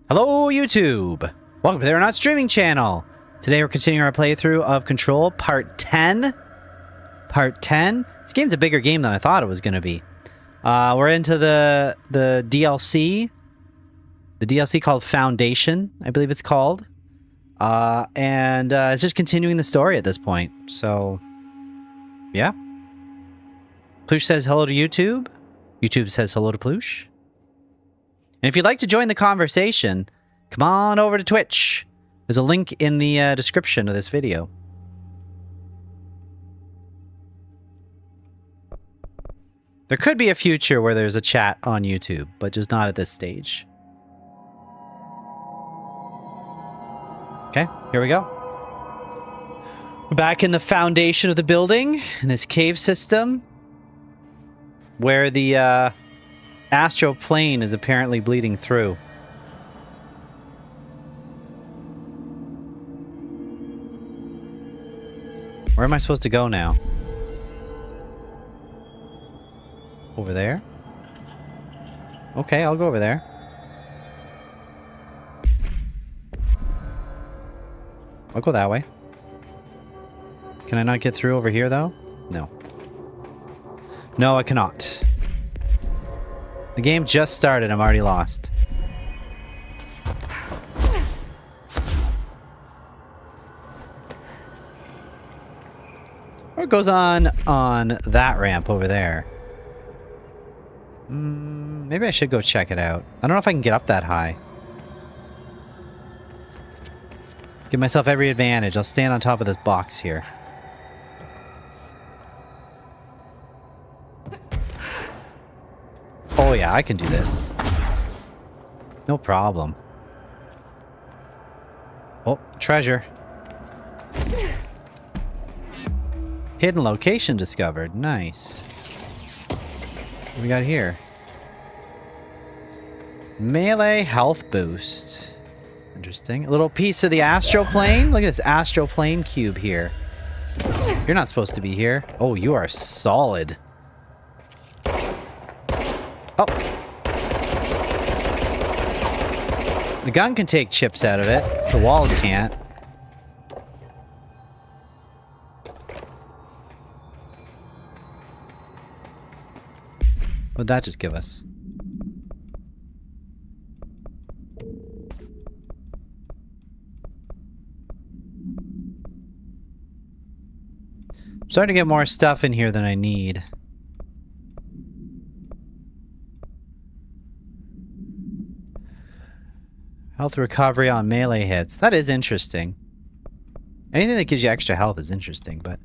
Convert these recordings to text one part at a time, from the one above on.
Hello YouTube! Welcome to the Aeronaut Streaming Channel! Today we're continuing our playthrough of Control Part 10. Part 10? This game's a bigger game than I thought it was going to be. We're into the DLC. The DLC called Foundation, I believe it's called. And it's just continuing the story at this point. So, yeah. Ploosh says hello to YouTube. YouTube says hello to Ploosh. And if you'd like to join the conversation, come on over to Twitch. There's a link in the description of this video. There could be a future where there's a chat on YouTube, but just not at this stage. Okay, here we go. We're back in the foundation of the building, in this cave system, where the astral plane is apparently bleeding through. Where am I supposed to go now? Over there? Okay, I'll go over there. I'll go that way. Can I not get through over here, though? No. No, I cannot. The game just started. I'm already lost. What goes on that ramp over there? Maybe I should go check it out. I don't know if I can get up that high. Give myself every advantage. I'll stand on top of this box here. Oh yeah, I can do this. No problem. Oh, treasure. Hidden location discovered. Nice. What do we got here? Melee health boost. Interesting. A little piece of the astral plane. Look at this astral plane cube here. You're not supposed to be here. Oh, you are solid. Oh. The gun can take chips out of it. The walls can't. What'd that just give us? I'm starting to get more stuff in here than I need. Health recovery on melee hits. That is interesting. Anything that gives you extra health is interesting, but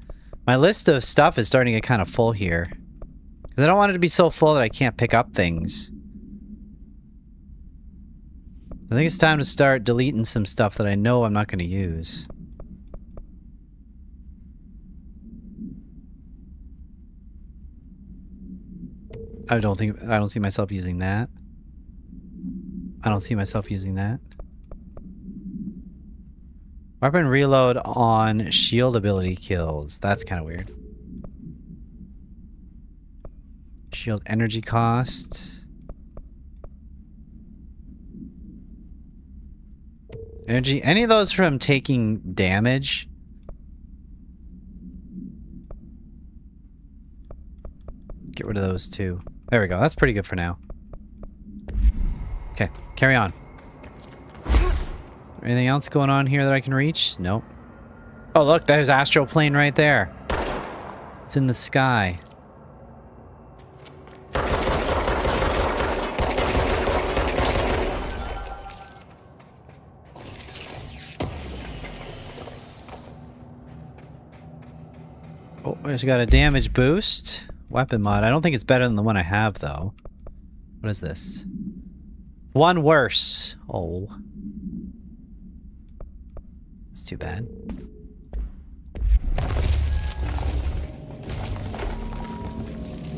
my list of stuff is starting to get kind of full here. Because I don't want it to be so full that I can't pick up things. I think it's time to start deleting some stuff that I know I'm not going to use. I don't see myself using that. I don't see myself using that. Weapon reload on shield ability kills. That's kind of weird. Shield energy cost. Energy. Any of those from taking damage? Get rid of those too. There we go. That's pretty good for now. Okay, carry on. Anything else going on here that I can reach? Nope. Oh, look, there's astral plane right there. It's in the sky. Oh, I just got a damage boost. Weapon mod. I don't think it's better than the one I have, though. What is this? One worse. Oh. That's too bad.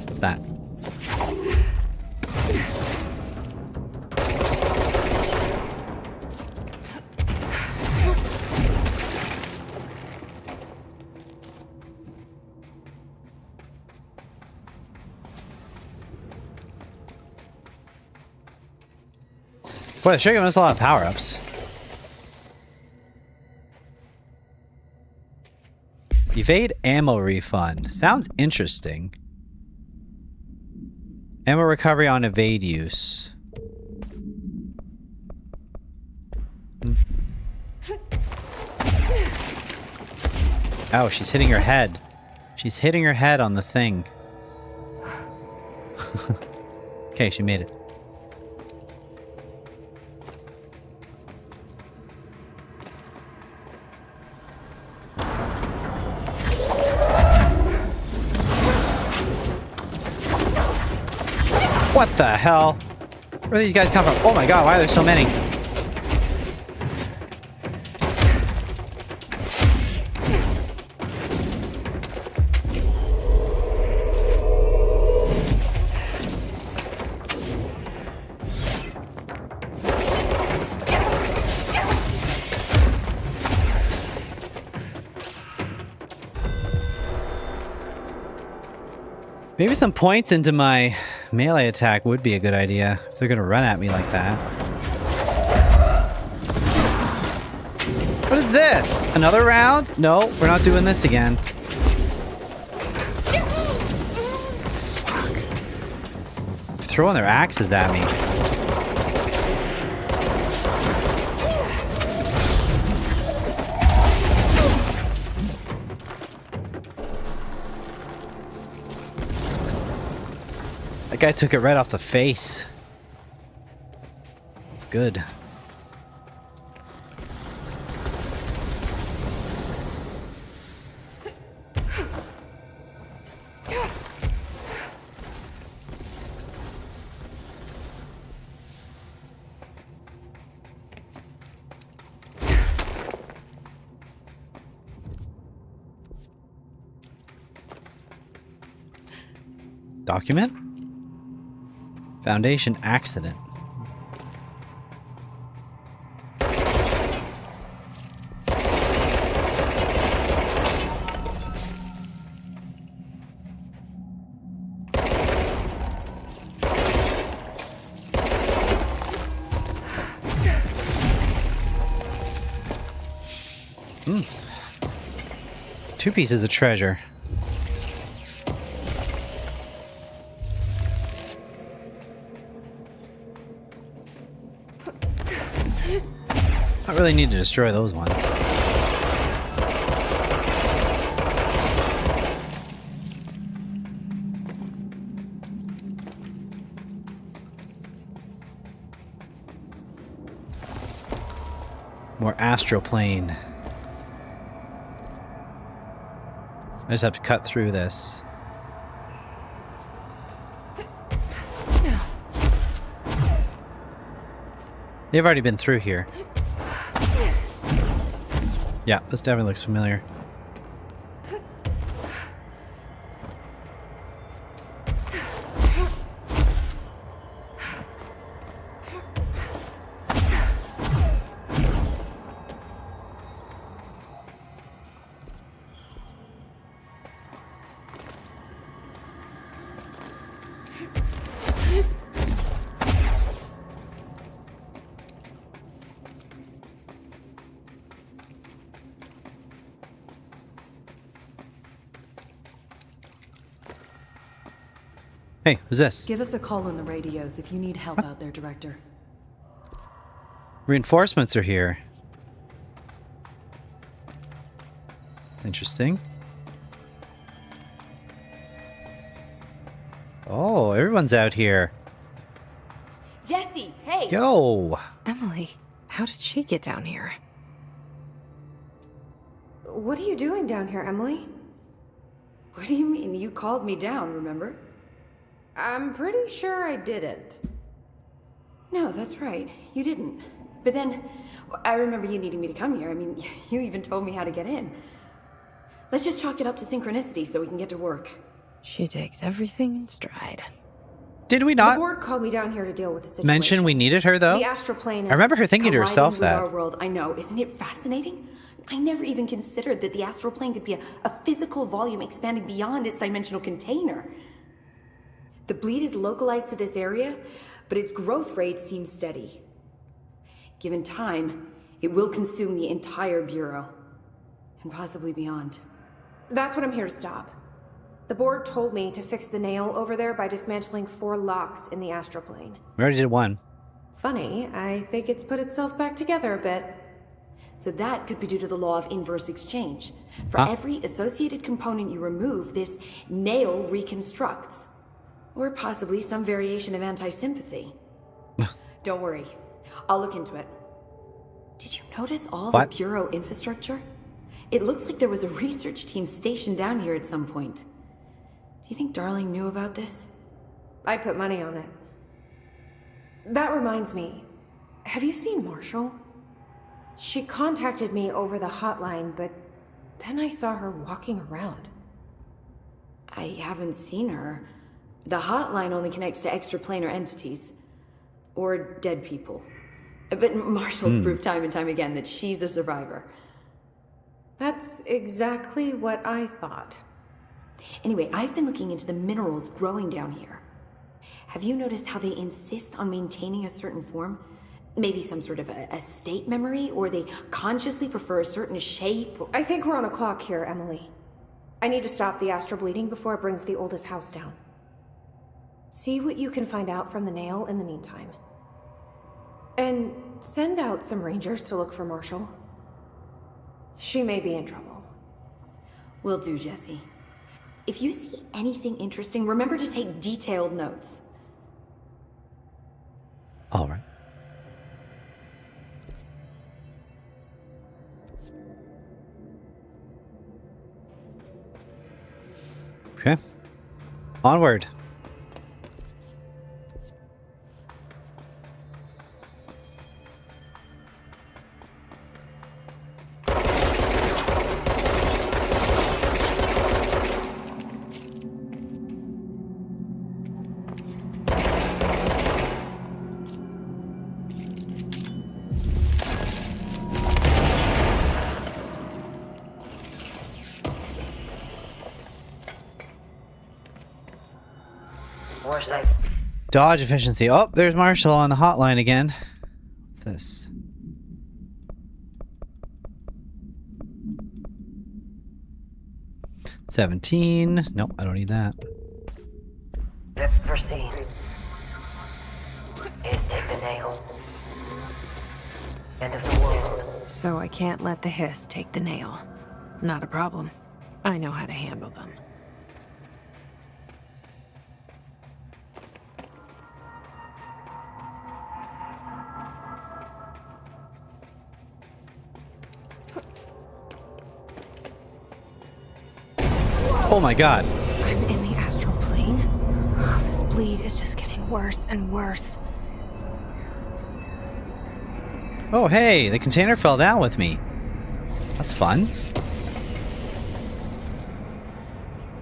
What's that? Boy, the shotgun has a lot of power-ups. Evade ammo refund. Sounds interesting. Ammo recovery on evade use. Oh, she's hitting her head. She's hitting her head on the thing. Okay, she made it. What the hell? Where do these guys come from? Oh my god, why are there so many? Maybe some points into my melee attack would be a good idea if they're gonna run at me like that. What is this? Another round? No, we're not doing this again. Fuck. They're throwing their axes at me. That guy took it right off the face. It's good. Document? Foundation accident. Two pieces of treasure. I really need to destroy those ones. More astral plane. I just have to cut through this. They've already been through here. Yeah, this definitely looks familiar. Hey, who's this? Give us a call on the radios if you need help out there, Director. Reinforcements are here. It's interesting. Oh, everyone's out here. Jesse, hey! Yo! Emily, how did she get down here? What are you doing down here, Emily? What do you mean? You called me down, remember? I'm pretty sure I didn't. No, that's right. You didn't. But then, I remember you needing me to come here. I mean, you even told me how to get in. Let's just chalk it up to synchronicity so we can get to work. She takes everything in stride. Did we The not board called me down here to deal with the situation. mention we needed her, though? The astral plane is I remember her thinking to Colliding herself with that. our world, I know. Isn't it fascinating? I never even considered that the astral plane could be a physical volume expanding beyond its dimensional container. The bleed is localized to this area, but its growth rate seems steady. Given time, it will consume the entire Bureau. And possibly beyond. That's what I'm here to stop. The board told me to fix the nail over there by dismantling 4 locks in the astral plane. We already did one. Funny, I think it's put itself back together a bit. So that could be due to the law of inverse exchange. For Ah. every associated component you remove, this nail reconstructs. Or possibly some variation of anti-sympathy. Don't worry. I'll look into it. Did you notice all What? the Bureau infrastructure? It looks like there was a research team stationed down here at some point. Do you think Darling knew about this? I'd put money on it. That reminds me. Have you seen Marshall? She contacted me over the hotline, but then I saw her walking around. I haven't seen her. The hotline only connects to extraplanar entities. Or dead people. But Marshall's proved time and time again that she's a survivor. That's exactly what I thought. Anyway, I've been looking into the minerals growing down here. Have you noticed how they insist on maintaining a certain form? Maybe some sort of a state memory, or they consciously prefer a certain shape? I think we're on a clock here, Emily. I need to stop the astral bleeding before it brings the oldest house down. See what you can find out from the nail in the meantime. And send out some rangers to look for Marshall. She may be in trouble. Will do, Jesse. If you see anything interesting, remember to take detailed notes. All right. Okay. Onward. Dodge efficiency. Oh, there's Marshall on the hotline again. What's this? $17. Nope, I don't need that. Proceed. Is take the nail. End of the world. So I can't let the hiss take the nail. Not a problem. I know how to handle them. Oh my god. I'm in the astral plane. This bleed is just getting worse and worse. Oh hey, the container fell down with me. That's fun.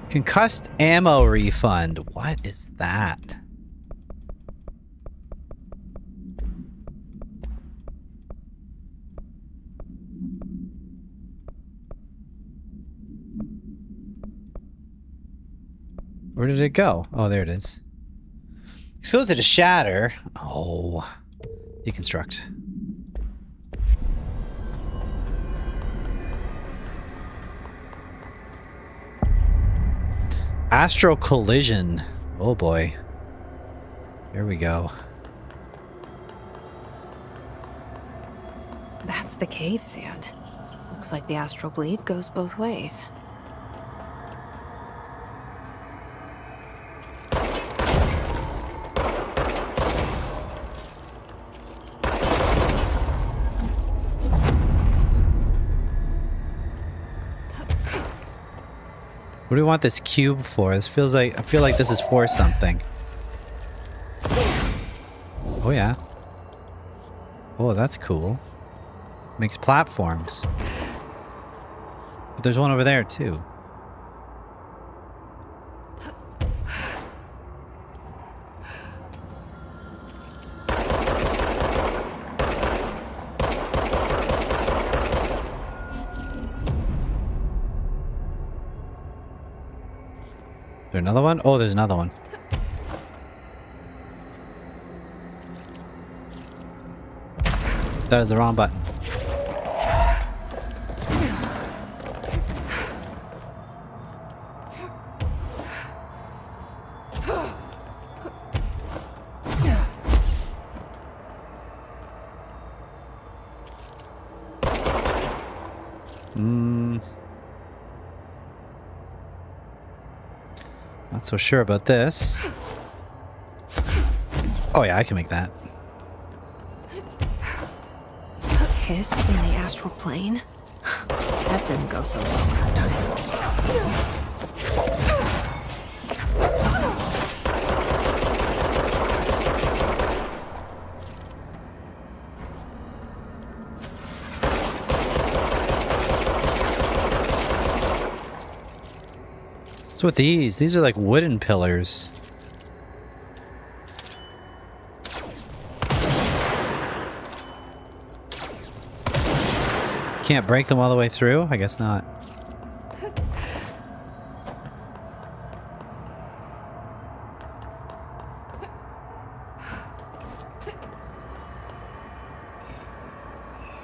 Concussed ammo refund. What is that? Where did it go? Oh, there it is. Exposed it to shatter. Oh. Deconstruct. Astral collision. Oh boy. Here we go. That's the cave sand. Looks like the astral bleed goes both ways. What do we want this cube for? This feels like, I feel like this is for something. Oh yeah. Oh, that's cool. Makes platforms. But there's one over there too. Is there another one? Oh, there's another one. That is the wrong button. Not so sure about this. Oh yeah, I can make that. Hiss in the astral plane? That didn't go so well last time. What's with these? These are like wooden pillars. Can't break them all the way through? I guess not.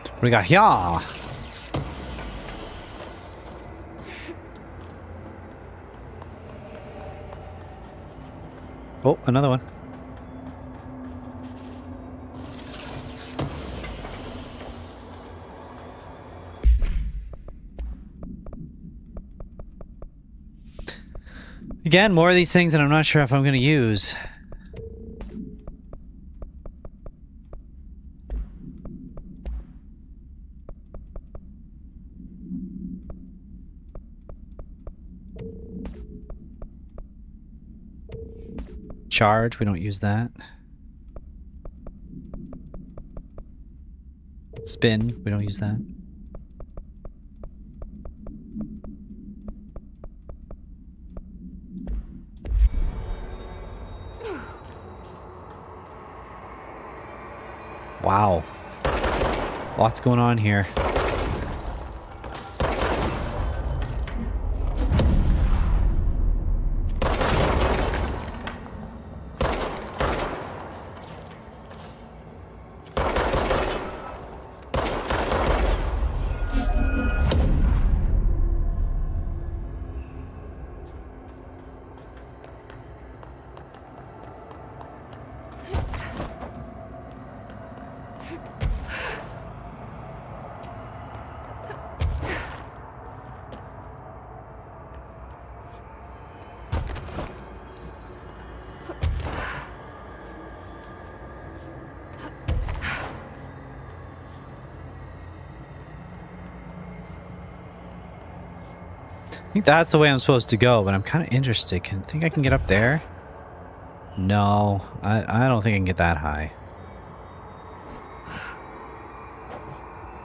What do we got here? Oh, another one. Again, more of these things that I'm not sure if I'm going to use. Charge, we don't use that. Spin, we don't use that. Wow. Lots going on here. I think that's the way I'm supposed to go, but I'm kind of interested. Think I can get up there? No, I don't think I can get that high.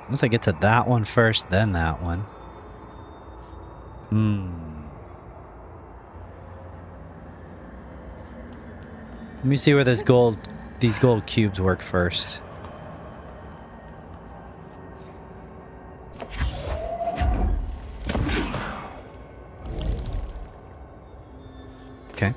Unless I get to that one first, then that one. Let me see where these gold cubes work first. Okay.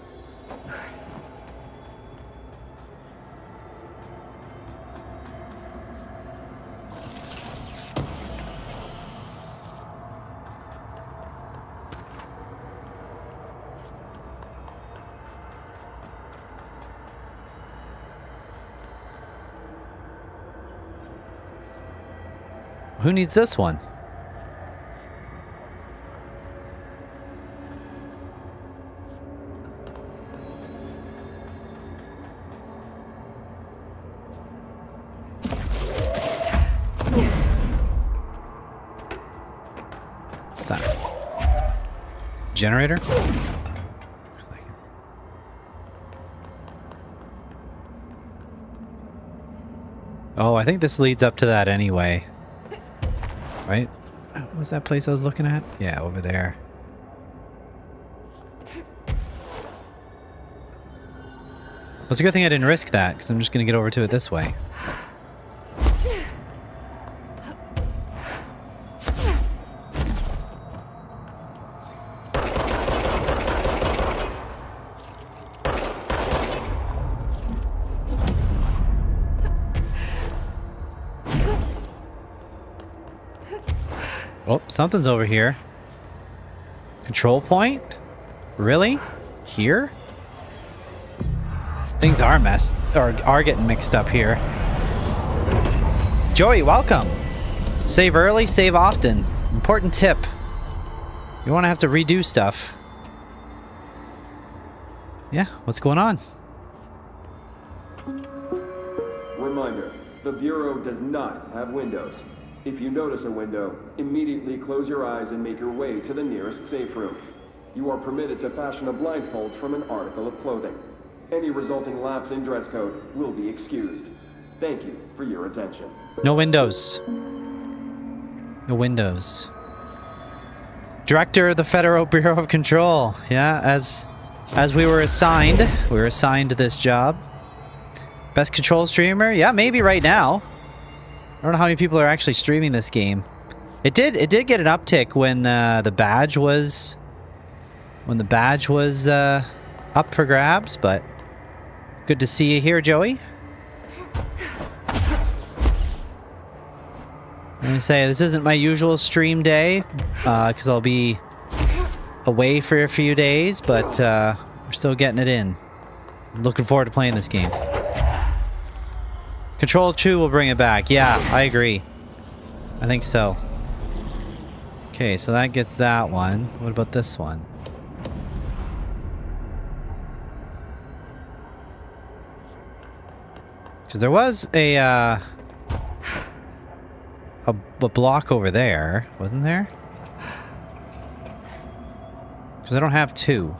Who needs this one? What's that? Generator? Looks like it. Oh, I think this leads up to that anyway. Right? What was that place I was looking at? Yeah, over there. Well, it's a good thing I didn't risk that, because I'm just going to get over to it this way. Oh, something's over here. Control point? Really? Here? Things are are getting mixed up here. Joey, welcome. Save early, save often. Important tip. You want to have to redo stuff. Yeah, what's going on? Reminder, the Bureau does not have windows. If you notice a window, immediately close your eyes and make your way to the nearest safe room. You are permitted to fashion a blindfold from an article of clothing. Any resulting lapse in dress code will be excused. Thank you for your attention. No windows. No windows. Director of the Federal Bureau of Control. Yeah, as we were assigned this job. Best control streamer? Yeah, maybe right now. I don't know how many people are actually streaming this game. It did get an uptick when the badge was up for grabs, but good to see you here, Joey. I'm gonna say this isn't my usual stream day because I'll be away for a few days, but we're still getting it in. I'm looking forward to playing this game. Control 2 will bring it back. Yeah, I agree. I think so. Okay, so that gets that one. What about this one? Because there was a block over there, wasn't there? Because I don't have 2.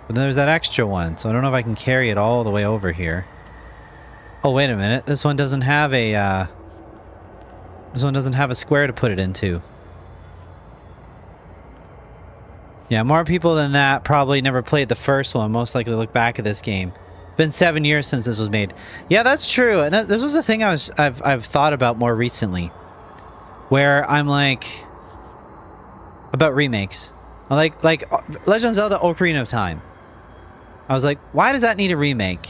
But then there's that extra one, so I don't know if I can carry it all the way over here. Oh, wait a minute. This one doesn't have a square to put it into. Yeah, more people than that probably never played the first one. Most likely look back at this game. Been 7 years since this was made. Yeah, that's true. And this was a thing I've thought about more recently, where I'm like about remakes. Like Legend of Zelda: Ocarina of Time. I was like, why does that need a remake?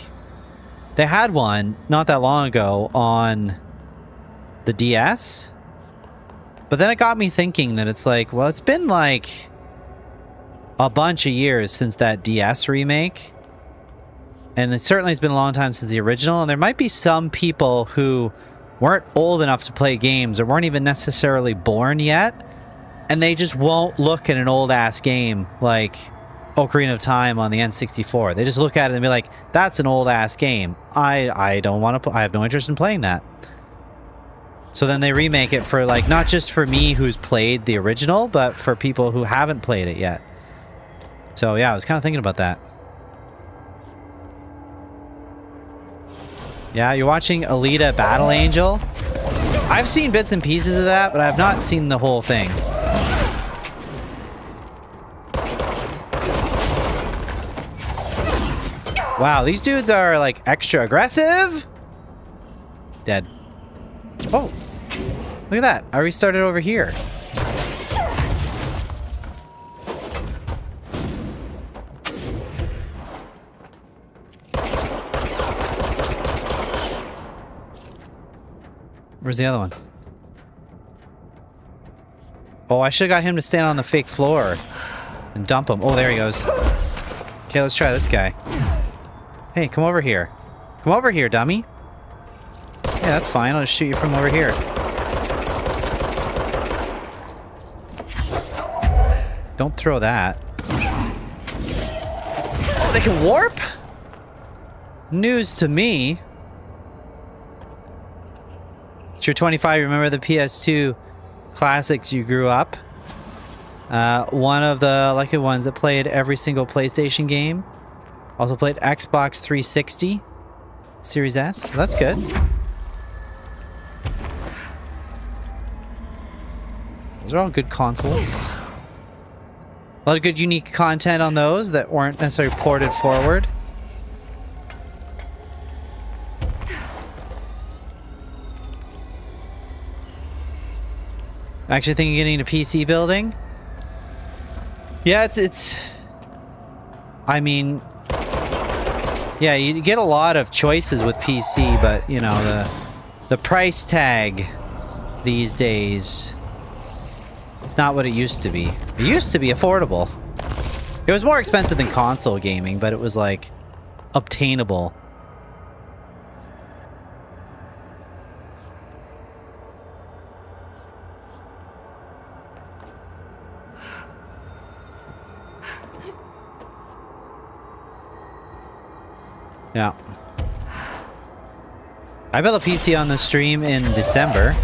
They had one not that long ago on the DS, but then it got me thinking that it's like, well, it's been like a bunch of years since that DS remake. And it certainly has been a long time since the original. And there might be some people who weren't old enough to play games or weren't even necessarily born yet. And they just won't look at an old-ass game like Ocarina of Time on the N64. They just look at it and be like, that's an old-ass game. I don't want to I have no interest in playing that. So then they remake it for, like, not just for me who's played the original, but for people who haven't played it yet. So yeah, I was kind of thinking about that. Yeah, you're watching Alita Battle Angel? I've seen bits and pieces of that, but I've not seen the whole thing. Wow, these dudes are, like, extra aggressive? Dead. Oh, look at that. I restarted over here. Where's the other one? Oh, I should have got him to stand on the fake floor and dump him. Oh, there he goes. Okay, let's try this guy. Hey, come over here. Come over here, dummy. Yeah, that's fine. I'll just shoot you from over here. Don't throw that. Oh, they can warp? News to me. You're 25, remember the PS2 classics you grew up? One of the lucky ones that played every single PlayStation game. Also played Xbox 360, Series S. So that's good. Those are all good consoles. A lot of good unique content on those that weren't necessarily ported forward. Actually thinking of getting into PC building. Yeah, it's I mean, Yeah, you get a lot of choices with PC, but you know, the price tag these days, it's not what it used to be. It used to be affordable. It was more expensive than console gaming, but it was like obtainable. Yeah. I built a PC on the stream in December.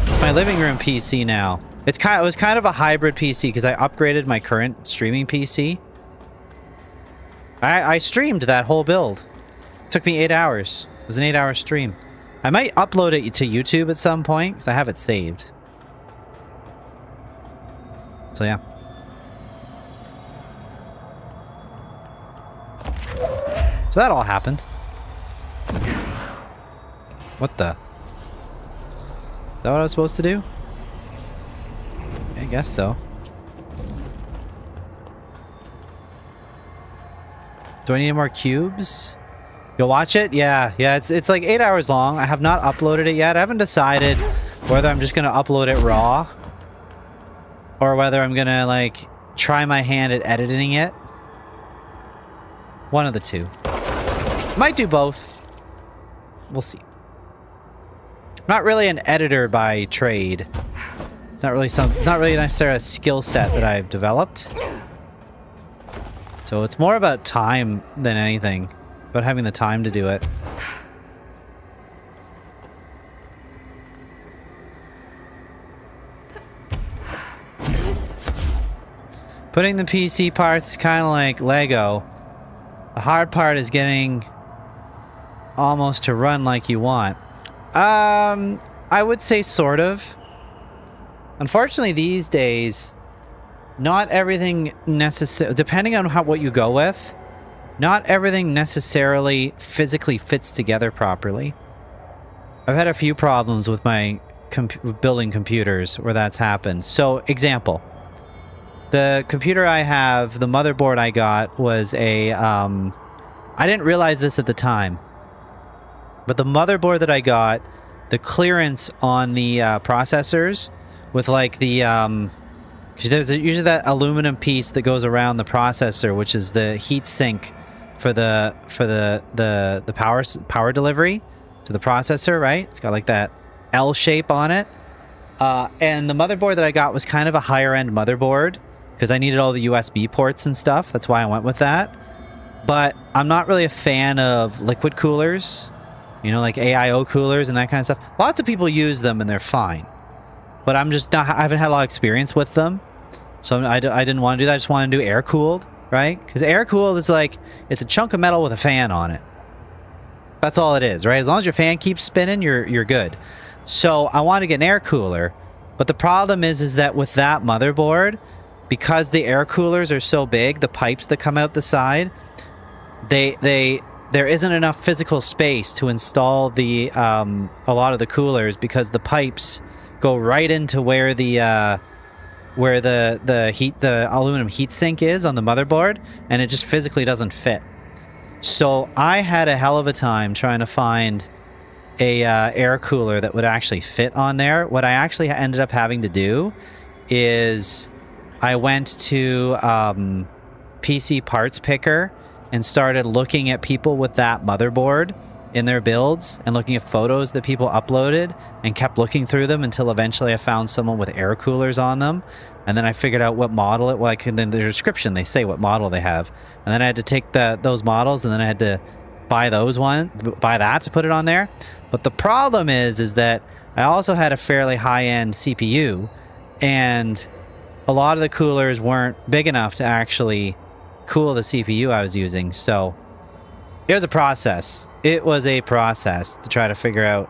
It's my living room PC now. It was kind of a hybrid PC because I upgraded my current streaming PC. I streamed that whole build. It took me 8 hours. It was an 8-hour stream. I might upload it to YouTube at some point because I have it saved. So yeah. So that all happened. What the? Is that what I was supposed to do? I guess so. Do I need more cubes? You'll watch it? Yeah, it's like 8 hours long. I have not uploaded it yet. I haven't decided whether I'm just gonna upload it raw or whether I'm gonna like try my hand at editing it. One of the two. Might do both. We'll see. I'm not really an editor by trade. It's not really necessarily a skill set that I've developed. So it's more about time than anything. About having the time to do it. Putting the PC parts is kind of like Lego. The hard part is getting almost to run like you want. I would say sort of. Unfortunately, these days, not everything depending on what you go with, not everything necessarily physically fits together properly. I've had a few problems with my building computers where that's happened. So, example. The computer I have, the motherboard I got was a, I didn't realize this at the time, but the motherboard that I got, the clearance on the processors with like the, cause there's usually that aluminum piece that goes around the processor, which is the heat sink for the power delivery to the processor, right? It's got like that L shape on it. And the motherboard that I got was kind of a higher end motherboard, because I needed all the USB ports and stuff. That's why I went with that. But I'm not really a fan of liquid coolers, you know, like AIO coolers and that kind of stuff. Lots of people use them and they're fine. But I haven't had a lot of experience with them. So I didn't want to do that. I just wanted to do air cooled, right? Because air cooled is like, it's a chunk of metal with a fan on it. That's all it is, right? As long as your fan keeps spinning, you're good. So I want to get an air cooler. But the problem is that with that motherboard, because the air coolers are so big, the pipes that come out the side, there isn't enough physical space to install the a lot of the coolers, because the pipes go right into where the aluminum heat sink is on the motherboard, and it just physically doesn't fit. So I had a hell of a time trying to find a air cooler that would actually fit on there. What I actually ended up having to do is I went to PC Parts Picker and started looking at people with that motherboard in their builds and looking at photos that people uploaded, and kept looking through them until eventually I found someone with air coolers on them. And then I figured out what model it was. Like, in the description they say what model they have, and then I had to take those models, and then I had to buy that to put it on there. But the problem is that I also had a fairly high-end CPU, and a lot of the coolers weren't big enough to actually cool the CPU I was using. So it was a process. It was a process to try to figure out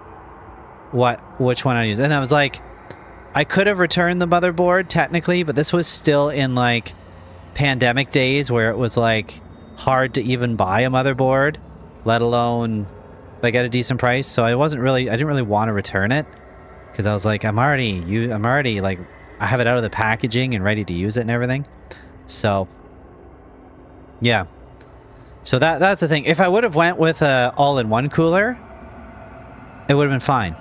which one I use. And I was like, I could have returned the motherboard technically, but this was still in like pandemic days where it was like hard to even buy a motherboard, let alone like at a decent price. So I didn't really want to return it, because I was like, I'm already like, I have it out of the packaging and ready to use it and everything. So Yeah. So that's the thing. If I would have went with a all-in-one cooler, it would have been fine.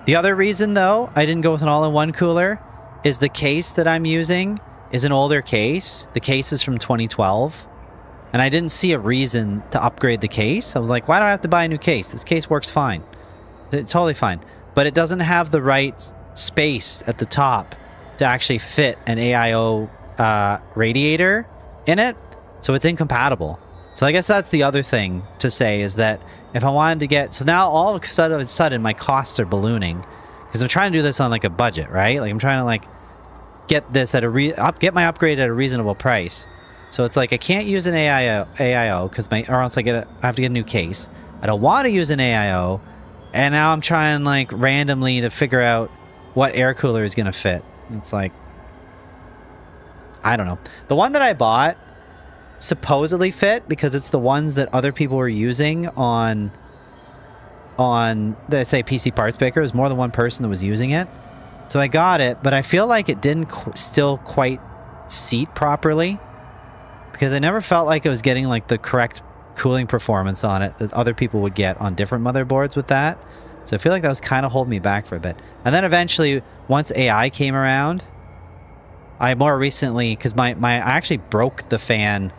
The other reason, though, I didn't go with an all-in-one cooler is the case that I'm using is an older case. The case is from 2012. And I didn't see a reason to upgrade the case. I was like, why do I have to buy a new case? This case works fine. It's totally fine. But it doesn't have the right space at the top to actually fit an AIO radiator in it. So it's incompatible. So I guess that's the other thing to say is that if I wanted to get... So now all of a sudden my costs are ballooning because I'm trying to do this on like a budget, right? Like I'm trying to like get this at get my upgrade at a reasonable price. So it's like I can't use an AIO because or else I have to get a new case. I don't want to use an AIO, and now I'm trying like randomly to figure out what air cooler is going to fit. It's like I don't know. The one that I bought supposedly fit because it's the ones that other people were using on let's say PC Parts Picker. There's more than one person that was using it. So I got it, but I feel like it didn't still quite seat properly because I never felt like it was getting like the correct cooling performance on it that other people would get on different motherboards with that. So I feel like that was kind of holding me back for a bit. And then eventually, once AI came around, I more recently, because I actually broke the fan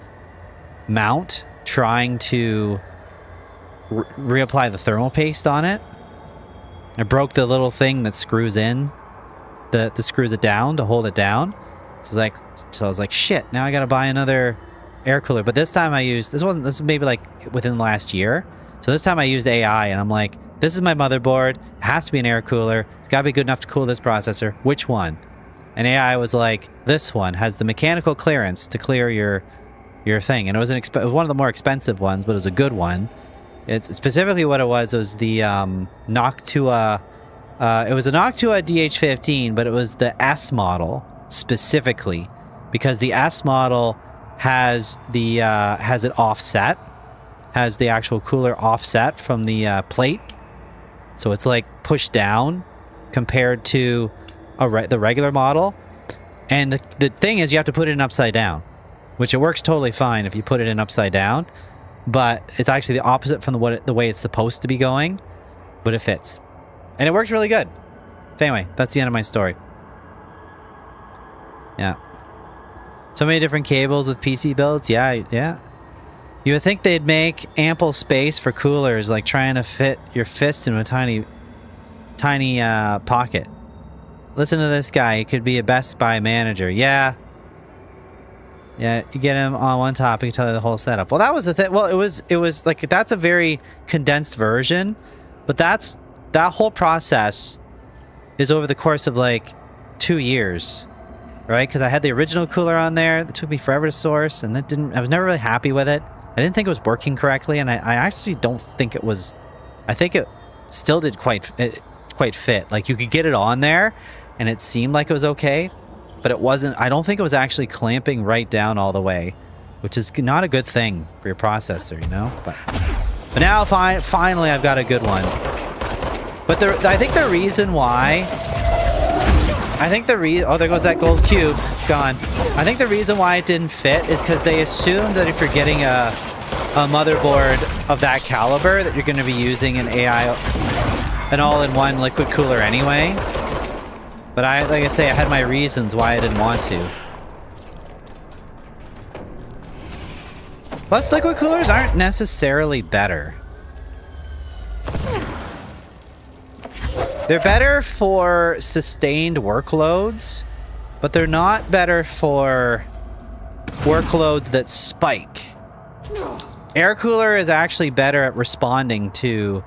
mount trying to reapply the thermal paste on it. I broke the little thing that screws in, that screws it down to hold it down. So I was like, shit, now I gotta buy another air cooler. But this time this was maybe like within the last year. So this time I used AI and I'm like, this is my motherboard. It has to be an air cooler. It's gotta be good enough to cool this processor. Which one? And AI was like, this one has the mechanical clearance to clear your thing. And it was one of the more expensive ones, but it was a good one. It's specifically what it was the Noctua. It was a Noctua DH15, but it was the S model specifically because the S model has it offset, has the actual cooler offset from the plate, so it's like pushed down compared to the regular model. And the thing is, you have to put it in upside down, which it works totally fine if you put it in upside down, but it's actually the opposite from the way it's supposed to be going, but it fits. And it works really good. So anyway, that's the end of my story. Yeah. So many different cables with PC builds. Yeah. You would think they'd make ample space for coolers, like trying to fit your fist into a tiny pocket. Listen to this guy. He could be a Best Buy manager. Yeah, you get him on one topic, tell you the whole setup. Well, that was the thing. Well, it was like, that's a very condensed version, but that whole process is over the course of like 2 years, right? Because I had the original cooler on there that took me forever to source, and I was never really happy with it. I didn't think it was working correctly, and I actually don't think it was. I think it still did quite fit. Like you could get it on there, and it seemed like it was okay, but it wasn't. I don't think it was actually clamping right down all the way, which is not a good thing for your processor, you know. But now finally I've got a good one. But I think the reason why. Oh, there goes that gold cube. It's gone. I think the reason why it didn't fit is because they assumed that if you're getting a motherboard of that caliber, that you're going to be using an all-in-one liquid cooler anyway. But like I say, I had my reasons why I didn't want to. Plus, liquid coolers aren't necessarily better. They're better for sustained workloads, but they're not better for workloads that spike. Air cooler is actually better at responding to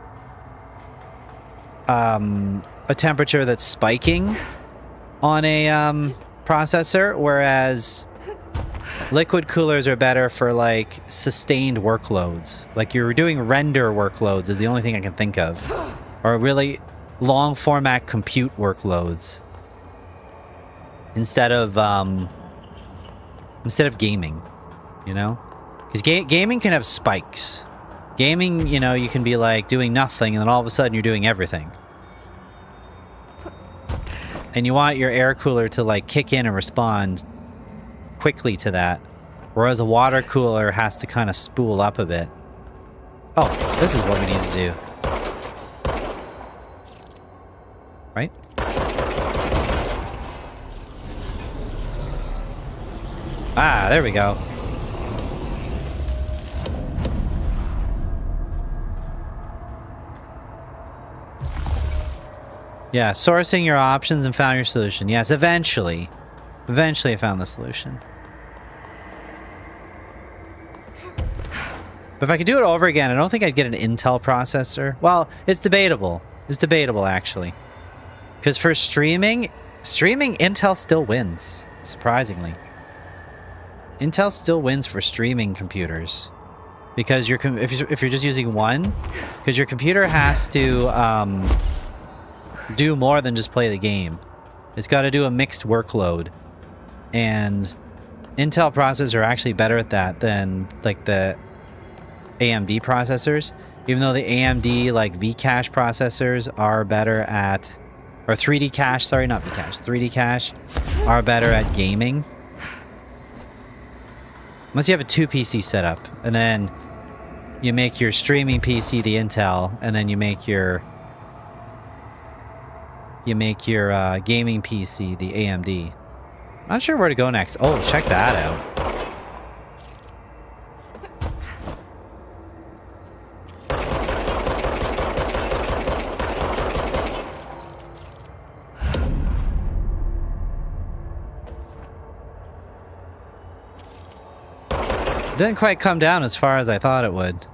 a temperature that's spiking on a processor, whereas liquid coolers are better for like sustained workloads. Like you're doing render workloads is the only thing I can think of, or really long format compute workloads instead of gaming, you know, because gaming can have spikes. Gaming, you know, you can be like doing nothing and then all of a sudden you're doing everything, and you want your air cooler to like kick in and respond quickly to that. Whereas a water cooler has to kind of spool up a bit. Oh, this is what we need to do. Right? Ah, there we go. Yeah, sourcing your options and found your solution. Yes, eventually. Eventually I found the solution. But if I could do it over again, I don't think I'd get an Intel processor. Well, it's debatable. It's debatable, actually. Because for streaming, Intel still wins, surprisingly. Intel still wins for streaming computers. Because if you're just using one, because your computer has to do more than just play the game. It's got to do a mixed workload. And Intel processors are actually better at that than like the AMD processors. Even though the AMD like Vcache processors are better at, or 3D cache, sorry, not Vcache, 3D cache are better at gaming. Unless you have a 2 PC setup, and then you make your streaming PC the Intel, and then you make your gaming PC the AMD. Not sure where to go next. Oh, check that out. Didn't quite come down as far as I thought it would.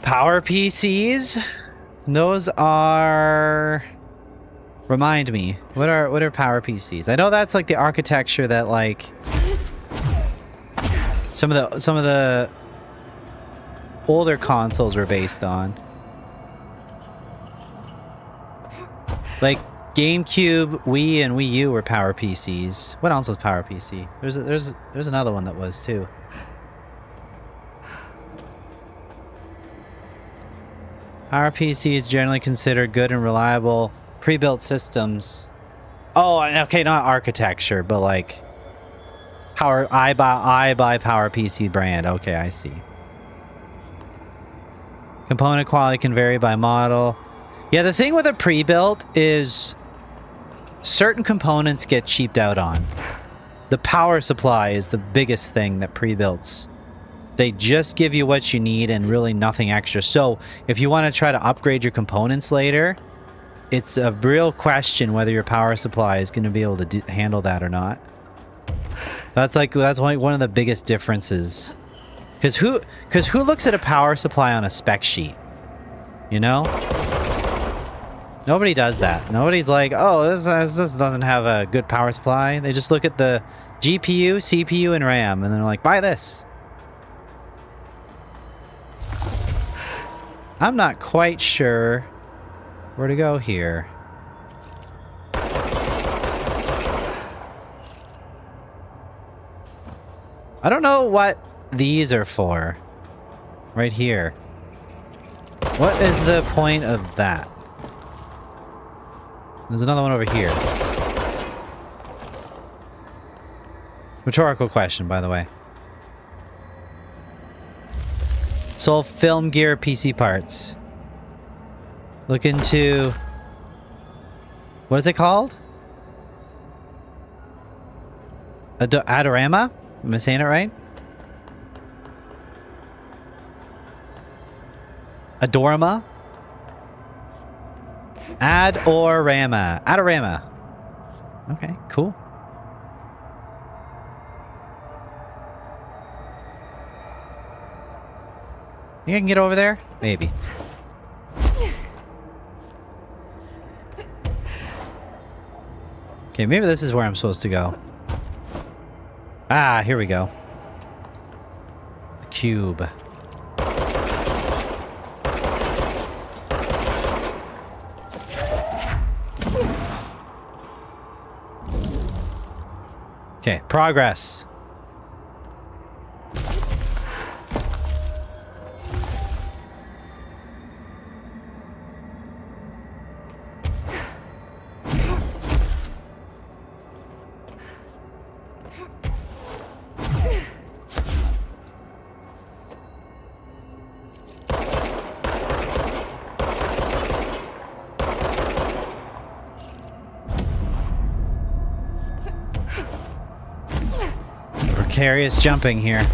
Power PCs? Those are... Remind me. What are power PCs? I know that's like the architecture that like some of the older consoles were based on. Like GameCube, Wii, and Wii U were power PCs. What else was power PC? There's another one that was too. Power PC is generally considered good and reliable pre-built systems. Oh, okay, not architecture, but like power. I buy Power PC brand. Okay, I see. Component quality can vary by model. Yeah, the thing with a pre-built is certain components get cheaped out on. The power supply is the biggest thing that pre-builts. They just give you what you need and really nothing extra. So if you want to try to upgrade your components later, it's a real question whether your power supply is going to be able to handle that or not. That's one of the biggest differences. Because who looks at a power supply on a spec sheet? You know? Nobody does that. Nobody's like, oh, this doesn't have a good power supply. They just look at the GPU, CPU, and RAM, and they're like, buy this. I'm not quite sure where to go here. I don't know what these are for. Right here. What is the point of that? There's another one over here. Rhetorical question, by the way. Sold film gear PC parts. Look into... What is it called? Adorama? Am I saying it right? Adorama? Adorama. Adorama. Okay, cool. Think I can get over there? Maybe. Okay, maybe this is where I'm supposed to go. Ah, here we go. The cube. Okay, progress. Precarious jumping here.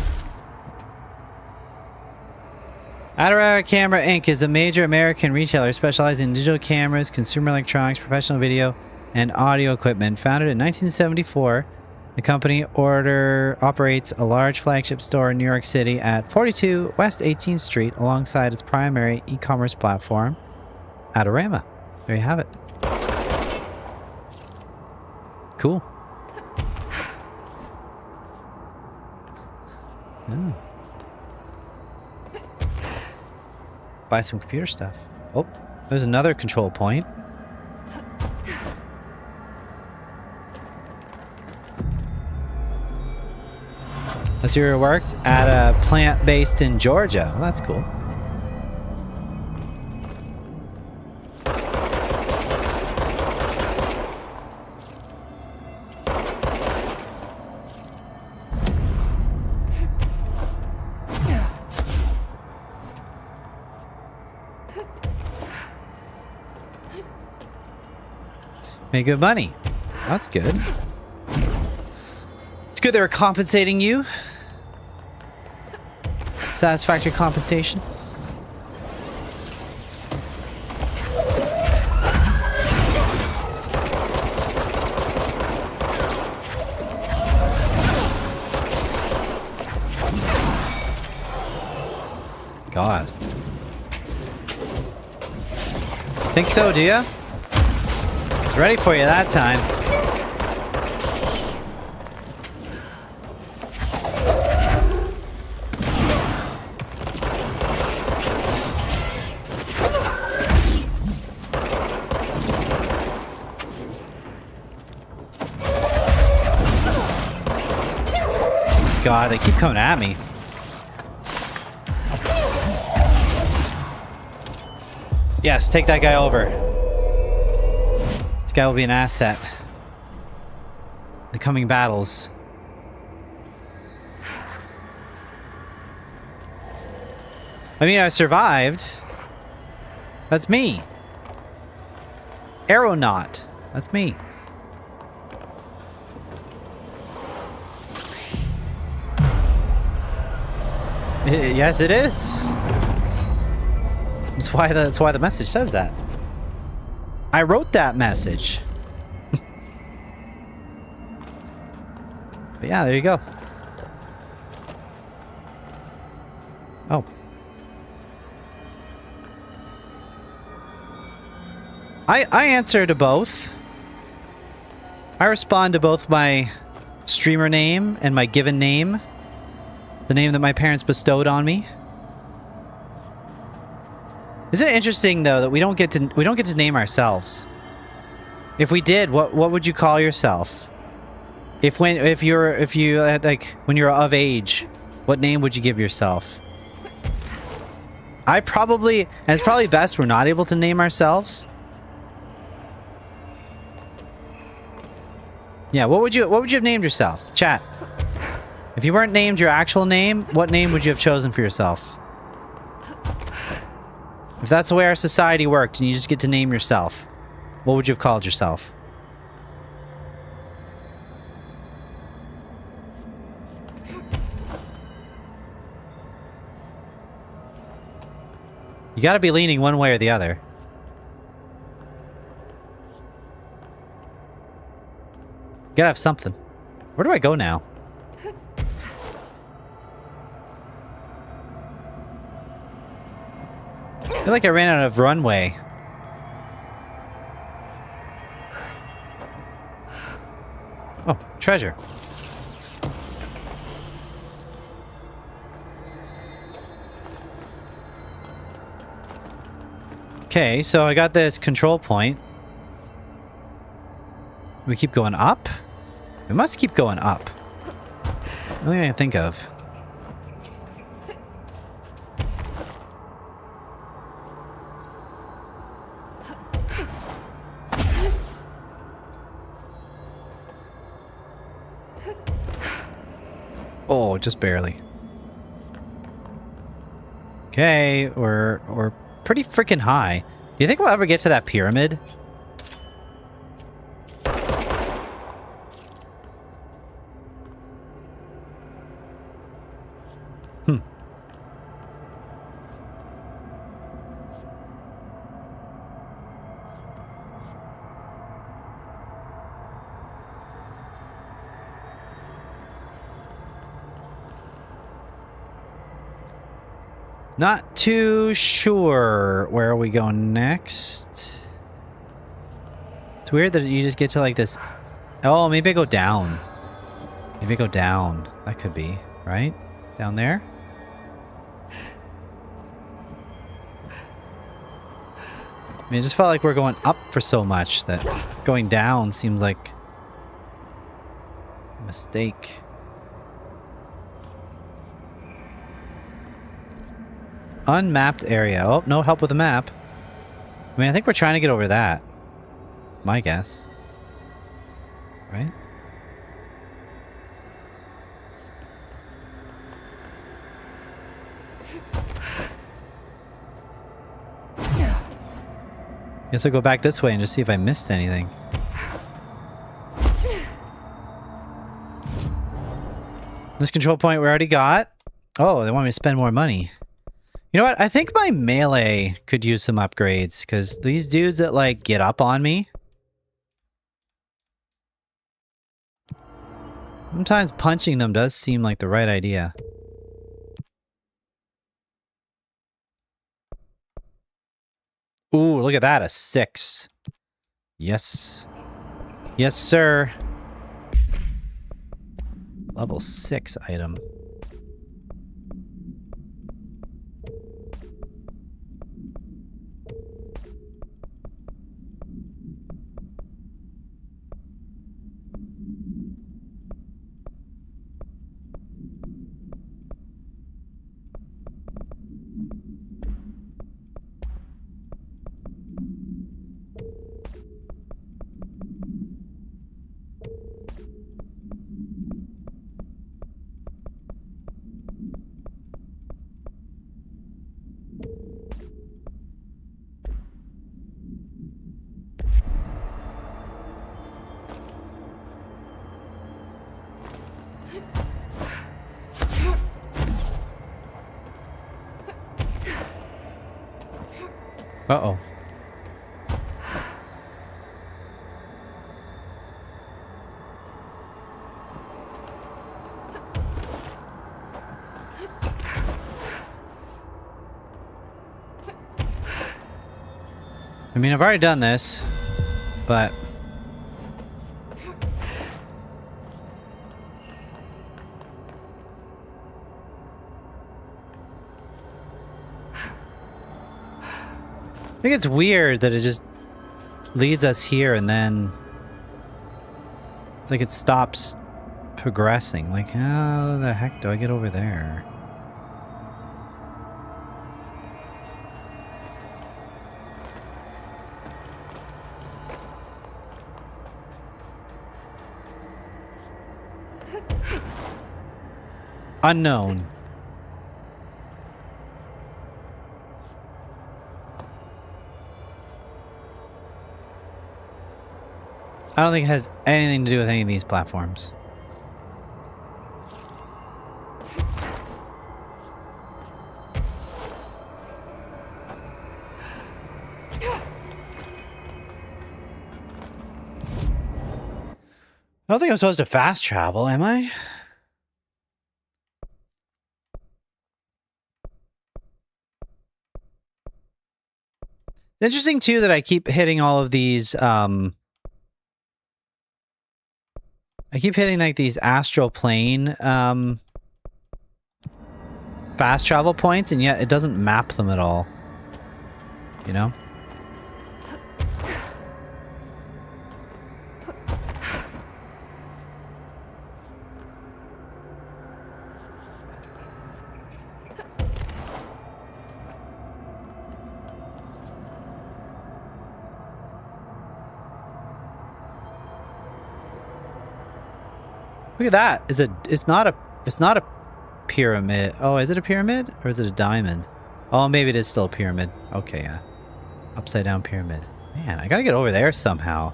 Adara Camera Inc. is a major American retailer specializing in digital cameras, consumer electronics, professional video, and audio equipment. Founded in 1974, the company operates a large flagship store in New York City at 42 West 18th Street alongside its primary e-commerce platform, Adorama. There you have it. Cool. Oh. Buy some computer stuff. Oh, there's another control point. Let's see where it worked. At a plant based in Georgia. Well, that's cool. Make good money. That's good. It's good they're compensating you. Satisfactory compensation. God. Think so, do ya? Ready for you that time. God, they keep coming at me. Yes, take that guy over. This guy will be an asset in the coming battles. I mean, I survived. That's me. Aeronaut. That's me. Yes, it is. That's why the message says that. I wrote that message. But yeah, there you go. Oh. I answer to both. I respond to both my streamer name and my given name. The name that my parents bestowed on me. Isn't it interesting though that we don't get to name ourselves? If we did, what would you call yourself? If you had, like, when you're of age, what name would you give yourself? And it's probably best we're not able to name ourselves. Yeah, what would you have named yourself? Chat. If you weren't named your actual name, what name would you have chosen for yourself? If that's the way our society worked and you just get to name yourself, what would you have called yourself? You gotta be leaning one way or the other. You gotta have something. Where do I go now? I feel like I ran out of runway. Oh, treasure. Okay, so I got this control point. We keep going up? We must keep going up. Only I can think of. Oh, just barely. Okay, we're pretty freaking high. Do you think we'll ever get to that pyramid? Not too sure where we go next. It's weird that you just get to like this. Oh, maybe I go down. Maybe I go down. That could be, right? Down there? I mean, it just felt like we're going up for so much that going down seems like a mistake. Unmapped area. Oh, no help with the map. I mean, I think we're trying to get over that. My guess. Right? Guess I'll go back this way and just see if I missed anything. This control point we already got. Oh, they want me to spend more money. You know what? I think my melee could use some upgrades, because these dudes that, like, get up on me... sometimes punching them does seem like the right idea. Ooh, look at that, a 6. Yes. Yes, sir. Level 6 item. Uh-oh. I mean, I've already done this, but... I think it's weird that it just leads us here and then it's like it stops progressing. Like, how the heck do I get over there? Unknown. I don't think it has anything to do with any of these platforms. I don't think I'm supposed to fast travel, am I? It's interesting too that I keep hitting all of these I keep hitting like these astral plane fast travel points, and yet it doesn't map them at all. You know? Look at that. It's not a It's not a pyramid. Oh, is it a pyramid? Or is it a diamond? Oh, maybe it is still a pyramid. Okay, yeah. Upside down pyramid. Man, I gotta get over there somehow.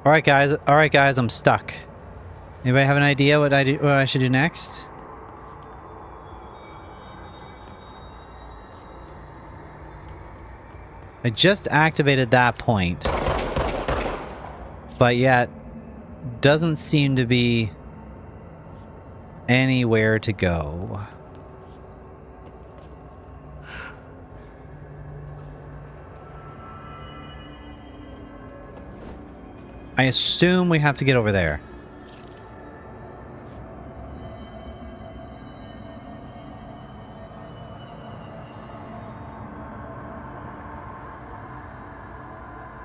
Alright guys, I'm stuck. Anybody have an idea what I should do next? I just activated that point. But yet doesn't seem to be anywhere to go. I assume we have to get over there.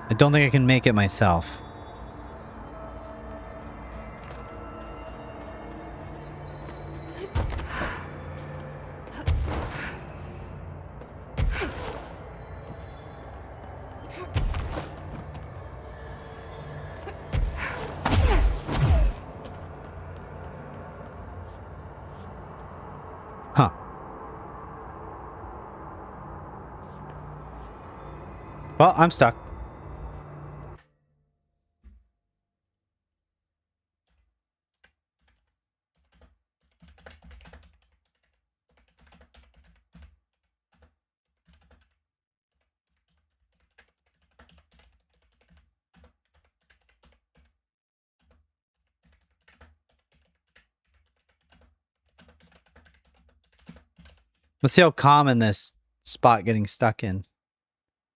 I don't think I can make it myself. Huh. Well, I'm stuck. Let's see how common this spot getting stuck in.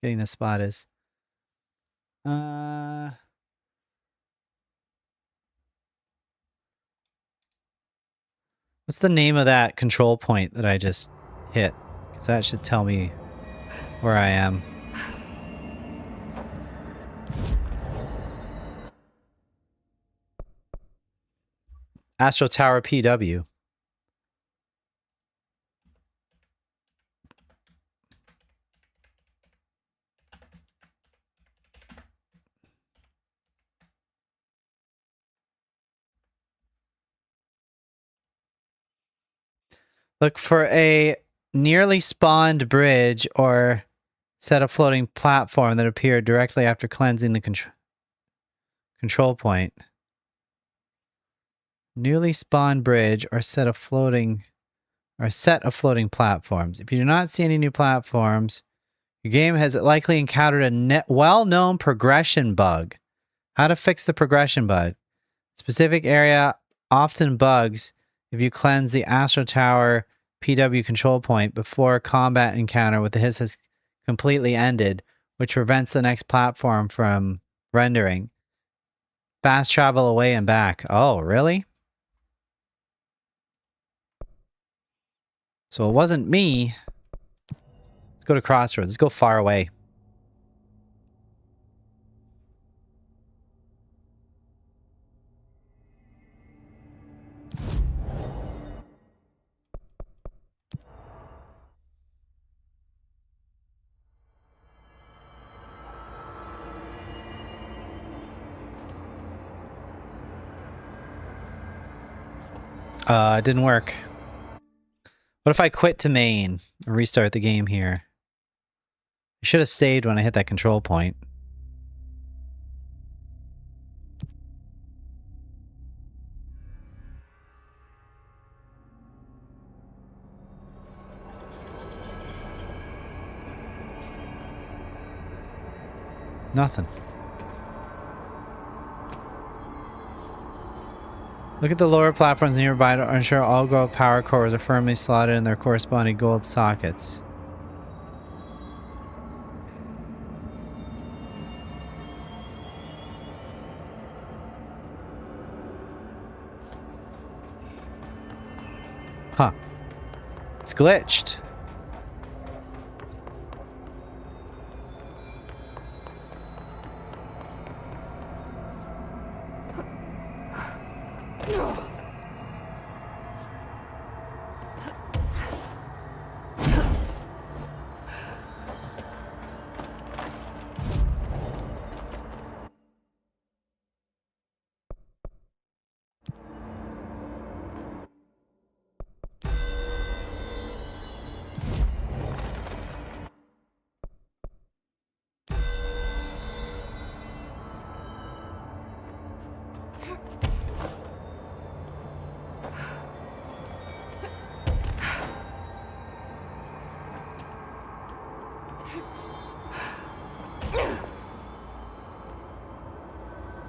Getting this spot is. What's the name of that control point that I just hit? Because that should tell me where I am. Astro Tower PW. Look for a nearly spawned bridge or set a floating platform that appeared directly after cleansing the control point. Nearly spawned bridge or set of floating platforms. If you do not see any new platforms, your game has likely encountered a well-known progression bug. How to fix the progression bug? Specific area often bugs if you cleanse the Astro Tower PW control point before combat encounter with the hiss has completely ended, which prevents the next platform from rendering. Fast travel away and back. Oh, really? So it wasn't me. Let's go to Crossroads. Let's go far away. It didn't work. What if I quit to main and restart the game here? I should have saved when I hit that control point. Nothing. Look at the lower platforms nearby to ensure all gold power cores are firmly slotted in their corresponding gold sockets. Huh. It's glitched.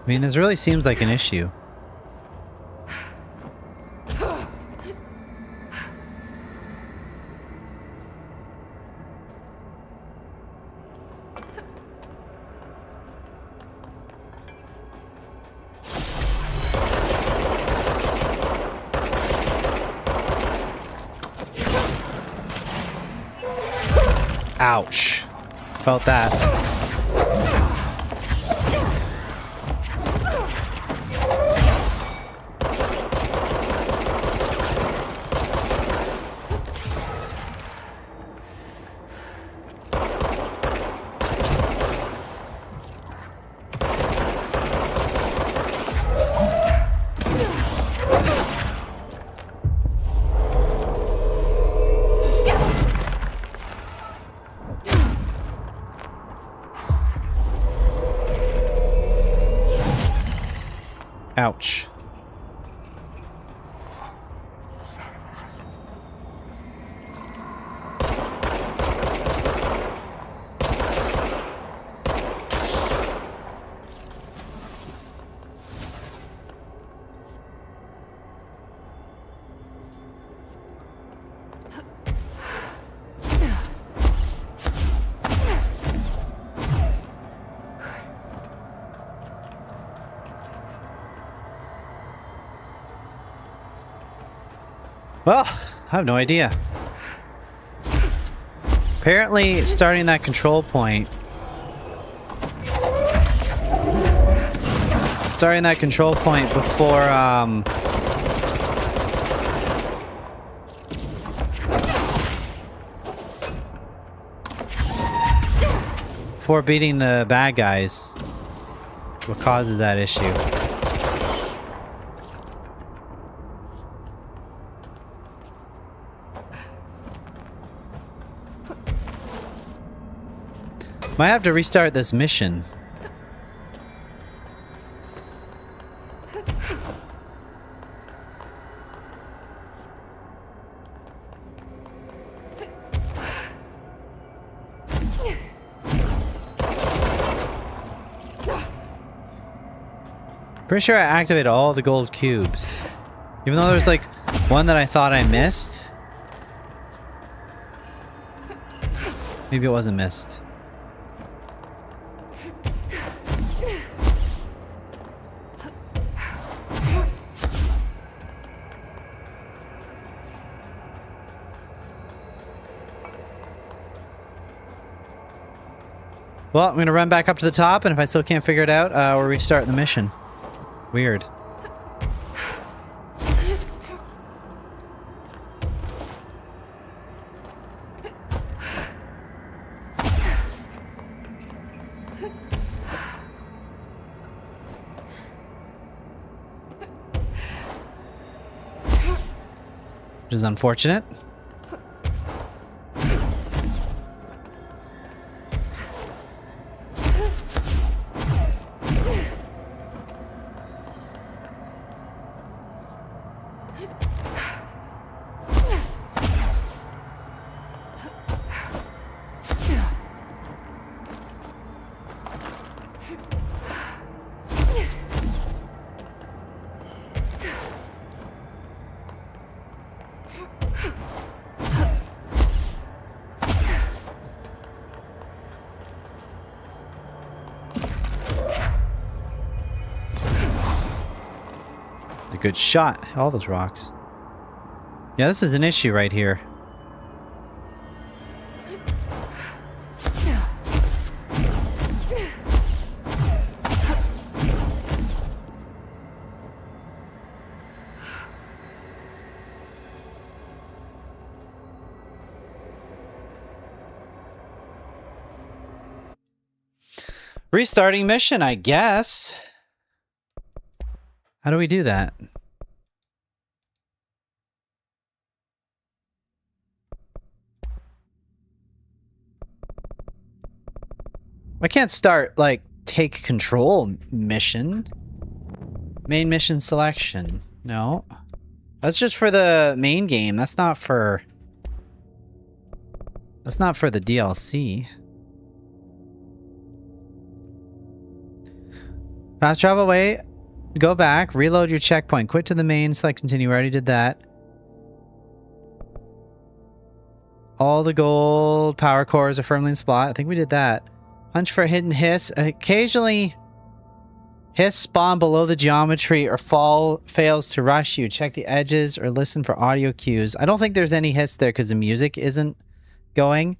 I mean, this really seems like an issue. Ouch. Felt that. Ouch. Well, I have no idea. Apparently, starting that control point... Starting that control point before, before beating the bad guys, what causes that issue. Might have to restart this mission. Pretty sure I activated all the gold cubes. Even though there's like one that I thought I missed. Maybe it wasn't missed. Well, I'm going to run back up to the top, and if I still can't figure it out, we'll restart the mission. Weird. Which is unfortunate. A good shot at all those rocks. Yeah, this is an issue right here. Restarting mission, I guess. How do we do that? I can't start, like, take control mission. Main mission selection. No. That's just for the main game. That's not for... That's not for the DLC. Fast travel away. Go back. Reload your checkpoint. Quit to the main. Select continue. We already did that. All the gold power cores are firmly in spot. I think we did that. Hunch for a hidden hiss. Occasionally, hiss spawn below the geometry or fails to rush you. Check the edges or listen for audio cues. I don't think there's any hiss there because the music isn't going.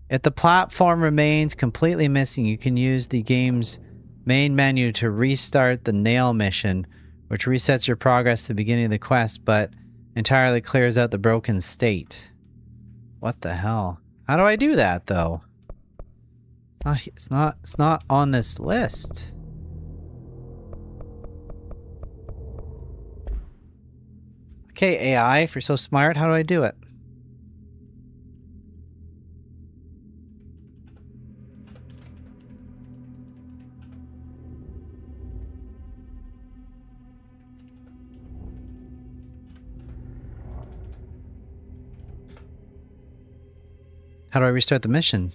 If the platform remains completely missing, you can use the game's main menu to restart the nail mission, which resets your progress to the beginning of the quest, but entirely clears out the broken state. What the hell? How do I do that, though? It's not on this list. Okay, AI, if you're so smart, how do I do it? How do I restart the mission?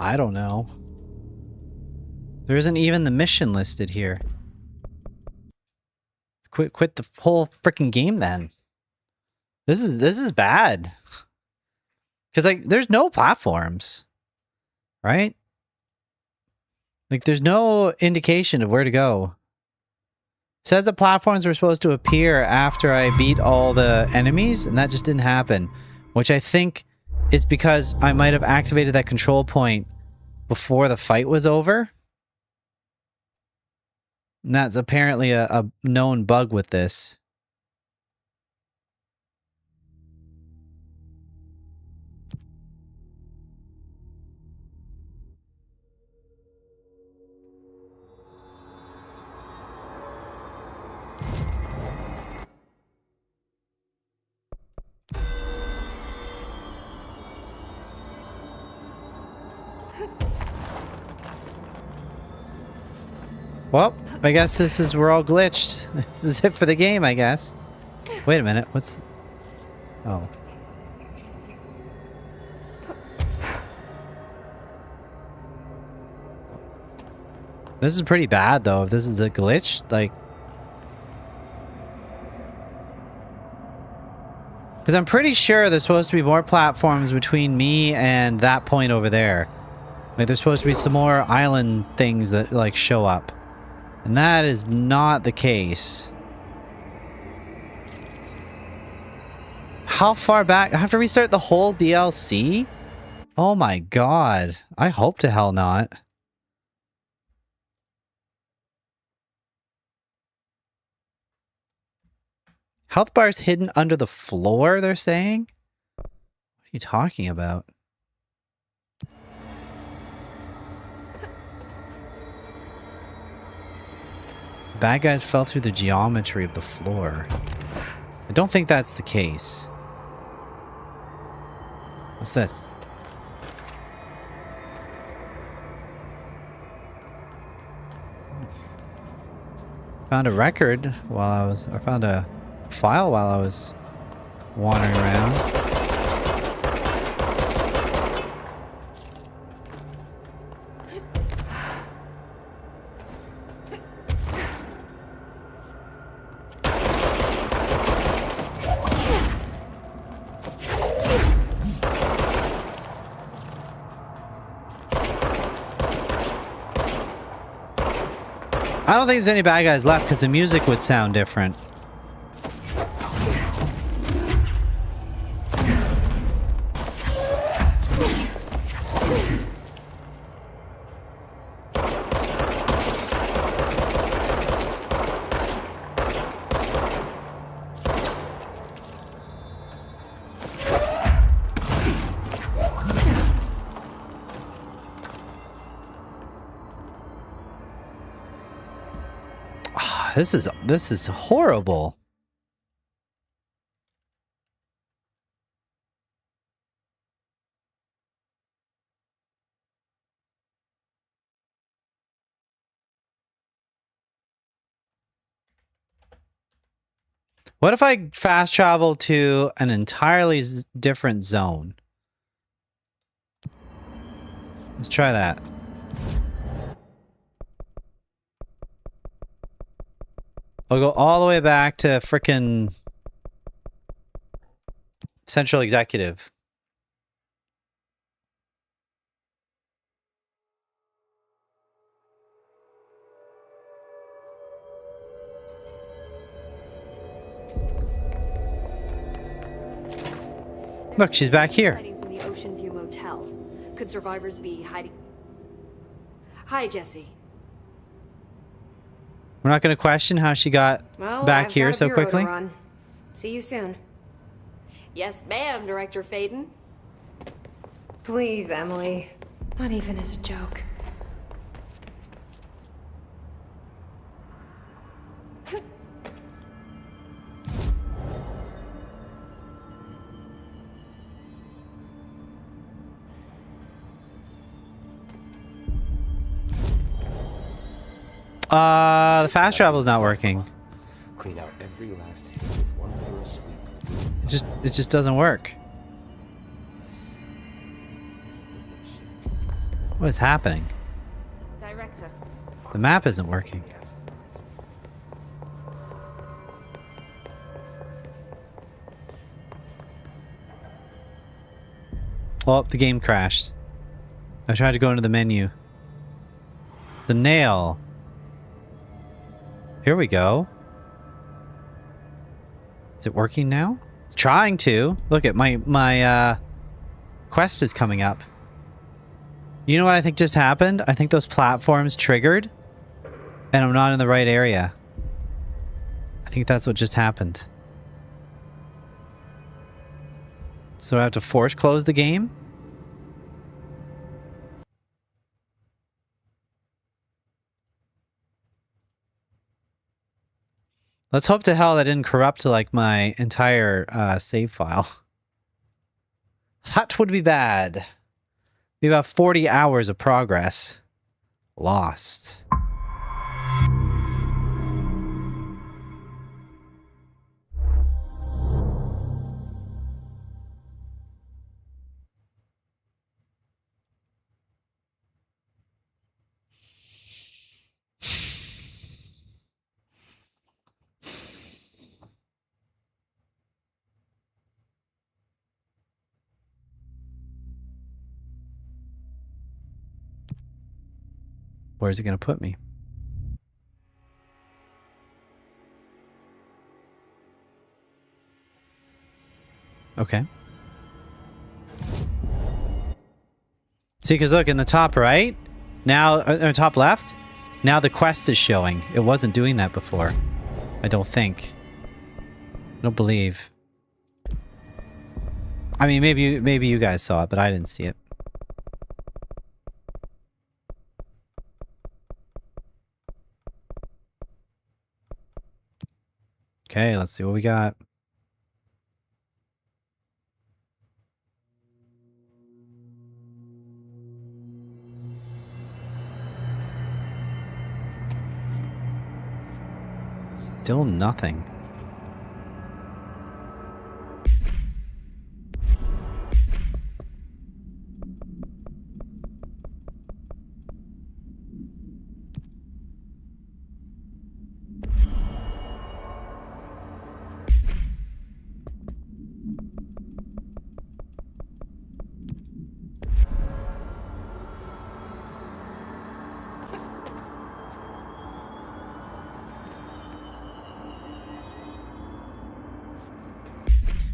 I don't know. There isn't even the mission listed here. Quit the whole freaking game then. This is bad. Cuz like there's no platforms. Right? Like there's no indication of where to go. It says the platforms were supposed to appear after I beat all the enemies, and that just didn't happen, which I think is because I might have activated that control point before the fight was over. And that's apparently a known bug with this. Well, I guess we're all glitched. This is it for the game, I guess. Wait a minute, what's... Oh. This is pretty bad, though, if this is a glitch, like... Because I'm pretty sure there's supposed to be more platforms between me and that point over there. Like, there's supposed to be some more island things that, like, show up. And that is not the case. How far back? I have to restart the whole DLC? Oh my god. I hope to hell not. Health bar's hidden under the floor, they're saying? What are you talking about? Bad guys fell through the geometry of the floor. I don't think that's the case. What's this? Found a record while I was... or found a file while I was wandering around. I don't think there's any bad guys left because the music would sound different. This is horrible. What if I fast travel to an entirely different zone? Let's try that. I'll go all the way back to frickin' Central Executive. Look, she's back here. Sightings in the Ocean View Motel. Could survivors be hiding? Hi, Jesse. We're not going to question how she got Well, back I've here got a so bureau to quickly. run. See you soon. Yes, ma'am, Director Faden. Please, Emily. Not even as a joke. The fast travel's not working. Clean out every last hiss with one thorough sweep. It just doesn't work. What is happening? Director. The map isn't working. Oh, the game crashed. I tried to go into the menu. The nail. Here we go. Is it working now? It's trying to. Look at my quest is coming up. You know what I think just happened? I think those platforms triggered and I'm not in the right area. I think that's what just happened. So I have to force close the game? Let's hope to hell that didn't corrupt like my entire save file. That would be bad. Be about 40 hours of progress lost. Where's it going to put me? Okay. See, because look, in the top right, now, top left, now the quest is showing. It wasn't doing that before. I don't think. I don't believe. I mean, maybe you guys saw it, but I didn't see it. Okay, let's see what we got. Still nothing.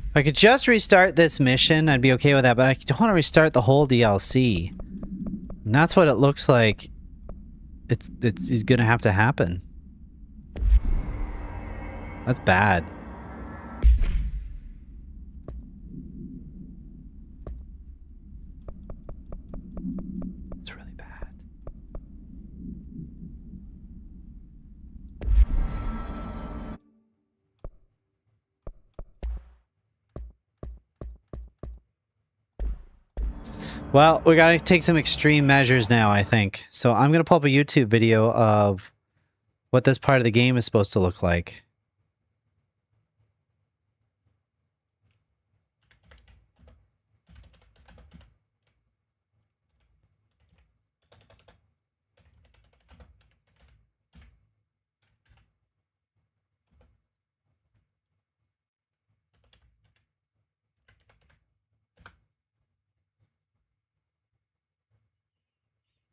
If I could just restart this mission, I'd be okay with that, but I don't want to restart the whole DLC. And that's what it looks like it's gonna have to happen. That's bad. It's really bad. Well, we gotta take some extreme measures now, I think. So I'm gonna pull up a YouTube video of what this part of the game is supposed to look like.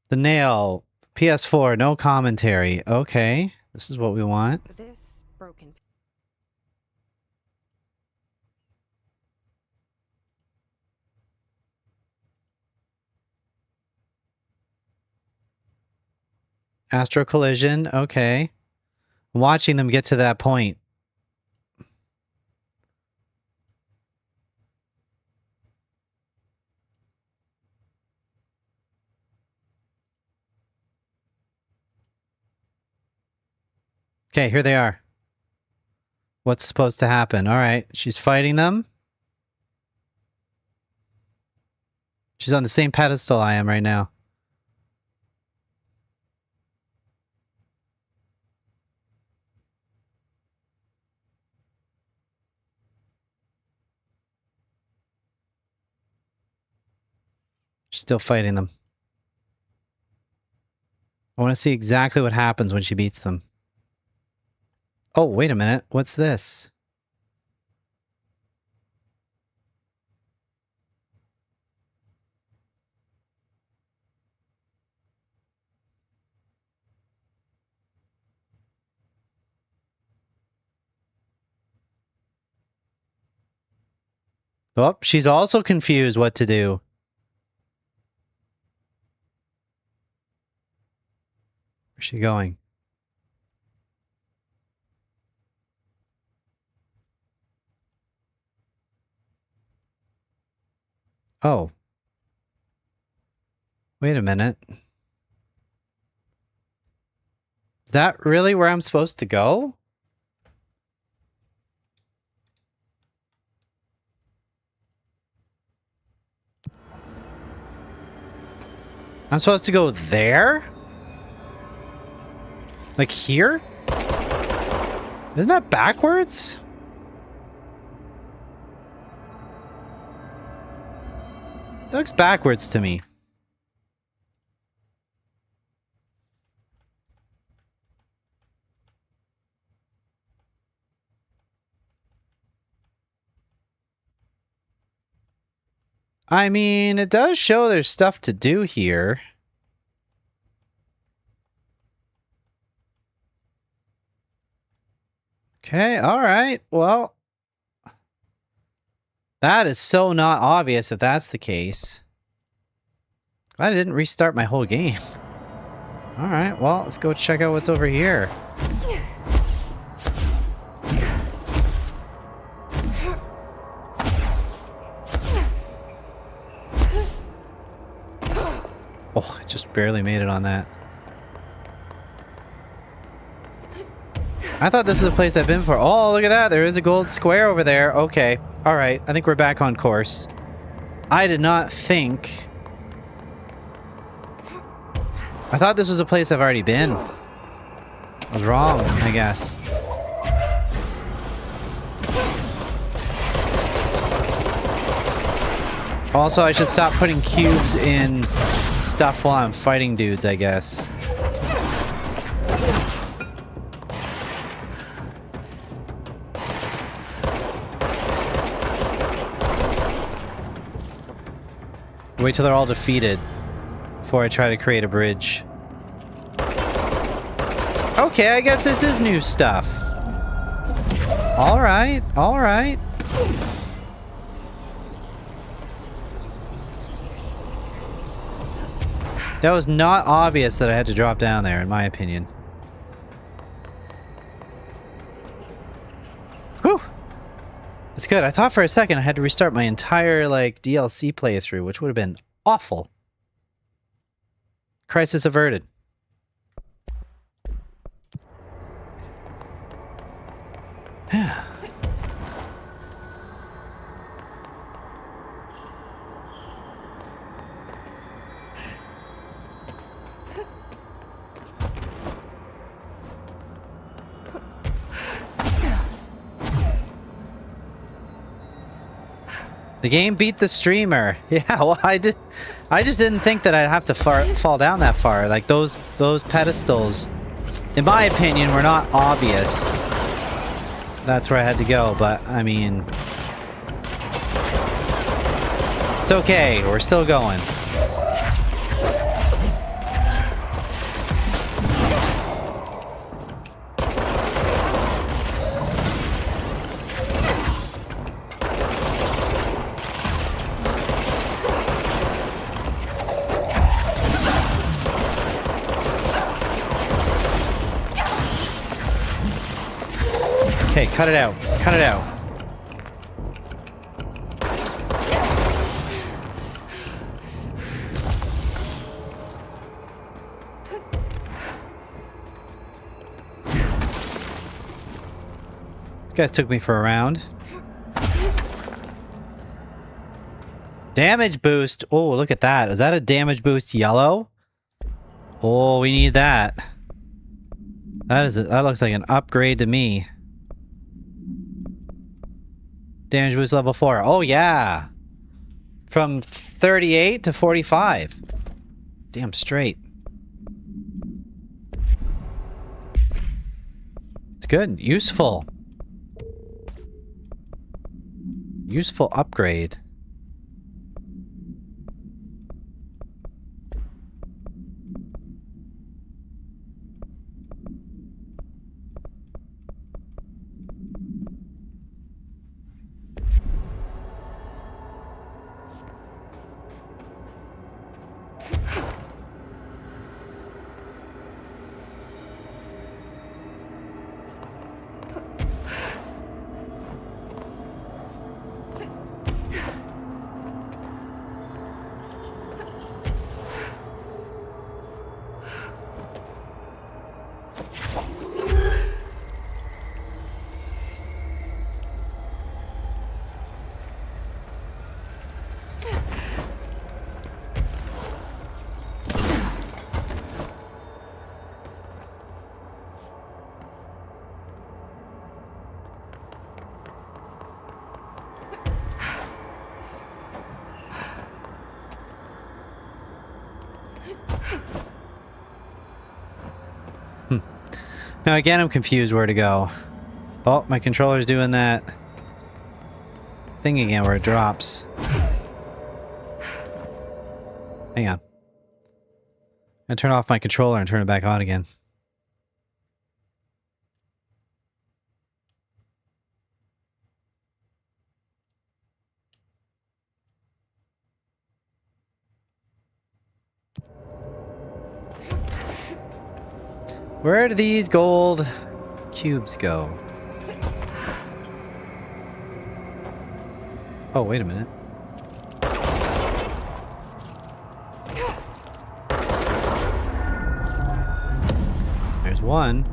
The nail, PS4, no commentary. Okay, this is what we want. This broken. Astro collision, okay. I'm watching them get to that point. Okay, here they are. What's supposed to happen? All right, she's fighting them. She's on the same pedestal I am right now. She's still fighting them. I want to see exactly what happens when she beats them. Oh, wait a minute. What's this? Oh, she's also confused what to do. Where's she going? Oh. Wait a minute. Is that really where I'm supposed to go? I'm supposed to go there? Like here? Isn't that backwards? That looks backwards to me. I mean, it does show there's stuff to do here. Okay, alright, well. That is so not obvious if that's the case. Glad I didn't restart my whole game. Alright, well, let's go check out what's over here. Oh, I just barely made it on that. I thought this was a place I've been before. Oh, look at that. There is a gold square over there. Okay. All right. I think we're back on course. I did not think... I thought this was a place I've already been. I was wrong, I guess. Also, I should stop putting cubes in stuff while I'm fighting dudes, I guess. Wait till they're all defeated before I try to create a bridge. Okay, I guess this is new stuff. Alright, alright. That was not obvious that I had to drop down there, in my opinion. Whew! It's good. I thought for a second I had to restart my entire, like, DLC playthrough, which would have been awful. Crisis averted. The game beat the streamer. Yeah, well, I just didn't think that I'd have to fall down that far. Like those pedestals, in my opinion, were not obvious. That's where I had to go, but I mean, it's okay. We're still going. Okay, cut it out. Cut it out. These guys took me for a round. Damage boost. Oh, look at that. Is that a damage boost yellow? Oh, we need that. That looks like an upgrade to me. Damage boost level 4. Oh, yeah. From 38 to 45. Damn straight. It's good. Useful. Useful upgrade. Now again, I'm confused where to go. Oh, my controller's doing that thing again where it drops. Hang on. I turn off my controller and turn it back on again. Where do these gold cubes go? Oh, wait a minute. There's one.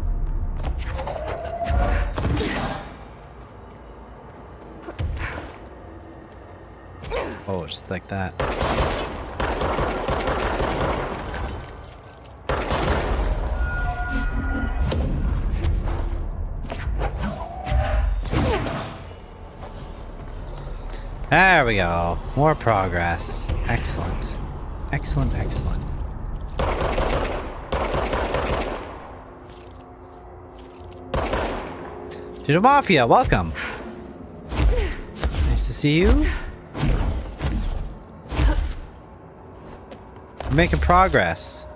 Oh, just like that. There we go. More progress. Excellent. Excellent, excellent. Digital Mafia, welcome. Nice to see you. We're making progress.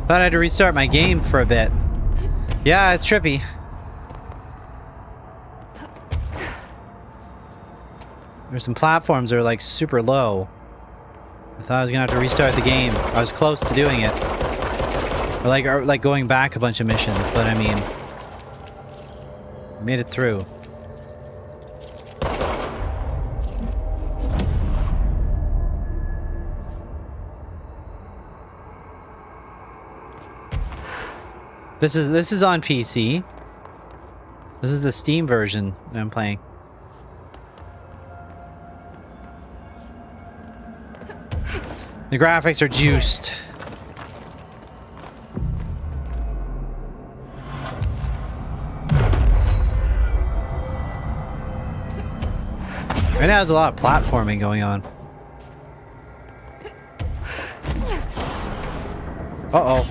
Thought I had to restart my game for a bit. Yeah, it's trippy. There's some platforms that are like super low. I thought I was gonna have to restart the game. I was close to doing it. Or like going back a bunch of missions, but I mean, I made it through. This is on PC. This is the Steam version that I'm playing. The graphics are juiced. Right now there's a lot of platforming going on. Uh-oh.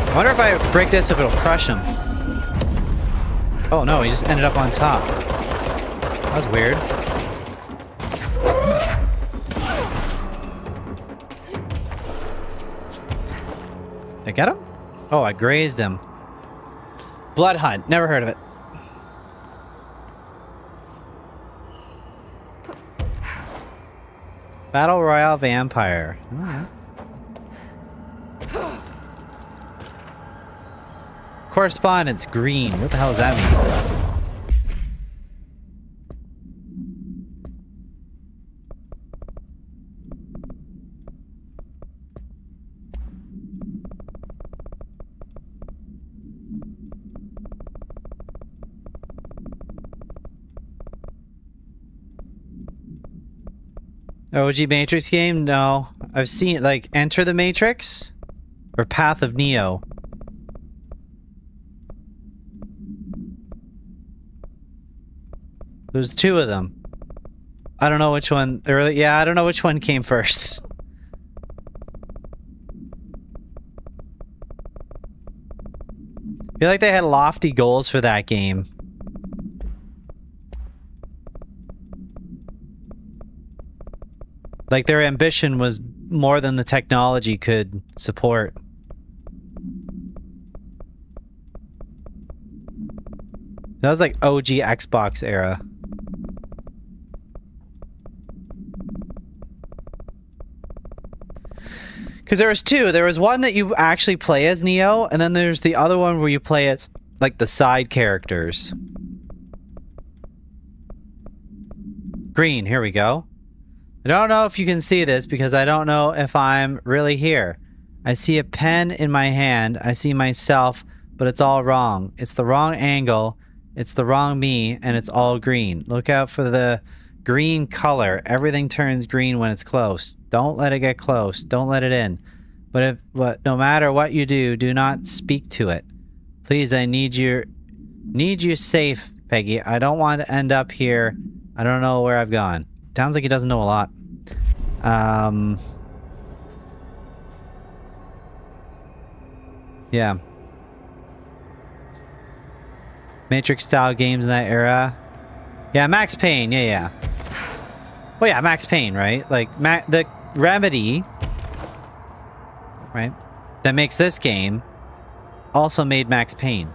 I wonder if I break this, if it'll crush him. Oh no, he just ended up on top. That was weird. Did I get him? Oh, I grazed him. Blood Hunt. Never heard of it. Battle Royale Vampire. Alright. Correspondence green. What the hell does that mean? OG Matrix game? No. I've seen, like, Enter the Matrix or Path of Neo. There's two of them. I don't know which one. Yeah, I don't know which one came first. I feel like they had lofty goals for that game. Like their ambition was more than the technology could support. That was like OG Xbox era. Because there was two. There was one that you actually play as Neo, and then there's the other one where you play as like the side characters. Green, here we go. I don't know if you can see this because I don't know if I'm really here. I see a pen in my hand. I see myself, but it's all wrong. It's the wrong angle. It's the wrong me, and it's all green. Look out for the green color. Everything turns green when it's close. Don't let it get close. Don't let it in. But no matter what you do, do not speak to it. Please, I need you safe, Peggy. I don't want to end up here. I don't know where I've gone. Sounds like he doesn't know a lot. Yeah. Matrix style games in that era. Yeah, Max Payne. Yeah. Well, yeah, Max Payne, right? Like the Remedy, right? That makes this game also made Max Payne.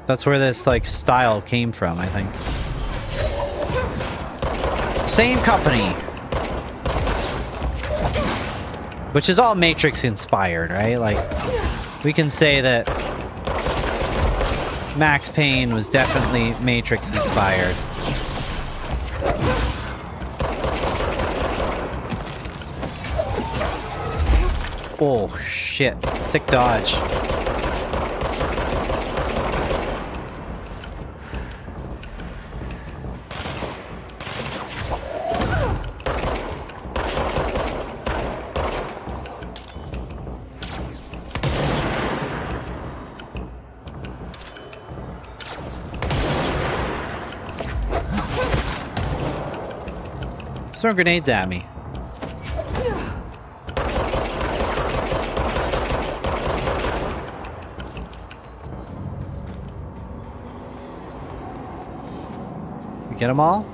That's where this like style came from, I think. Same company. Which is all Matrix inspired, right? Like we can say that Max Payne was definitely Matrix inspired. Oh shit. Sick dodge. Throwing grenades at me. We get them all?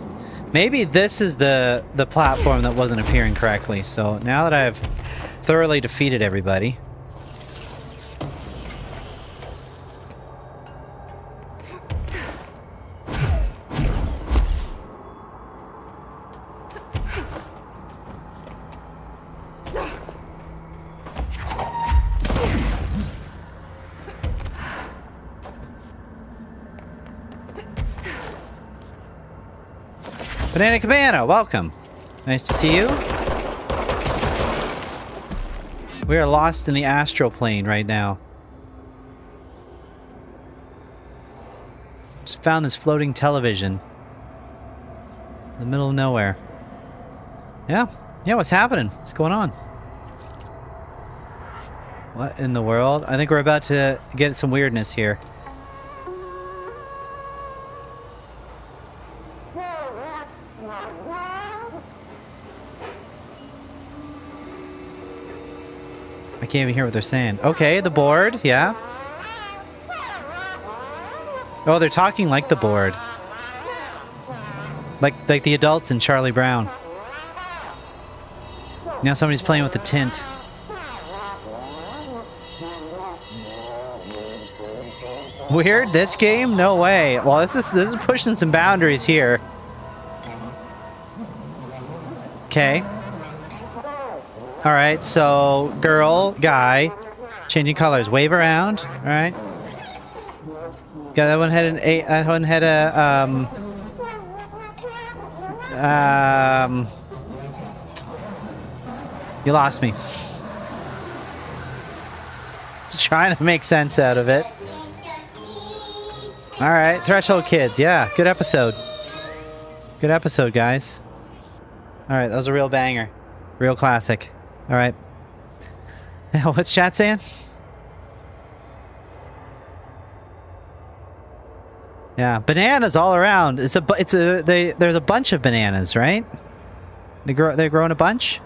Maybe this is the platform that wasn't appearing correctly. So now that I've thoroughly defeated everybody. Banana Cabana, welcome. Nice to see you. We are lost in the astral plane right now. Just found this floating television. In the middle of nowhere. Yeah. Yeah, what's happening? What's going on? What in the world? I think we're about to get some weirdness here. I can't even hear what they're saying. Okay, the board, yeah. Oh, they're talking like the board. Like the adults in Charlie Brown. Now somebody's playing with the tint. Weird, this game? No way. Well, this is pushing some boundaries here. Okay. Alright, so girl, guy, changing colors. Wave around. Alright. Got that one had that one had a you lost me. Just trying to make sense out of it. Alright, Threshold Kids, yeah, good episode. Good episode, guys. Alright, that was a real banger. Real classic. Alright. What's chat saying? Yeah, bananas all around. There's a bunch of bananas, right? They grow in a bunch?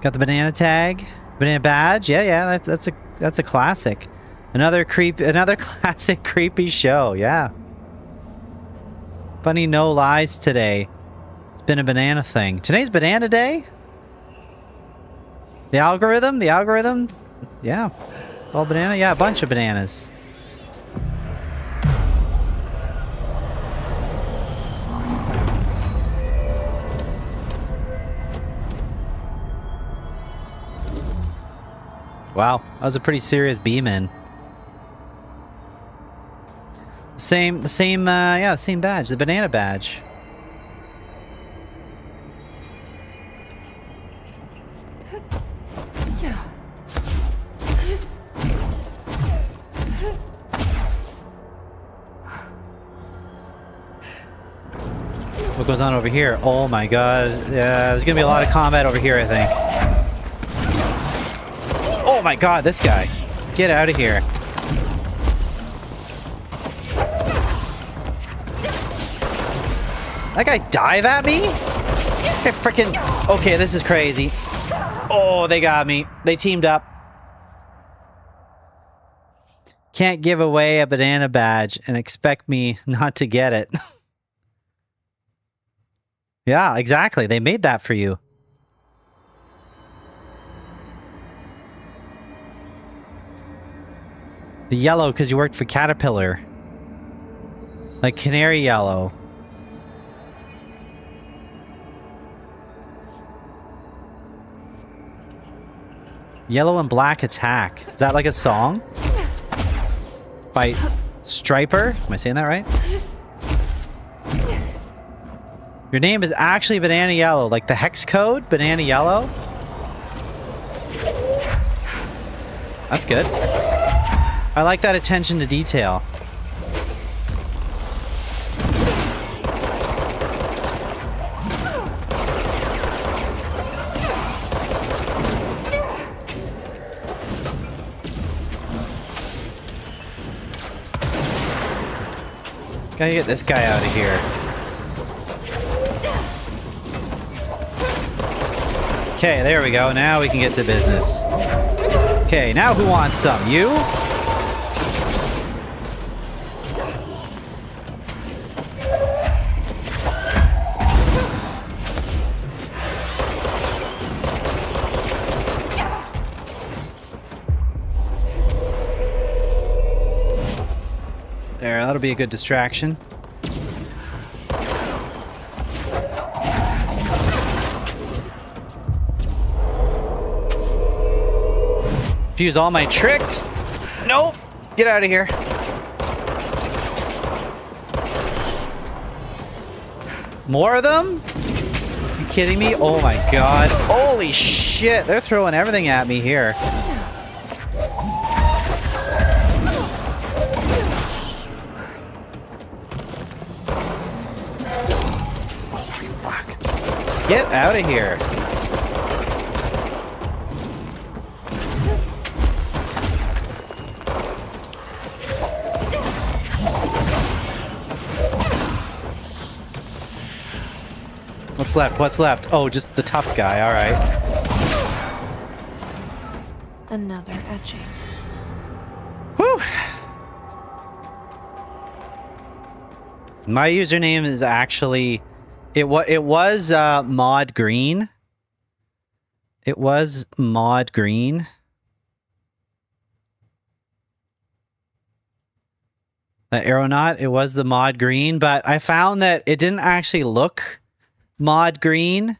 Got the banana tag, banana badge. Yeah, that's a classic. Another classic creepy show. Yeah. Funny no lies today. It's been a banana thing. Today's banana day? The algorithm? Yeah. All banana? Yeah, a bunch of bananas. Wow, that was a pretty serious beam-in. Same badge, the banana badge. What goes on over here? Oh my god. Yeah, there's gonna be a lot of combat over here, I think. Oh my god, this guy. Get out of here. That guy dive at me? Okay, freaking. Okay, this is crazy. Oh, they got me. They teamed up. Can't give away a banana badge and expect me not to get it. Yeah, exactly. They made that for you. The yellow because you worked for Caterpillar. Like canary yellow. Yellow and black attack. Is that like a song? By Striper? Am I saying that right? Your name is actually Banana Yellow, like the hex code, Banana Yellow. That's good. I like that attention to detail. Gotta get this guy out of here. Okay, there we go. Now we can get to business. Okay, now who wants some? You? There, that'll be a good distraction. Use all my tricks. Nope. Get out of here. More of them? You kidding me? Oh my god. Holy shit. They're throwing everything at me here. Holy fuck. Get out of here. What's left? What's left? Oh, just the tough guy. All right. Another etching. Whew. My username is actually it was Mod Green. It was Mod Green. The aeronaut, it was the Mod Green, but I found that it didn't actually look Mod Green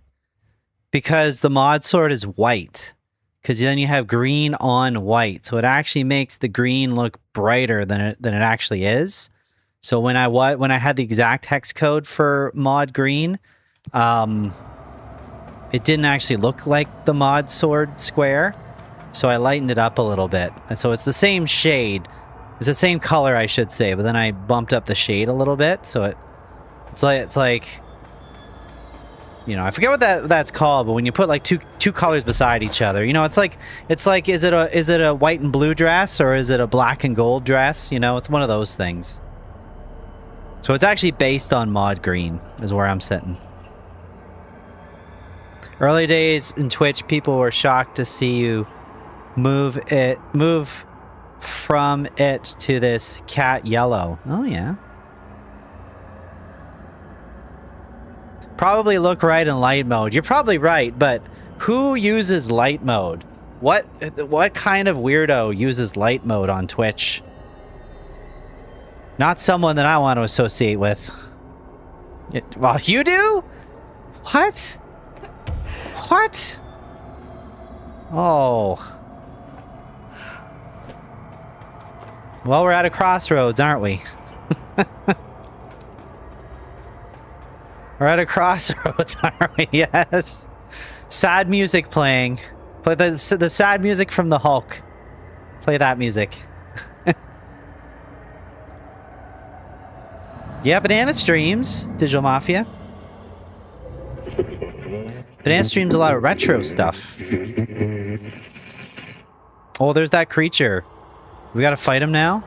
because the mod sword is white, because then you have green on white, so it actually makes the green look brighter than it actually is. So when I had the exact hex code for Mod Green, it didn't actually look like the mod sword square, so I lightened it up a little bit, and so it's the same shade, it's the same color I should say, but then I bumped up the shade a little bit, so it's like you know, I forget what that's called, but when you put like two colors beside each other, you know, it's like is it a white and blue dress or is it a black and gold dress? You know, it's one of those things. So it's actually based on Mod Green is where I'm sitting. Early days in Twitch, people were shocked to see you move from it to this cat yellow. Oh yeah. Probably look right in light mode. You're probably right, but who uses light mode? What kind of weirdo uses light mode on Twitch? Not someone that I want to associate with. Well, you do? What? What? Oh. Well, we're at a crossroads, aren't we? We're at a crossroads, aren't we? Yes. Sad music playing. Play the sad music from the Hulk. Play that music. Yeah, Banana streams Digital Mafia. Banana streams a lot of retro stuff. Oh, there's that creature. We gotta fight him now?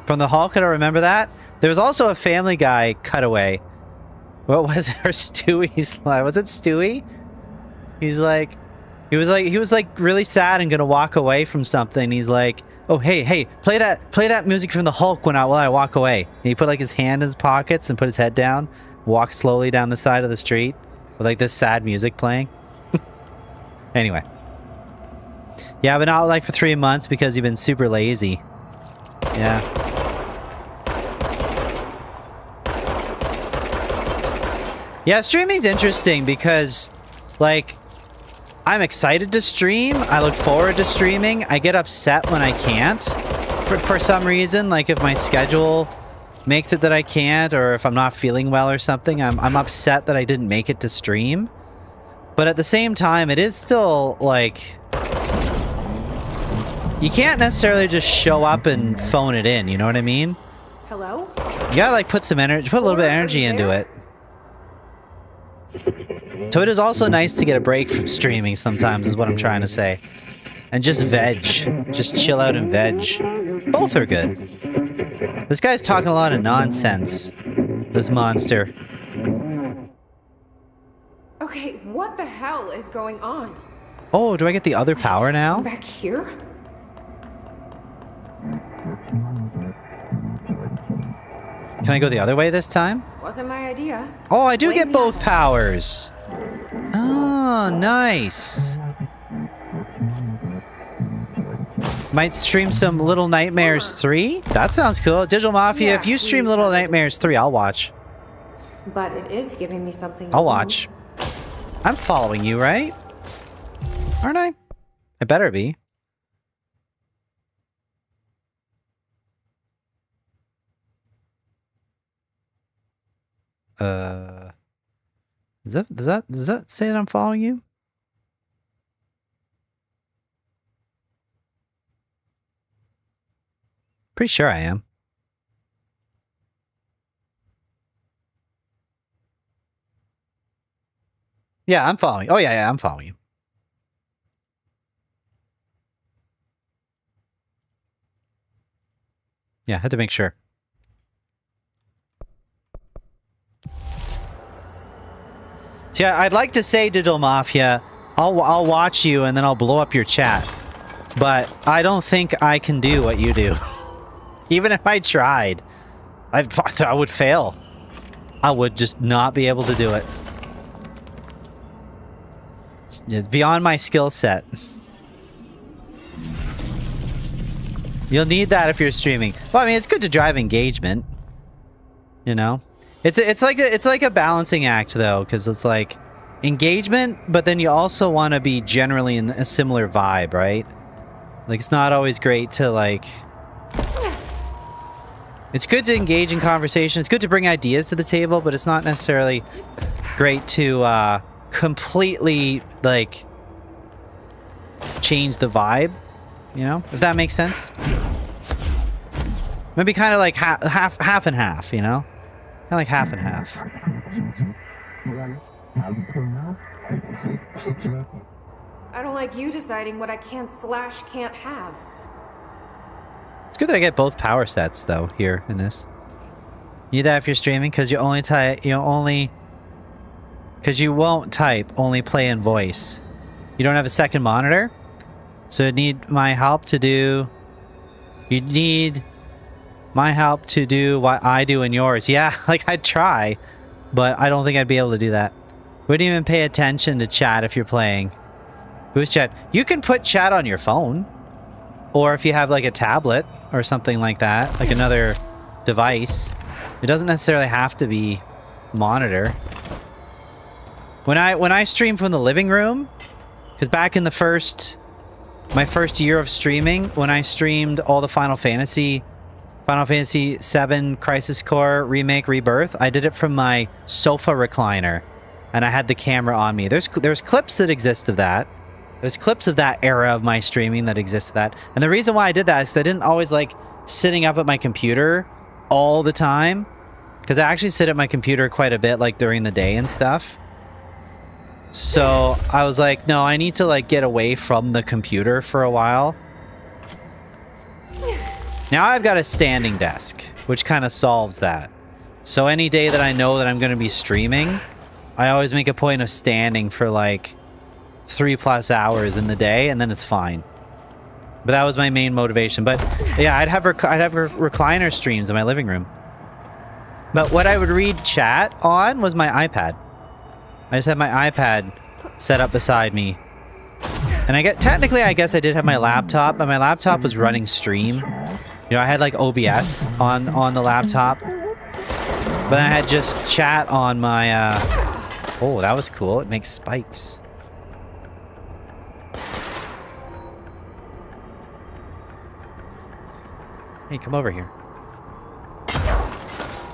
From the Hulk, I don't remember that. There was also a Family Guy cutaway. What was it? Or Stewie's line. Was it Stewie? He was like really sad and gonna walk away from something. He's like, "Oh hey, play that music from the Hulk while I walk away." And he put like his hand in his pockets and put his head down, walked slowly down the side of the street with like this sad music playing. Anyway. Yeah, but not like for 3 months because you've been super lazy. Yeah. Yeah, streaming's interesting because, like, I'm excited to stream. I look forward to streaming. I get upset when I can't for some reason. Like, if my schedule makes it that I can't, or if I'm not feeling well or something, I'm upset that I didn't make it to stream. But at the same time, it is still, like, you can't necessarily just show up and phone it in, you know what I mean? Hello? You gotta, like, put some energy, put a little bit of energy into it. So it is also nice to get a break from streaming sometimes, is what I'm trying to say. And just veg. Just chill out and veg. Both are good. This guy's talking a lot of nonsense. This monster. Okay, what the hell is going on? Oh, do I get the other power now? Back here? Can I go the other way this time? Wasn't my idea. Oh, I do Blame get me. both powers. Oh, nice. Might stream some Little Nightmares 3? That sounds cool. Digital Mafia, Yeah, if you stream please, Little I like Nightmares 3, I'll watch. But it is giving me something. I'll watch. I'm following you, right? Aren't I? I better be. Does that say that I'm following you? Pretty sure I am. Yeah, I'm following. Oh yeah, I'm following you. Yeah, had to make sure. See, I'd like to say, Digital Mafia, I'll watch you and then I'll blow up your chat. But I don't think I can do what you do. Even if I tried, I would fail. I would just not be able to do it. It's beyond my skill set. You'll need that if you're streaming. Well, I mean, it's good to drive engagement. You know, it's like a balancing act though, because it's like engagement, but then you also want to be generally in a similar vibe, right? Like it's not always great to like. It's good to engage in conversation. It's good to bring ideas to the table, but it's not necessarily great to completely like change the vibe. You know, if that makes sense. Maybe kind of like half and half, you know? Kind of like half and half. I don't like you deciding what I can't have. It's good that I get both power sets though here in this. You need that if you're streaming because you won't type, only play in voice. You don't have a second monitor, so you need my help to do. You need my help to do what I do in yours. Yeah, like I'd try, but I don't think I'd be able to do that. Wouldn't even pay attention to chat if you're playing. Boost chat. You can put chat on your phone, or if you have like a tablet or something like that, like another device. It doesn't necessarily have to be monitor. When I stream from the living room, because back in my first year of streaming, when I streamed all the Final Fantasy VII Crisis Core Remake Rebirth, I did it from my sofa recliner, and I had the camera on me. There's clips that exist of that. There's clips of that era of my streaming that exist of that. And the reason why I did that is because I didn't always like sitting up at my computer all the time, because I actually sit at my computer quite a bit, like during the day and stuff. So I was like, no, I need to like get away from the computer for a while. Now I've got a standing desk, which kind of solves that. So any day that I know that I'm going to be streaming, I always make a point of standing for like 3+ hours in the day, and then it's fine. But that was my main motivation. But yeah, I'd have recliner streams in my living room. But what I would read chat on was my iPad. I just had my iPad set up beside me. And I guess I did have my laptop, but my laptop was running stream. You know, I had like OBS on the laptop. But I had just chat on my oh, that was cool. It makes spikes. Hey, come over here.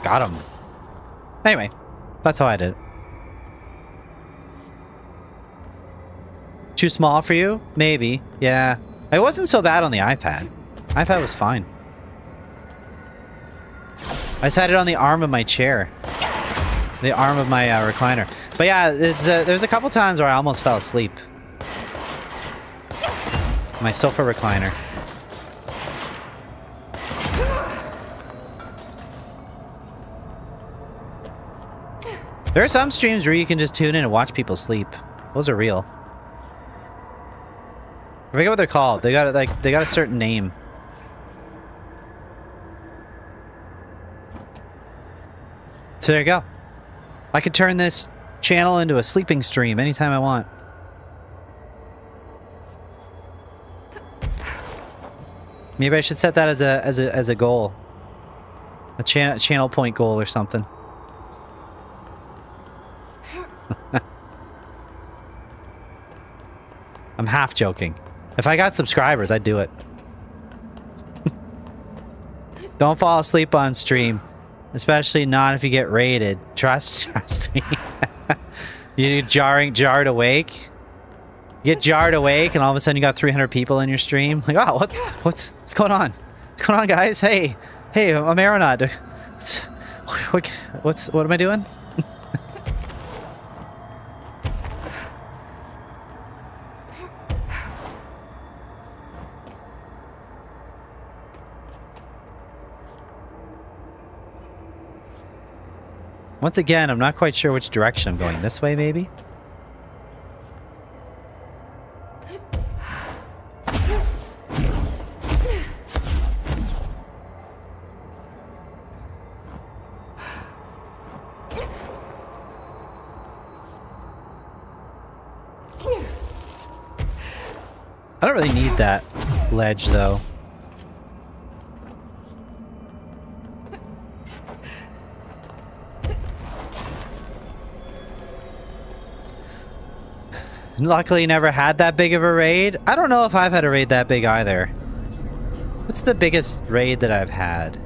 Got him. Anyway, that's how I did it. Too small for you? Maybe. Yeah. It wasn't so bad on the iPad. iPad was fine. I just had it on the arm of my chair. The arm of my recliner. But yeah, there's a couple times where I almost fell asleep. My sofa recliner. There are some streams where you can just tune in and watch people sleep. Those are real. I forget what they're called. They got a certain name. So there you go. I could turn this channel into a sleeping stream anytime I want. Maybe I should set that as a goal. A channel point goal or something. I'm half joking. If I got subscribers, I'd do it. Don't fall asleep on stream. Especially not if you get raided. Trust me. You get jarred awake. You get jarred awake, and all of a sudden you got 300 people in your stream. Like, oh, what's going on? What's going on, guys? Hey, I'm Aeronaut. What am I doing? Once again, I'm not quite sure which direction I'm going. This way, maybe? I don't really need that ledge, though. Luckily, never had that big of a raid. I don't know if I've had a raid that big either. What's the biggest raid that I've had?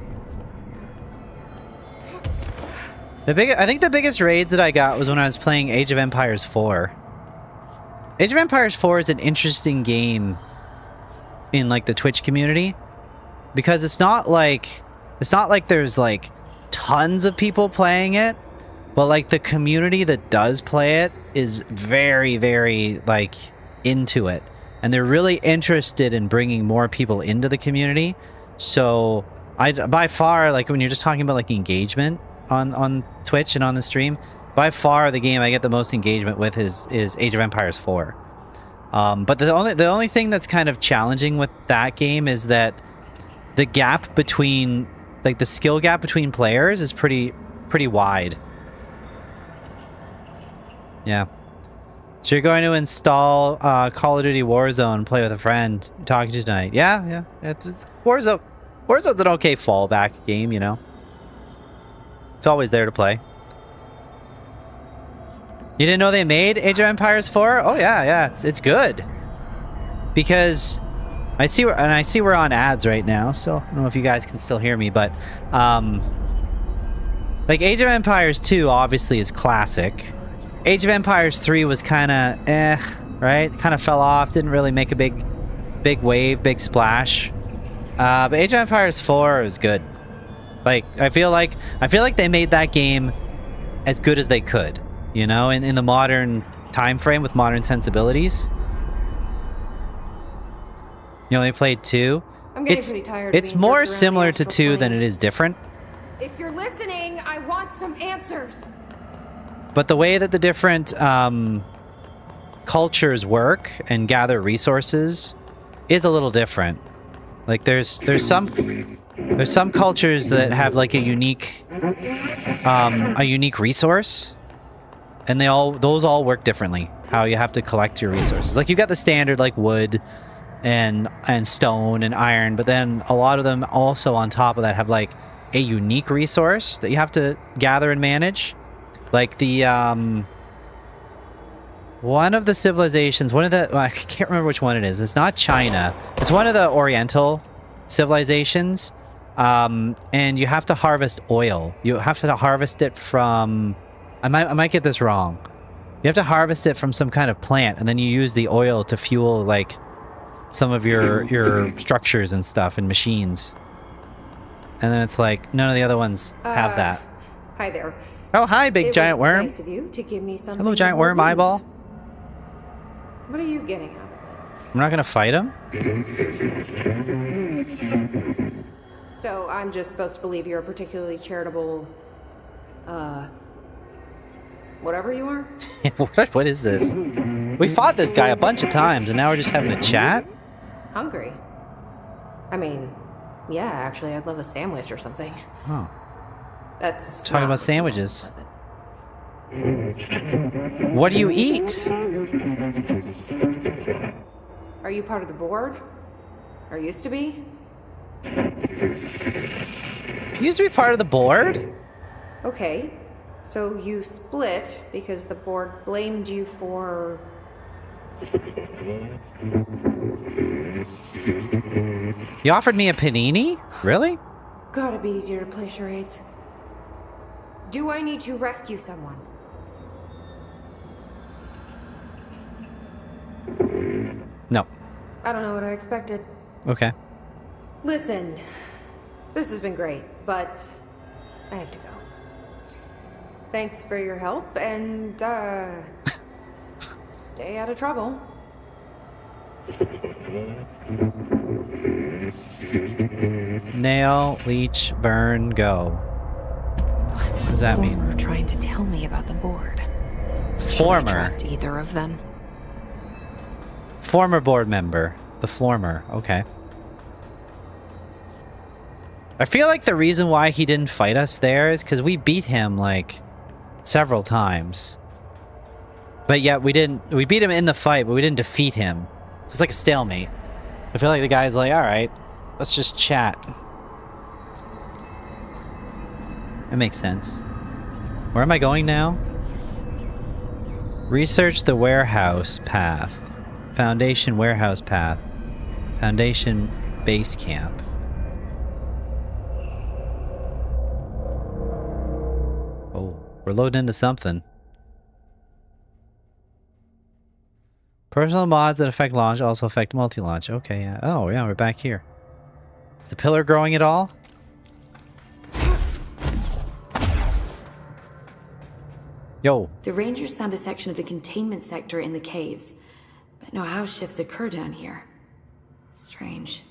I think the biggest raids that I got was when I was playing Age of Empires 4. Age of Empires 4 is an interesting game in like the Twitch community because it's not like there's like tons of people playing it. But like the community that does play it is very, very like into it. And they're really interested in bringing more people into the community. So by far, like when you're just talking about like engagement on Twitch and on the stream, by far the game I get the most engagement with is Age of Empires 4. But the only thing that's kind of challenging with that game is that the gap between like the skill gap between players is pretty wide. Yeah. So you're going to install Call of Duty Warzone and play with a friend talking to you tonight. Yeah. It's Warzone. Warzone's an okay fallback game, you know. It's always there to play. You didn't know they made Age of Empires 4? Oh yeah, it's good. Because I see we're on ads right now, so I don't know if you guys can still hear me, but like Age of Empires 2 obviously is classic. Age of Empires 3 was kind of right? Kind of fell off, didn't really make a big wave, big splash. But Age of Empires 4 is good. Like I feel like they made that game as good as they could, you know, in the modern time frame with modern sensibilities. You only played 2. I'm getting pretty tired. It's more similar to 2 than it is different. If you're listening, I want some answers. But the way that the different cultures work and gather resources is a little different. Like there's some cultures that have like a unique resource, and those all work differently. How you have to collect your resources. Like you've got the standard like wood and stone and iron, but then a lot of them also on top of that have like a unique resource that you have to gather and manage. Like the one of the civilizations, I can't remember which one it is. It's not China. It's one of the Oriental civilizations. And you have to harvest oil. You have to harvest it from, I might get this wrong. You have to harvest it from some kind of plant, and then you use the oil to fuel like some of your structures and stuff and machines. And then it's like none of the other ones have that. Hi there. Oh, hi, big giant worm. Nice of you to give me something. Hello, giant worm eyeball. What are you getting out of it? I'm not gonna fight him. So I'm just supposed to believe you're a particularly charitable, whatever you are? What is this? We fought this guy a bunch of times, and now we're just having a chat? Hungry. I mean, yeah, actually, I'd love a sandwich or something. Oh. That's talking about sandwiches. What do you eat? Are you part of the board? Or used to be? You used to be part of the board? Okay. So you split because the board blamed you for... You offered me a panini? Really? Gotta be easier to play charades. Do I need to rescue someone? No. I don't know what I expected. Okay. Listen, this has been great, but I have to go. Thanks for your help, and, stay out of trouble. Nail, leech, burn, go. What does that mean? Former trying to tell me about the board. Should I Former. trust either of them? Former board member. The former. Okay. I feel like the reason why he didn't fight us there is because we beat him, like, several times. But yet we beat him in the fight, but we didn't defeat him. It's like a stalemate. I feel like the guy's like, alright, let's just chat. That makes sense. Where am I going now? Research the warehouse path. Foundation warehouse path. Foundation base camp. Oh, we're loading into something. Personal mods that affect launch also affect multi-launch. Okay, yeah. Oh, yeah, we're back here. Is the pillar growing at all? Yo. The Rangers found a section of the containment sector in the caves, but no house shifts occur down here. Strange.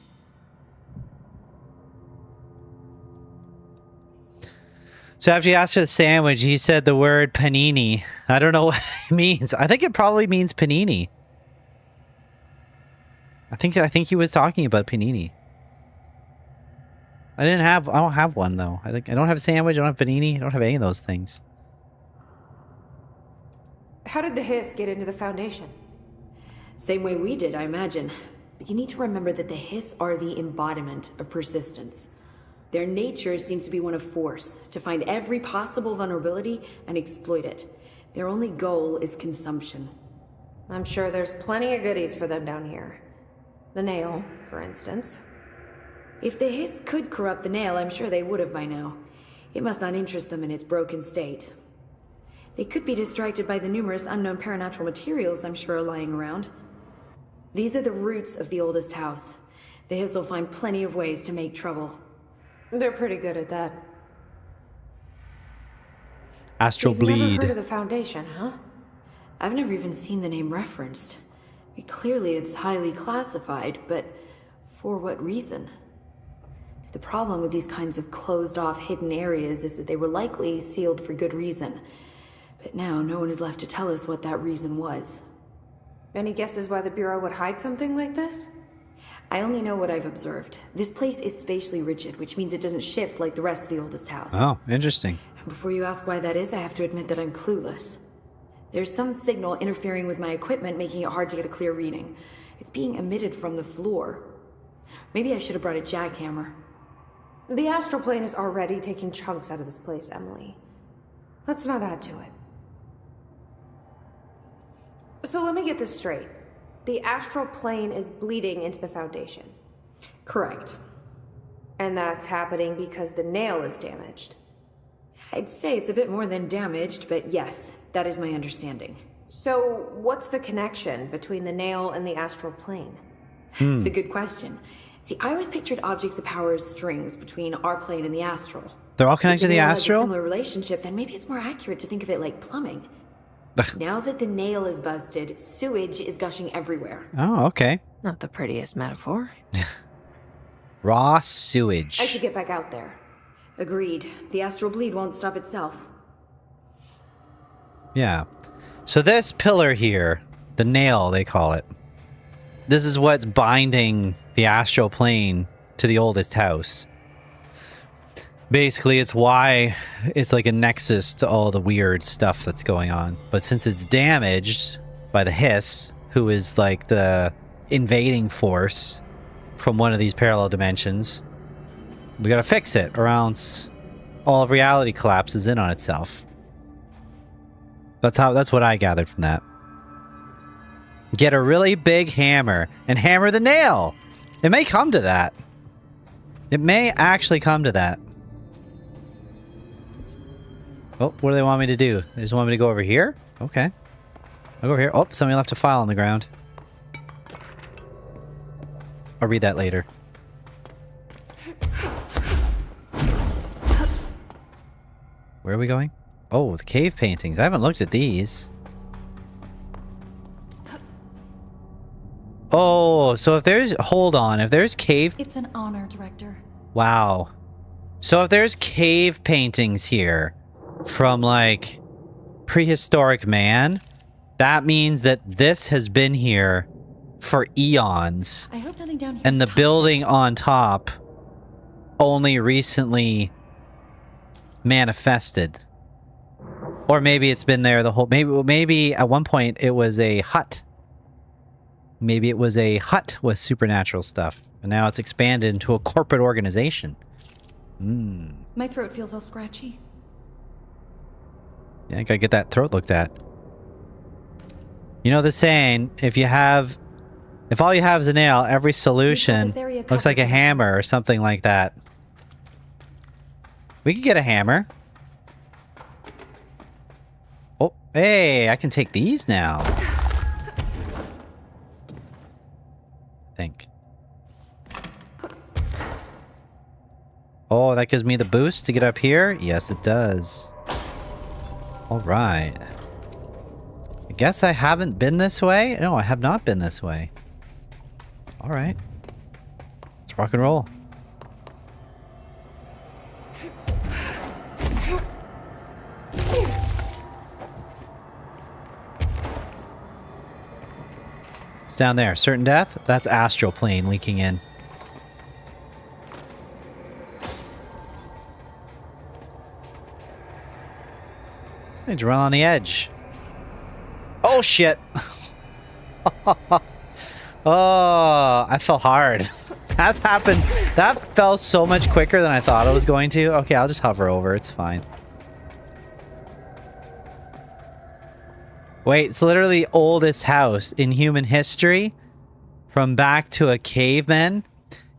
So after you asked for the sandwich, he said the word panini. I don't know what it means. I think it probably means panini. I think he was talking about panini. I don't have one though. I don't have a sandwich, I don't have panini, I don't have any of those things. How did the Hiss get into the Foundation? Same way we did, I imagine. But you need to remember that the Hiss are the embodiment of persistence. Their nature seems to be one of force, to find every possible vulnerability and exploit it. Their only goal is consumption. I'm sure there's plenty of goodies for them down here. The nail, for instance. If the Hiss could corrupt the nail, I'm sure they would have by now. It must not interest them in its broken state. They could be distracted by the numerous unknown paranatural materials I'm sure are lying around. These are the roots of the oldest house. The Hiss will find plenty of ways to make trouble. They're pretty good at that. Astral You've never bleed. heard of the Foundation, huh? I've never even seen the name referenced. Clearly it's highly classified, but for what reason? The problem with these kinds of closed-off hidden areas is that they were likely sealed for good reason. But now no one is left to tell us what that reason was. Any guesses why the Bureau would hide something like this? I only know what I've observed. This place is spatially rigid, which means it doesn't shift like the rest of the oldest house. Oh, interesting. And before you ask why that is, I have to admit that I'm clueless. There's some signal interfering with my equipment, making it hard to get a clear reading. It's being emitted from the floor. Maybe I should have brought a jackhammer. The astral plane is already taking chunks out of this place, Emily. Let's not add to it. So let me get this straight. The astral plane is bleeding into the Foundation. Correct. And that's happening because the nail is damaged. I'd say it's a bit more than damaged, but yes, that is my understanding. So what's the connection between the nail and the astral plane? It's a good question. See, I always pictured objects of power as strings between our plane and the astral. They're all connected to the If nail has a astral? similar relationship, then maybe it's more accurate to think of it like plumbing. Now that the nail is busted, sewage is gushing everywhere. Oh, okay. Not the prettiest metaphor. Raw sewage. I should get back out there. Agreed. The astral bleed won't stop itself. Yeah. So this pillar here, the nail they call it, this is what's binding the astral plane to the oldest house. Basically, it's why it's like a nexus to all the weird stuff that's going on. But since it's damaged by the Hiss, who is like the invading force from one of these parallel dimensions, we gotta fix it, or else all of reality collapses in on itself. That's what I gathered from that. Get a really big hammer and hammer the nail. It may come to that. It may actually come to that. Oh, what do they want me to do? They just want me to go over here? Okay. I'll go over here. Oh, somebody left a file on the ground. I'll read that later. Where are we going? Oh, the cave paintings. I haven't looked at these. Oh, so if there's... Hold on. If there's cave... It's an honor, Director. Wow. So if there's cave paintings here from, like, prehistoric man, that means that this has been here for eons. I hope nothing down here. And the building on top only recently manifested. Or maybe it's been there the whole... Maybe at one point it was a hut. Maybe it was a hut with supernatural stuff. And now it's expanded into a corporate organization. My throat feels all scratchy. Yeah, I gotta get that throat looked at. You know the saying, if all you have is a nail, every solution looks like a hammer or something like that. We could get a hammer. Oh, hey, I can take these now. I think. Oh, that gives me the boost to get up here? Yes, it does. Alright. I guess I haven't been this way? No, I have not been this way. Alright. Let's rock and roll. It's down there. Certain death? That's astral plane leaking in. I drill on the edge. Oh shit! Oh, I fell hard. That's happened. That fell so much quicker than I thought it was going to. Okay, I'll just hover over. It's fine. Wait, it's literally the oldest house in human history. From back to a caveman.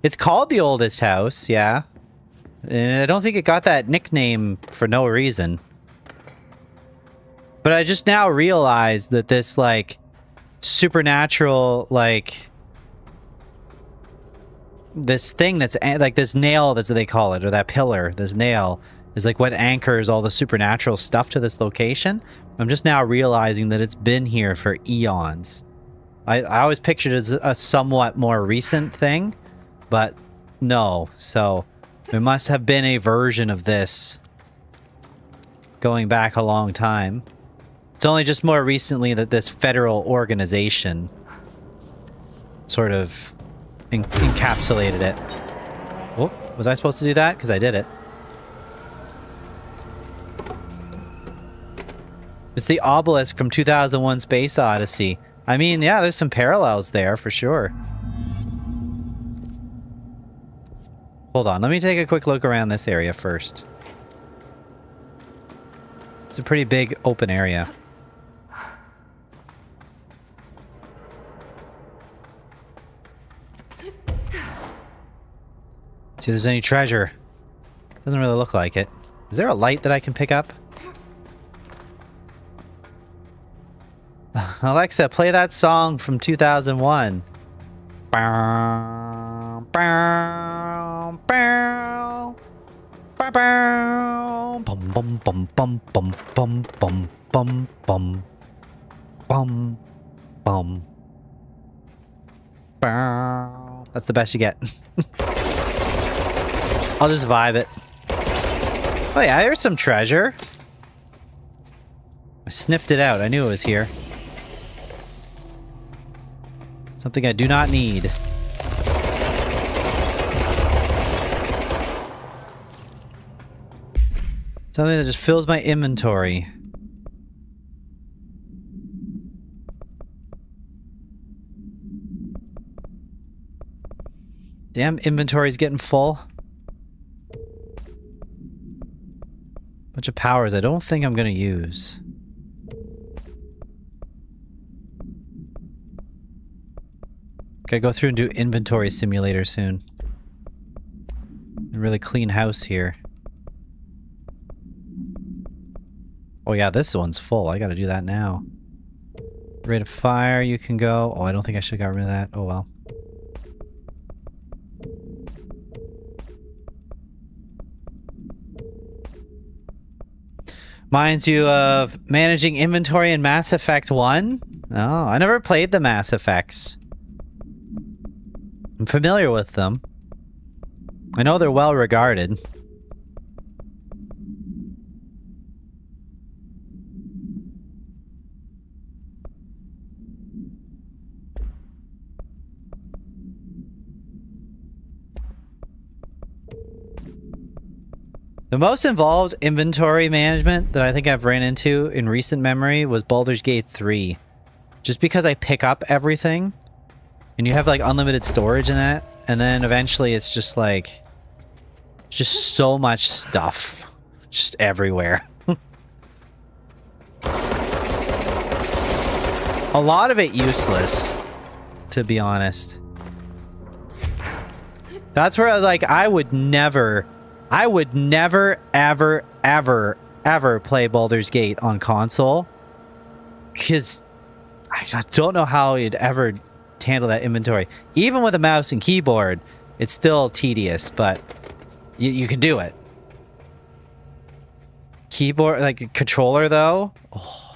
It's called the oldest house, yeah. And I don't think it got that nickname for no reason. But I just now realized that this, like, supernatural, like, this thing that's, like, this nail, that's what they call it, or that pillar, this nail, is, like, what anchors all the supernatural stuff to this location. I'm just now realizing that it's been here for eons. I always pictured it as a somewhat more recent thing, but no. So, there must have been a version of this going back a long time. It's only just more recently that this federal organization sort of encapsulated it. Oh, was I supposed to do that? Because I did it. It's the obelisk from 2001 Space Odyssey. I mean, yeah, there's some parallels there for sure. Hold on, let me take a quick look around this area first. It's a pretty big open area. See if there's any treasure. Doesn't really look like it. Is there a light that I can pick up? Alexa, play that song from 2001. Bow, bow, bow, bow, bow. Bum bum bum bum bum bum bum bum bum bum bum. Bow. That's the best you get. I'll just vibe it. Oh yeah, there's some treasure. I sniffed it out. I knew it was here. Something I do not need. Something that just fills my inventory. Damn, inventory's getting full. Bunch of powers I don't think I'm gonna use. Gotta go through and do inventory simulator soon. A really clean house here. Oh yeah, this one's full. I gotta do that now. Rate of fire, you can go. Oh, I don't think I should have got rid of that. Oh well. Reminds you of managing inventory in Mass Effect 1? Oh, I never played the Mass Effects. I'm familiar with them. I know they're well regarded. The most involved inventory management that I think I've ran into in recent memory was Baldur's Gate 3. Just because I pick up everything, and you have like unlimited storage in that, and then eventually it's just like, just so much stuff. Just everywhere. A lot of it useless, to be honest. That's where I would never, ever, ever play Baldur's Gate on console. Because I don't know how you'd ever handle that inventory. Even with a mouse and keyboard, it's still tedious, but you can do it. Keyboard, like a controller though? Oh.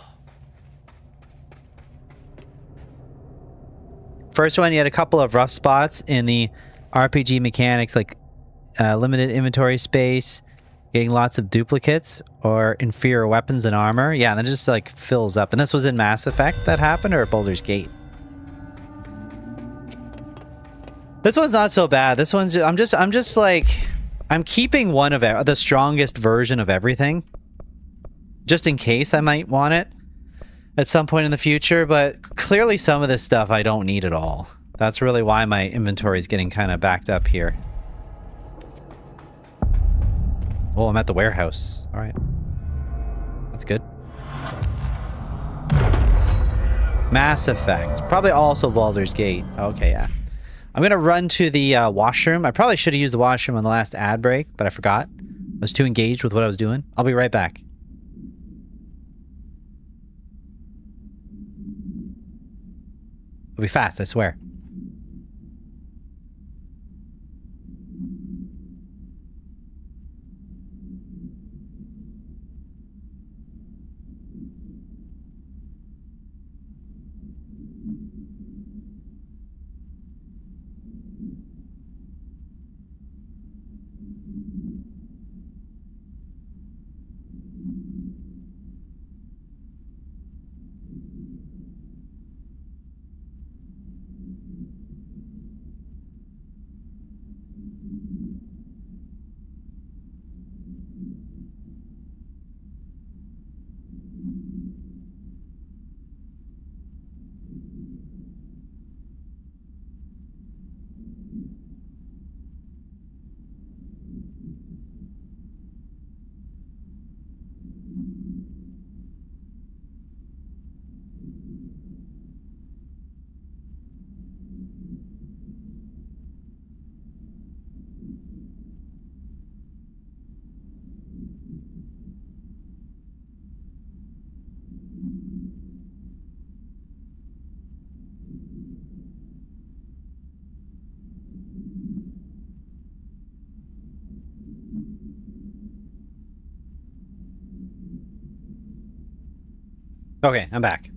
First one, you had a couple of rough spots in the RPG mechanics, like limited inventory space, getting lots of duplicates or inferior weapons and armor. Yeah, and then it just like fills up. And this was in Mass Effect that happened, or Baldur's Gate? This one's not so bad. This one's I'm just like, I'm keeping one of the strongest version of everything, just in case I might want it at some point in the future. But clearly some of this stuff I don't need at all. That's really why my inventory is getting kind of backed up here. Oh, I'm at the warehouse. All right. That's good. Mass Effect. Probably also Baldur's Gate. Okay, yeah. I'm going to run to the washroom. I probably should have used the washroom on the last ad break, but I forgot. I was too engaged with what I was doing. I'll be right back. It'll be fast, I swear. Okay, I'm back.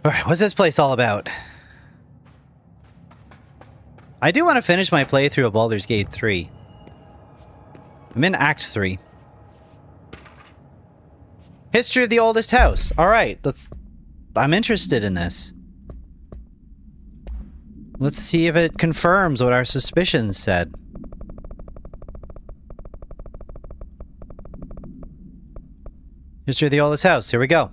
Alright, what's this place all about? I do want to finish my playthrough of Baldur's Gate 3. I'm in Act 3. History of the oldest house. Alright, I'm interested in this. Let's see if it confirms what our suspicions said. History of the oldest house. Here we go.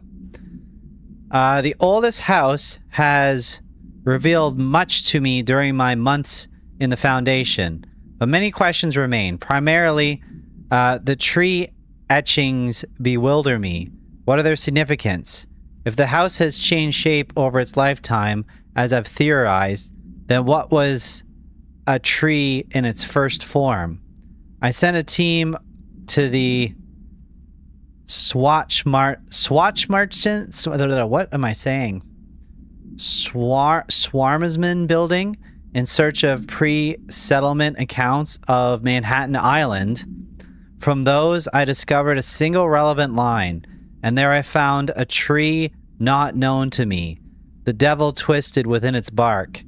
The oldest house has revealed much to me during my months in the Foundation, but many questions remain. Primarily, the tree etchings bewilder me. What are their significance? If the house has changed shape over its lifetime, as I've theorized, then what was a tree in its first form? I sent a team to the what am I saying? Swarmsman building in search of pre-settlement accounts of Manhattan Island. From those, I discovered a single relevant line, and there I found a tree not known to me, the devil twisted within its bark.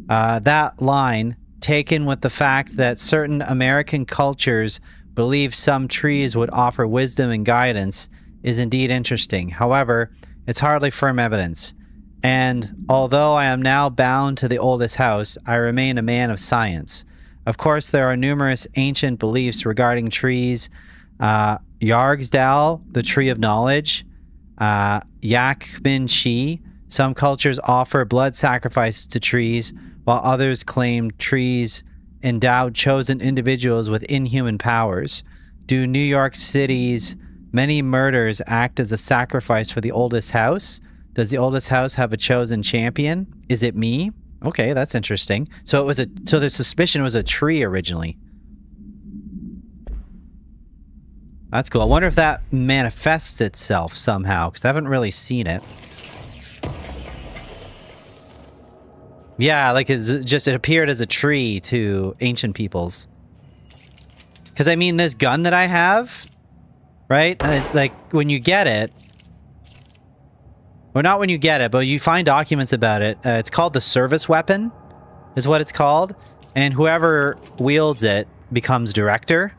That line, taken with the fact that certain American cultures believe some trees would offer wisdom and guidance, is indeed interesting. However, it's hardly firm evidence. And although I am now bound to the oldest house, I remain a man of science. Of course, there are numerous ancient beliefs regarding trees. Yargsdal, the tree of knowledge. Yakmin Chi. Some cultures offer blood sacrifices to trees, while others claim trees endowed chosen individuals with inhuman powers. Do New York City's many murders act as a sacrifice for the oldest house? Does the oldest house have a chosen champion? Is it me? Okay, that's interesting. So the suspicion was a tree originally. That's cool. I wonder if that manifests itself somehow, because I haven't really seen it. Yeah, like it appeared as a tree to ancient peoples. Because I mean, this gun that I have, right? Like when you get it, or not when you get it, but you find documents about it. It's called the service weapon, is what it's called. And whoever wields it becomes director,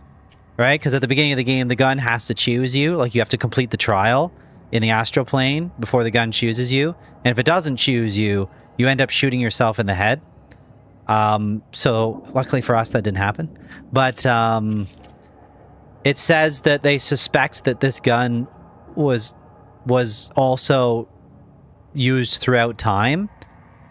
right? Because at the beginning of the game, the gun has to choose you. Like you have to complete the trial in the astral plane before the gun chooses you. And if it doesn't choose you, you end up shooting yourself in the head. So luckily for us, that didn't happen. But it says that they suspect that this gun was also used throughout time,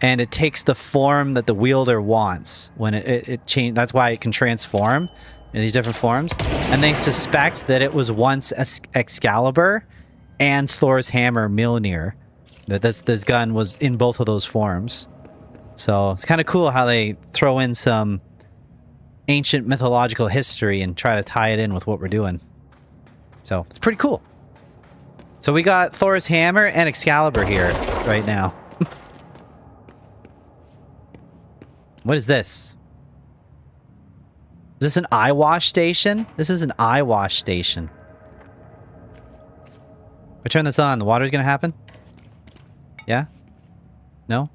and it takes the form that the wielder wants when it change. That's why it can transform in these different forms. And they suspect that it was once Excalibur and Thor's hammer Mjolnir. That this gun was in both of those forms. So it's kind of cool how they throw in some ancient mythological history and try to tie it in with what we're doing. So it's pretty cool. So we got Thor's hammer and Excalibur here right now. What is this? Is this an eye wash station? This is an eye wash station. If I turn this on, the water's gonna happen? Yeah? No?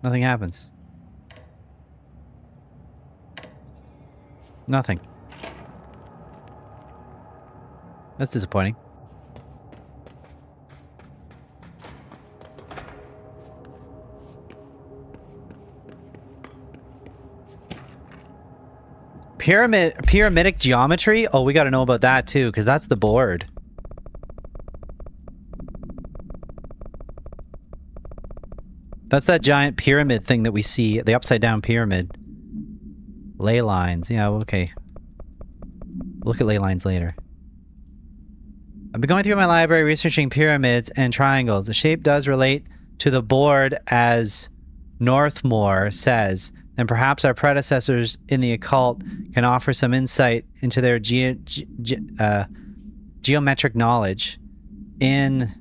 Nothing happens. Nothing. That's disappointing. Pyramidic geometry? Oh, we gotta know about that too, because that's the board. That's that giant pyramid thing that we see, the upside down pyramid. Ley lines. Yeah, okay. Look at ley lines later. I've been going through my library researching pyramids and triangles. The shape does relate to the board, as Northmore says, and perhaps our predecessors in the occult can offer some insight into their geometric knowledge. In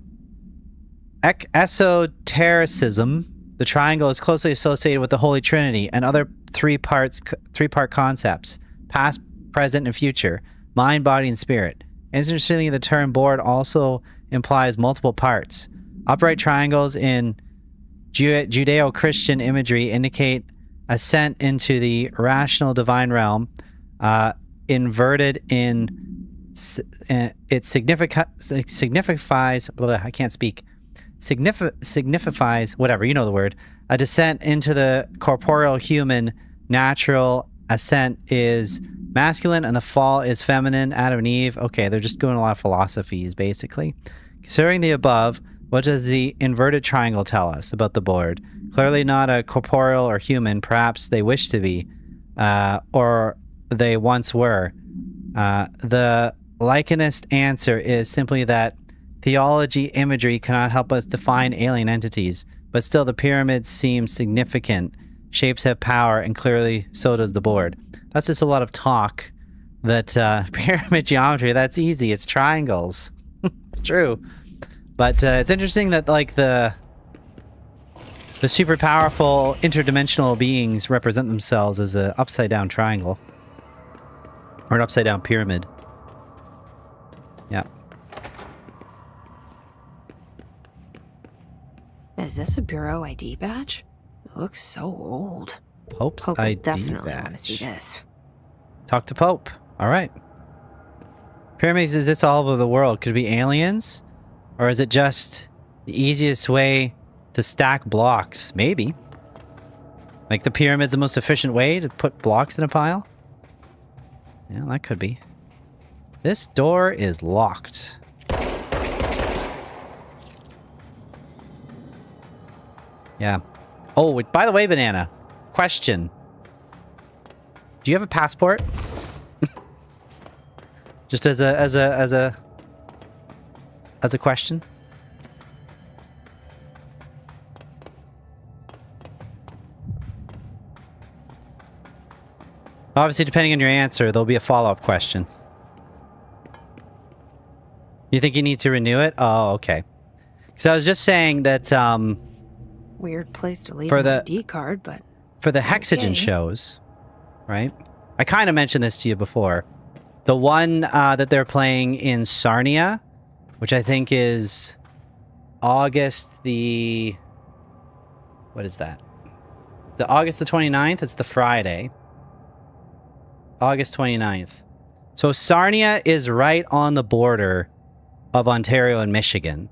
esotericism, the triangle is closely associated with the Holy Trinity and other three-part concepts: past, present, and future, mind, body, and spirit. Interestingly, the term board also implies multiple parts. Upright triangles in Judeo-Christian imagery indicate ascent into the rational divine realm. Inverted in it signifies I can't speak. Signifies whatever, you know the word. A descent into the corporeal human. Natural ascent is masculine and the fall is feminine. Adam and Eve. Okay, they're just doing a lot of philosophies basically. Considering the above, what does the inverted triangle tell us about the board? Clearly not a corporeal or human. Perhaps they wish to be, or they once were. The Lycanist answer is simply that theology imagery cannot help us define alien entities, but still the pyramids seem significant. Shapes have power, and clearly so does the board. That's just a lot of talk. That pyramid geometry, that's easy. It's triangles. It's true. But it's interesting that like the super powerful interdimensional beings represent themselves as an upside down triangle. Or an upside down pyramid. Yeah. Is this a Bureau ID badge? It looks so old. Pope's Pope will ID definitely want to badge. see this. Talk to Pope. All right. Pyramids exist all over the world. Could it be aliens? Or is it just the easiest way to stack blocks? Maybe. Like the pyramid's the most efficient way to put blocks in a pile? Yeah, that could be. This door is locked. Yeah. Oh, by the way, Banana. Question. Do you have a passport? Just as a question. Obviously, depending on your answer, there'll be a follow-up question. You think you need to renew it? Oh, okay. Because I was just saying that Weird place to leave For an the- ID card, but for the Hexagen Okay. shows, right? I kind of mentioned this to you before. The one that they're playing in Sarnia, which I think is August the... What is that? The August the 29th? It's the Friday. August 29th. So Sarnia is right on the border of Ontario and Michigan.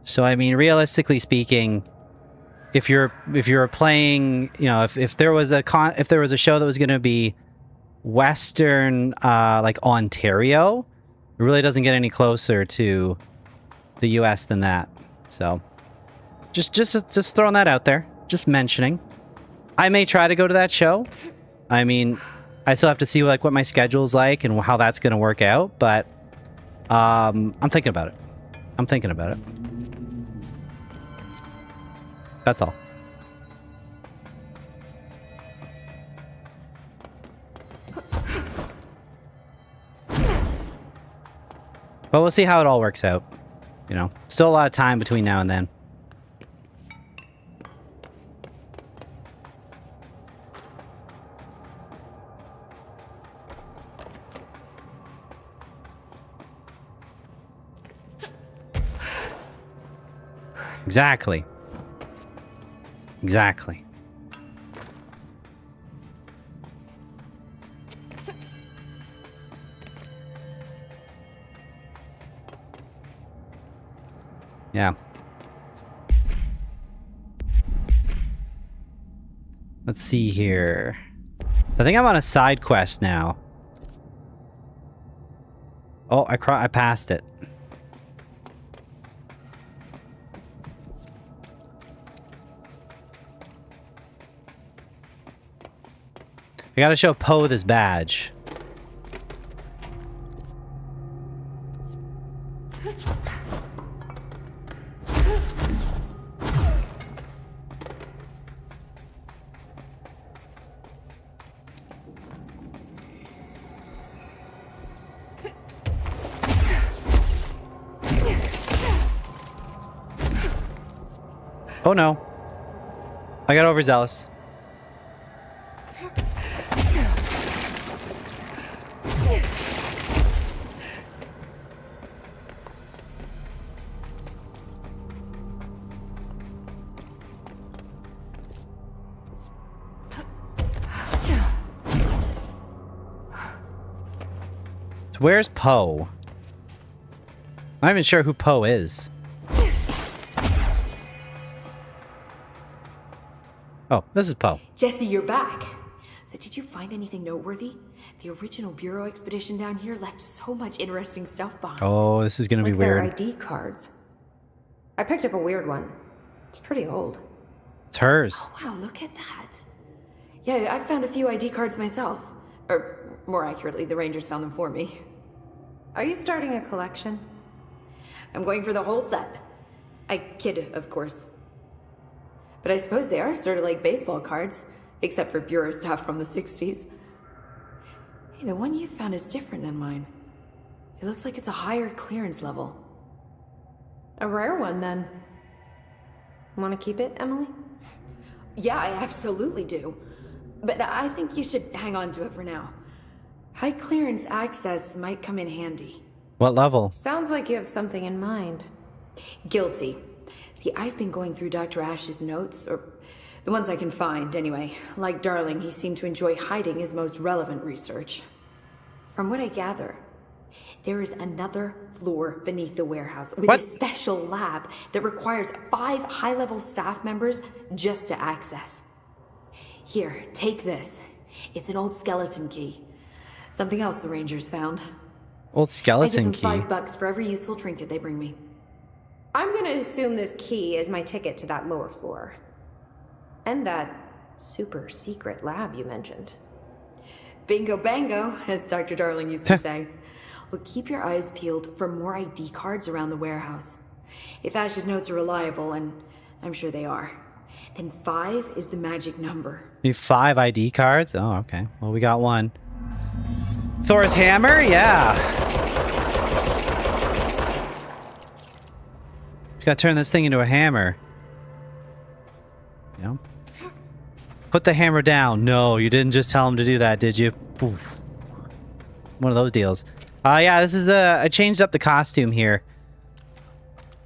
So I mean, realistically speaking, if you're playing, you know, if there was a show that was going to be Western, like Ontario, it really doesn't get any closer to the U.S. than that. So, just throwing that out there, just mentioning. I may try to go to that show. I mean, I still have to see like what my schedule's like and how that's going to work out. But I'm thinking about it. That's all. But we'll see how it all works out. You know, still a lot of time between now and then. Exactly. Exactly. Yeah. Let's see here. I think I'm on a side quest now. Oh, I passed it. I gotta show Poe this badge. Oh no. I got overzealous. So where's Poe? I'm not even sure who Poe is. Oh, this is Poe. Jesse, you're back. So did you find anything noteworthy? The original Bureau expedition down here left so much interesting stuff behind. Oh, this is gonna be Like their weird. ID cards. I picked up a weird one. It's pretty old. It's hers. Wow, look at that. Yeah, I found a few ID cards myself. Or, more accurately, the Rangers found them for me. Are you starting a collection? I'm going for the whole set. I kid, of course. But I suppose they are sort of like baseball cards, except for bureau stuff from the 60s. Hey, the one you found is different than mine. It looks like it's a higher clearance level. A rare one, then. Want to keep it, Emily? Yeah, I absolutely do. But I think you should hang on to it for now. High clearance access might come in handy. What level? Sounds like you have something in mind. Guilty. See, I've been going through Dr. Ash's notes, or the ones I can find, anyway. Like Darling, he seemed to enjoy hiding his most relevant research. From what I gather, there is another floor beneath the warehouse with a special lab that requires 5 high-level staff members just to access. Here, take this. It's an old skeleton key. Something else the Rangers found. Old skeleton key. I give them $5 for every useful trinket they bring me. I'm gonna assume this key is my ticket to that lower floor. And that super secret lab you mentioned. Bingo bango, as Dr. Darling used to say. Well, keep your eyes peeled for more ID cards around the warehouse. If Ash's notes are reliable, and I'm sure they are, then 5 is the magic number. You 5 ID cards? Oh, okay. Well, we got one. Thor's hammer? Yeah. You gotta turn this thing into a hammer. You know? Put the hammer down. No, you didn't just tell him to do that, did you? Oof. One of those deals. Yeah, this is I changed up the costume here.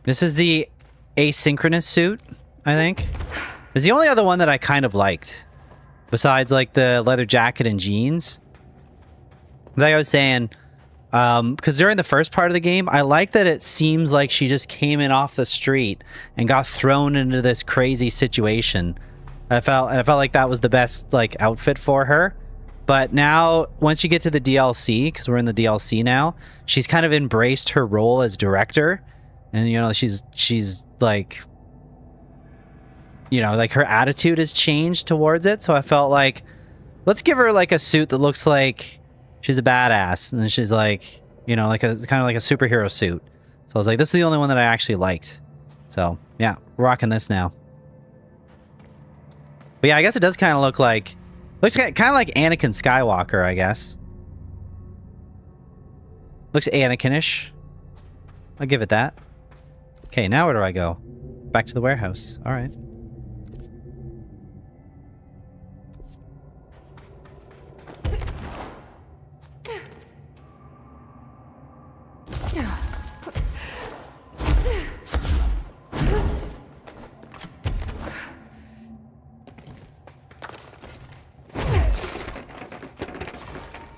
This is the asynchronous suit, I think. It's the only other one that I kind of liked. Besides, like, the leather jacket and jeans. Like I was saying, because during the first part of the game, I like that it seems like she just came in off the street and got thrown into this crazy situation. I felt like that was the best, like, outfit for her. But now, once you get to the DLC, because we're in the DLC now, she's kind of embraced her role as director. And, you know, she's like, you know, like her attitude has changed towards it. So I felt like, let's give her like a suit that looks like she's a badass. And then she's like, you know, like a kind of like a superhero suit. So I was like, this is the only one that I actually liked. So yeah, we're rocking this now. But yeah, I guess it does kind of look like, looks kind of like Anakin Skywalker, I guess. Looks Anakin-ish. I'll give it that. Okay, now where do I go? Back to the warehouse. All right.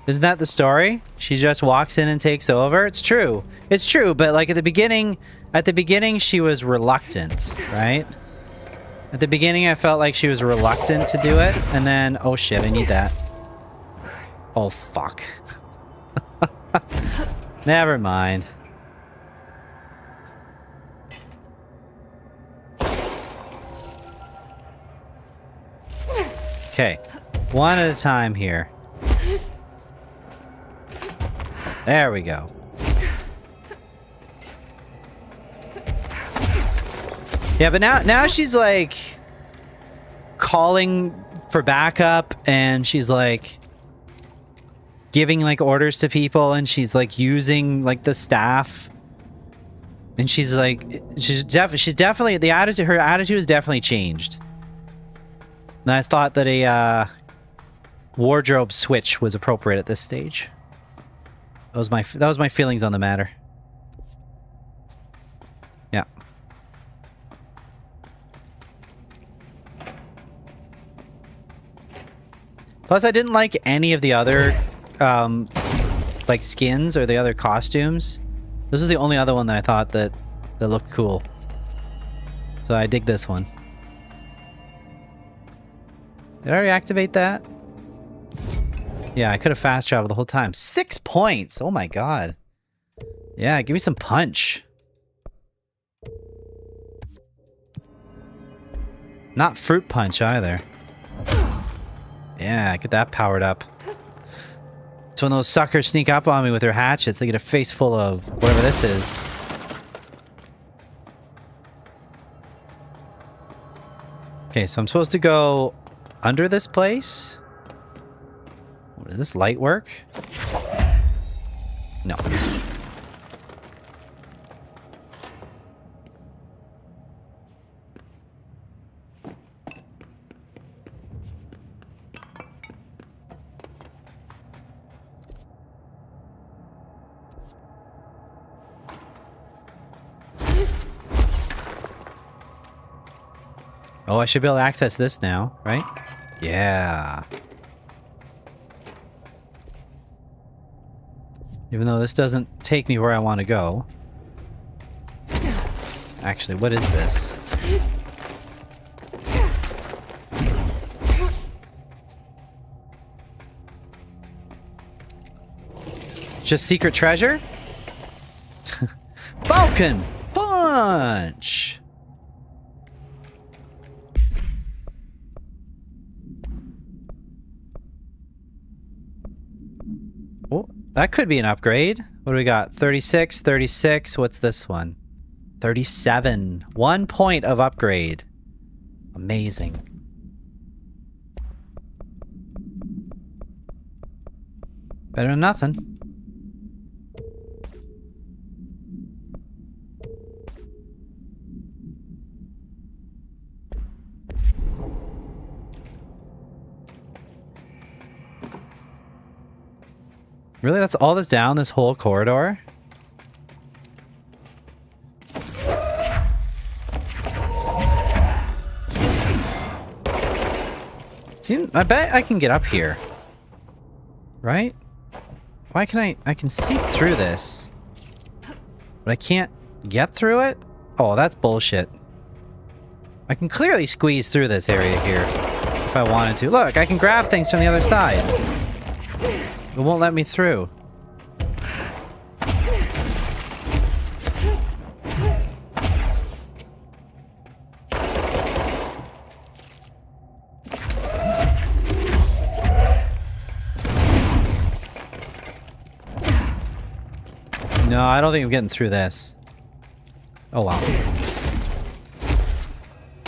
Isn't that the story? She just walks in and takes over? It's true. It's true, but like at the beginning she was reluctant, right? At the beginning I felt like she was reluctant to do it, and then, oh shit, I need that. Oh fuck. Never mind. Okay, one at a time here. There we go. Yeah, but now she's like calling for backup, and she's like giving like orders to people, and she's like using like the staff, and she's like she's definitely her attitude has definitely changed. And I thought that a wardrobe switch was appropriate at this stage. That was my feelings on the matter. Yeah. Plus, I didn't like any of the other, like skins or the other costumes. This is the only other one that I thought that looked cool. So I dig this one. Did I already activate that? Yeah, I could have fast traveled the whole time. 6 points! Oh my god. Yeah, give me some punch. Not fruit punch either. Yeah, get that powered up. So when those suckers sneak up on me with their hatchets, they get a face full of whatever this is. Okay, so I'm supposed to go under this place? Does this light work? No. Oh, I should be able to access this now, right? Yeah. Even though this doesn't take me where I want to go. Actually, what is this? Just secret treasure? Falcon Punch! Oh, that could be an upgrade. What do we got? 36, 36. What's this one? 37. 1 point of upgrade. Amazing. Better than nothing. Really? That's all that's down this whole corridor? See, I bet I can get up here. Right? Why can I can see through this. But I can't get through it? Oh, that's bullshit. I can clearly squeeze through this area here. If I wanted to. Look, I can grab things from the other side. It won't let me through. No, I don't think I'm getting through this. Oh, wow.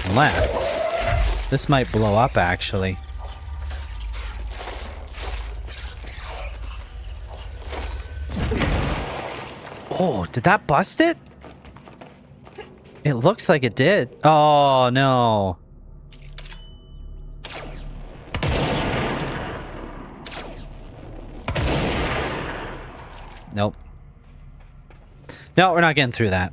Unless... this might blow up, actually. Oh, did that bust it? It looks like it did. Oh, no. Nope. No, we're not getting through that.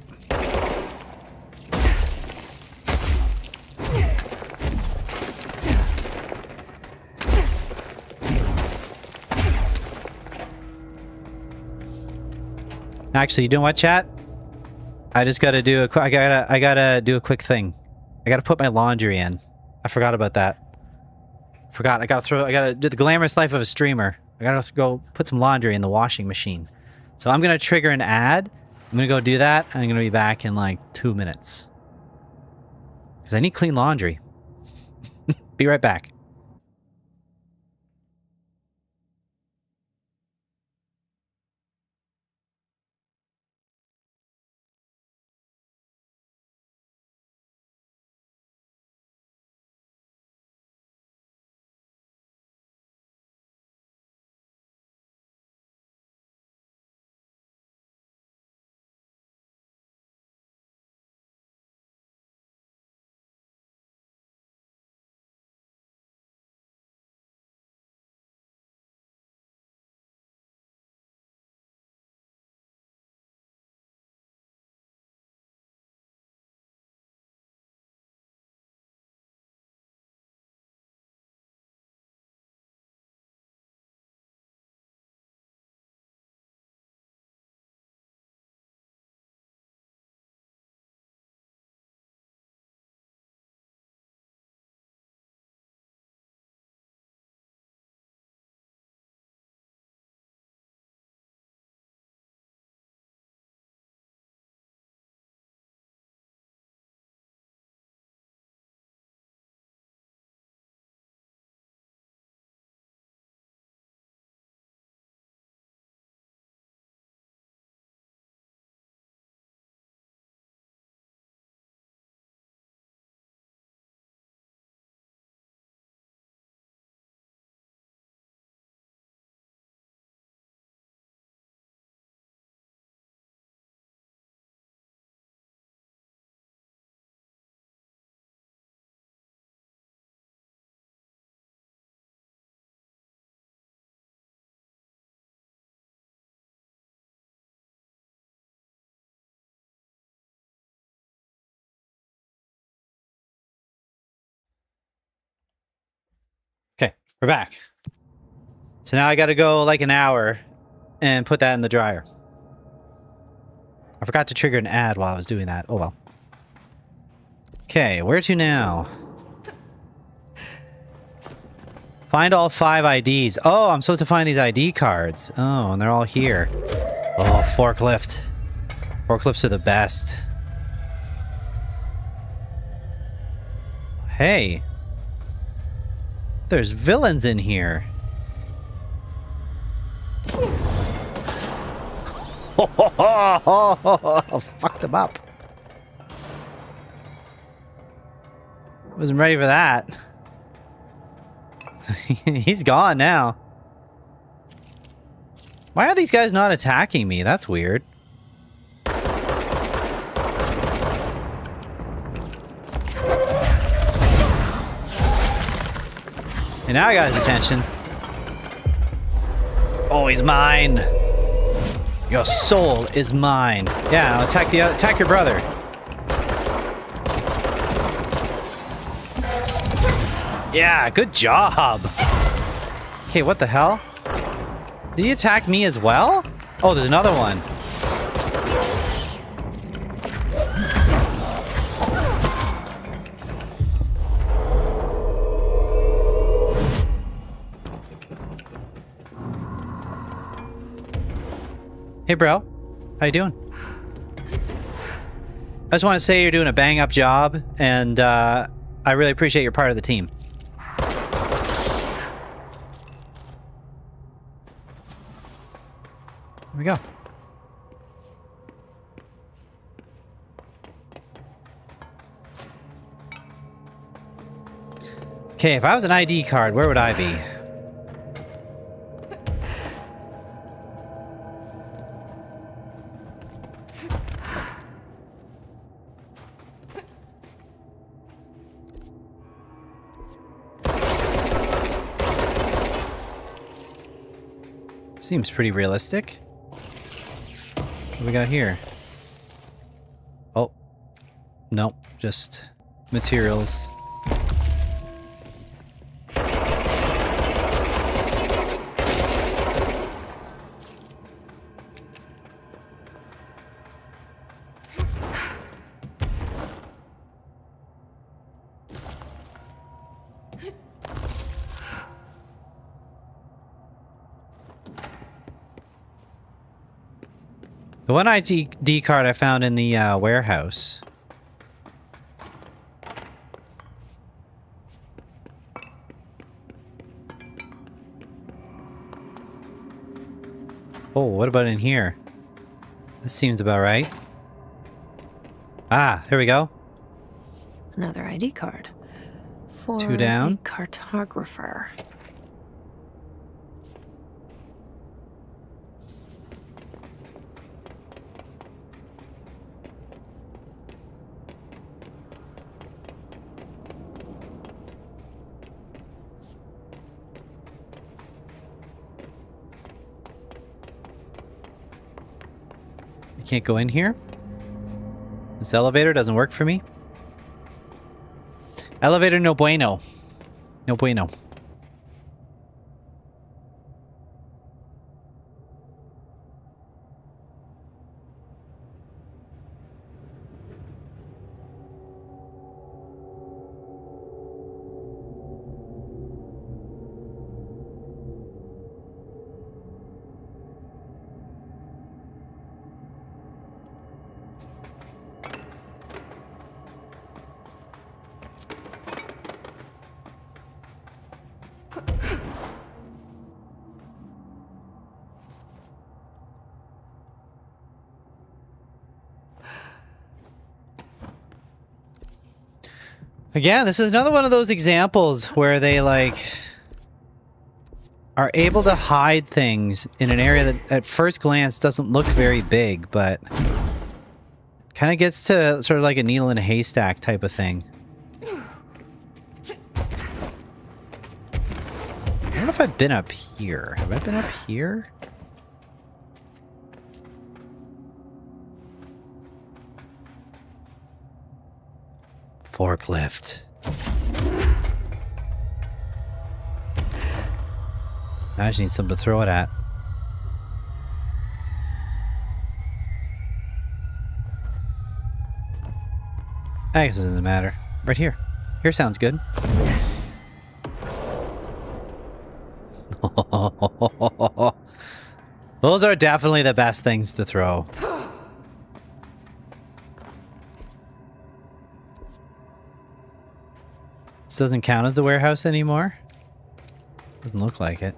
Actually, you know what, chat? I just gotta do a I gotta do a quick thing. I gotta put my laundry in. I forgot about that. I gotta do the glamorous life of a streamer. I gotta go put some laundry in the washing machine. So I'm gonna trigger an ad. I'm gonna go do that, and I'm gonna be back in like 2 minutes. Because I need clean laundry. Be right back. We're back. So now I gotta go like an hour and put that in the dryer. I forgot to trigger an ad while I was doing that. Oh well. Okay, where to now? Find all 5 IDs. Oh, I'm supposed to find these ID cards. Oh, and they're all here. Oh, forklift. Forklifts are the best. Hey. There's villains in here. Fucked them up. Wasn't ready for that. He's gone now. Why are these guys not attacking me? That's weird. And now I got his attention. Oh, he's mine. Your soul is mine. Yeah, I'll attack your brother. Yeah, good job. Okay, what the hell? Did he attack me as well? Oh, there's another one. Hey, bro. How you doing? I just want to say you're doing a bang-up job, and I really appreciate you're part of the team. Here we go. Okay, if I was an ID card, where would I be? Seems pretty realistic. What do we got here? Oh. Nope. Just materials. The one ID card I found in the warehouse. Oh, what about in here? This seems about right. Ah, here we go. Another ID card. For 2 down. a cartographer. I can't go in here. This elevator doesn't work for me. Elevator no bueno. No bueno. Again, this is another one of those examples where they like are able to hide things in an area that at first glance doesn't look very big, but kind of gets to sort of like a needle in a haystack type of thing. I don't know if I've been up here. Have I been up here? Forklift. I just need something to throw it at. I guess it doesn't matter. Right here. Here sounds good. Those are definitely the best things to throw. This doesn't count as the warehouse anymore? Doesn't look like it.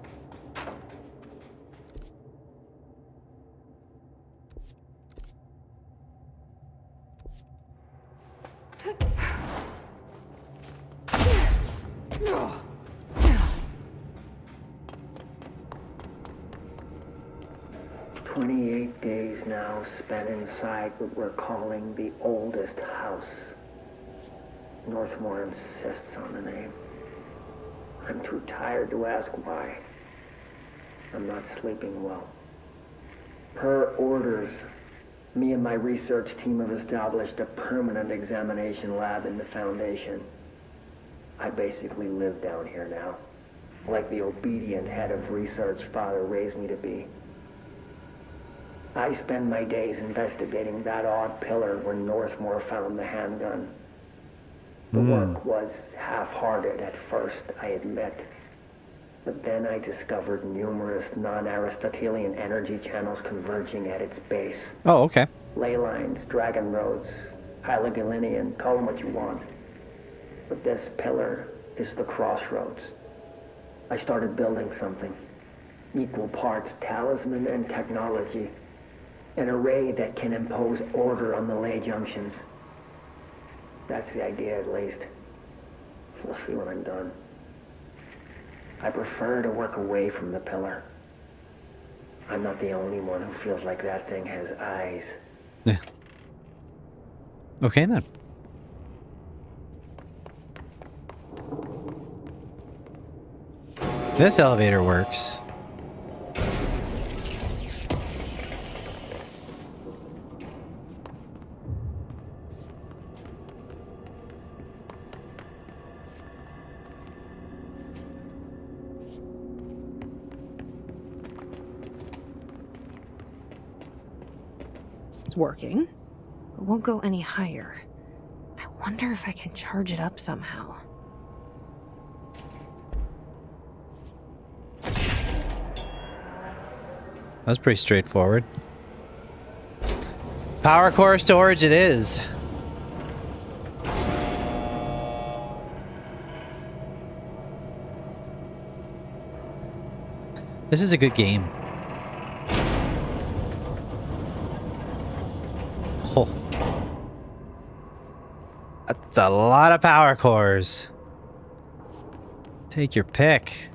No. 28 days now spent inside what we're calling the oldest house. Northmore insists on the name. I'm too tired to ask why. I'm not sleeping well. Per orders, me and my research team have established a permanent examination lab in the Foundation. I basically live down here now, like the obedient head of research Father raised me to be. I spend my days investigating that odd pillar where Northmore found the handgun. The work was half-hearted at first, I admit. But then I discovered numerous non-Aristotelian energy channels converging at its base. Oh, okay. Ley lines, dragon roads, Hyligalinian, call them what you want. But this pillar is the crossroads. I started building something. Equal parts talisman and technology. An array that can impose order on the ley junctions. That's the idea, at least. We'll see when I'm done. I prefer to work away from the pillar. I'm not the only one who feels like that thing has eyes. Yeah. Okay, then. This elevator works. Working. It won't go any higher. I wonder if I can charge it up somehow. That's pretty straightforward. Power core storage it is. This is a good game. Oh. That's a lot of power cores. Take your pick.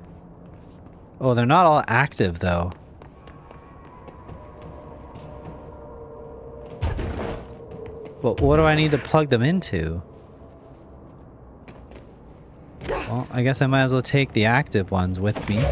Oh, they're not all active though. Well, what do I need to plug them into? Well, I guess I might as well take the active ones with me.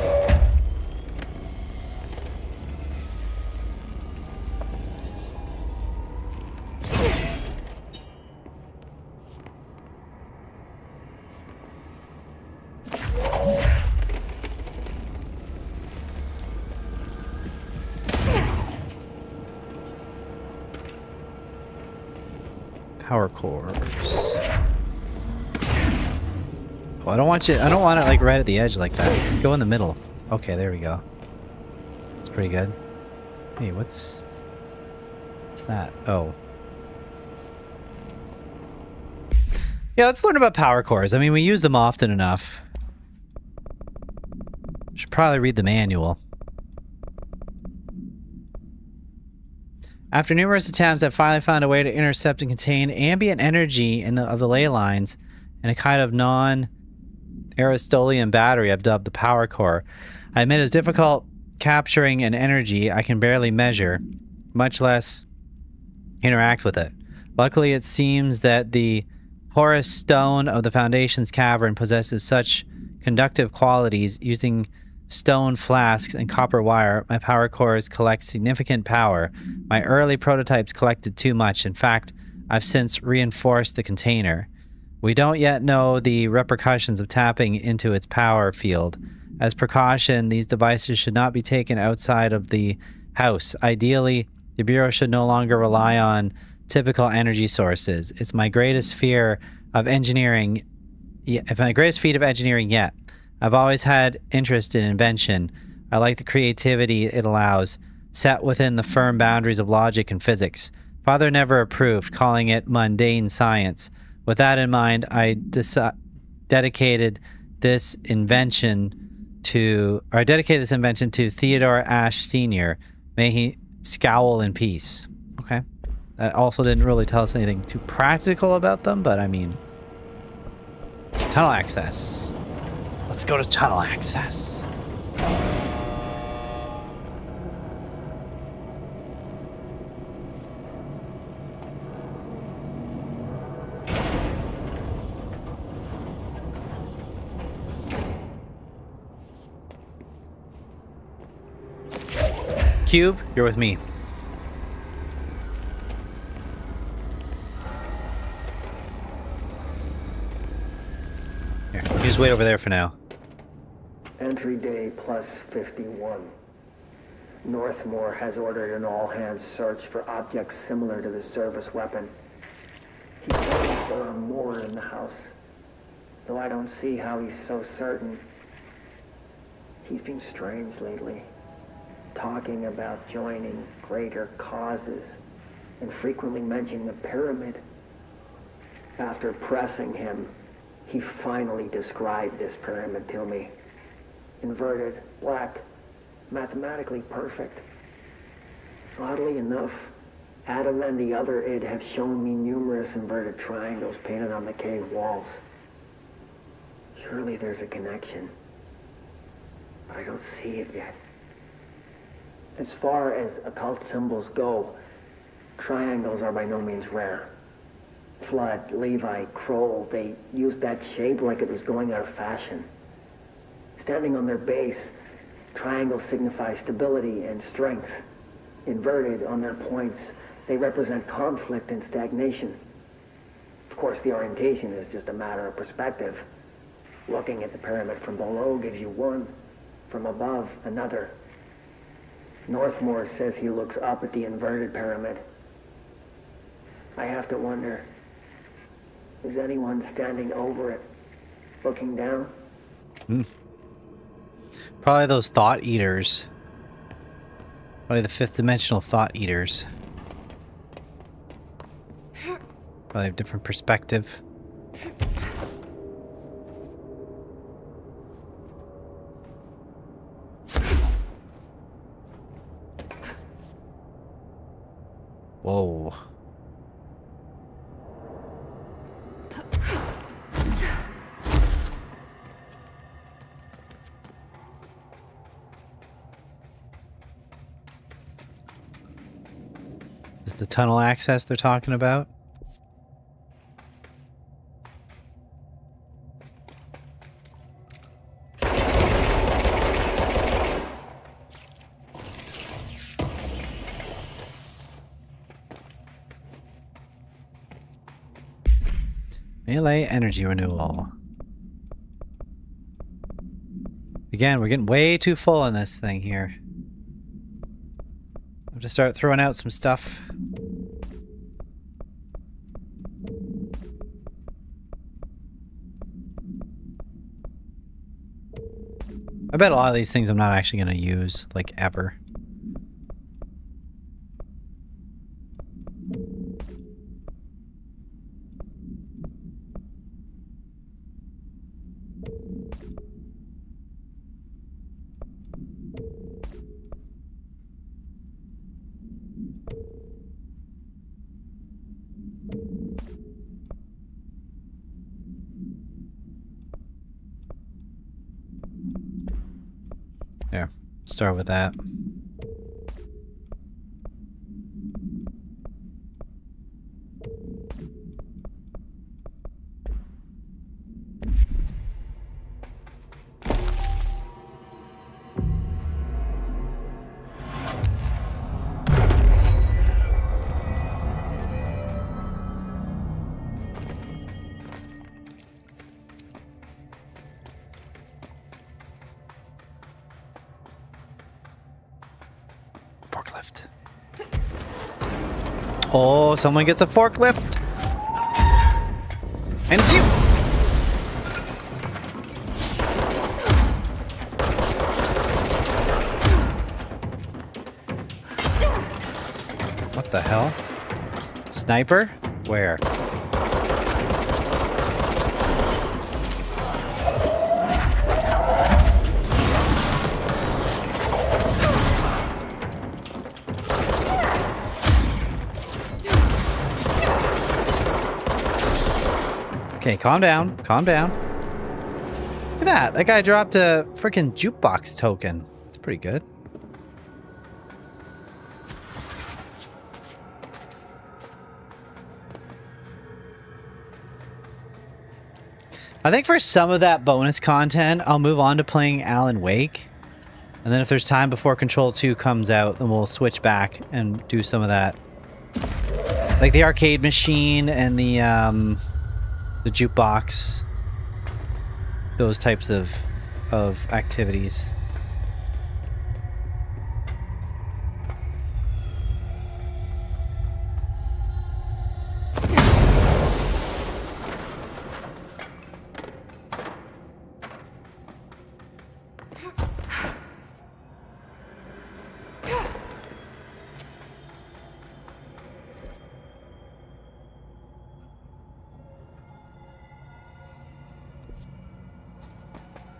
Power cores. Oh, I don't want it like right at the edge like that. Just go in the middle. Okay, there we go. That's pretty good. Hey, what's that? Oh. Yeah, let's learn about power cores. I mean, we use them often enough. Should probably read the manual. After numerous attempts, I've finally found a way to intercept and contain ambient energy of the ley lines in a kind of non-Aristotelian battery I've dubbed the power core. I admit it's difficult capturing an energy I can barely measure, much less interact with it. Luckily, it seems that the porous stone of the Foundation's cavern possesses such conductive qualities. Using stone flasks and copper wire, my power cores collect significant power. My early prototypes collected too much. In fact, I've since reinforced the container. We don't yet know the repercussions of tapping into its power field. As precaution, these devices should not be taken outside of the house. Ideally, the Bureau should no longer rely on typical energy sources. It's my greatest fear of engineering. My greatest feat of engineering yet. I've always had interest in invention. I like the creativity it allows, set within the firm boundaries of logic and physics. Father never approved, calling it mundane science. With that in mind, I dedicated this invention to Theodore Ashe Sr. May he scowl in peace. Okay. That also didn't really tell us anything too practical about them, but I mean... Tunnel access. Let's go to tunnel access. Cube, you're with me. Here, you just wait over there for now. Entry day plus 51. Northmore has ordered an all-hands search for objects similar to the service weapon. He says there are more in the house, though I don't see how he's so certain. He's been strange lately, talking about joining greater causes and frequently mentioning the pyramid. After pressing him, he finally described this pyramid to me. Inverted, black, mathematically perfect. Oddly enough, Adam and the other id have shown me numerous inverted triangles painted on the cave walls. Surely there's a connection, but I don't see it yet. As far as occult symbols go, triangles are by no means rare. Flood, Levi, Kroll, they used that shape like it was going out of fashion. Standing on their base, triangles signify stability and strength. Inverted on their points, they represent conflict and stagnation. Of course, the orientation is just a matter of perspective. Looking at the pyramid from below gives you one, from above another. Northmore says he looks up at the inverted pyramid. I have to wonder, is anyone standing over it, looking down? Probably those thought eaters. Probably the fifth dimensional thought eaters. Probably a different perspective. Whoa. Is the tunnel access they're talking about? Melee energy renewal. Again, we're getting way too full on this thing here. I have to start throwing out some stuff. I bet a lot of these things I'm not actually going to use, like, ever. There, start with that. Oh, someone gets a forklift. And it's you. What the hell? Sniper? Where? Okay, calm down. Calm down. Look at that. That guy dropped a freaking jukebox token. That's pretty good. I think for some of that bonus content, I'll move on to playing Alan Wake. And then if there's time before Control 2 comes out, then we'll switch back and do some of that. Like the arcade machine and the jukebox. Those types of activities.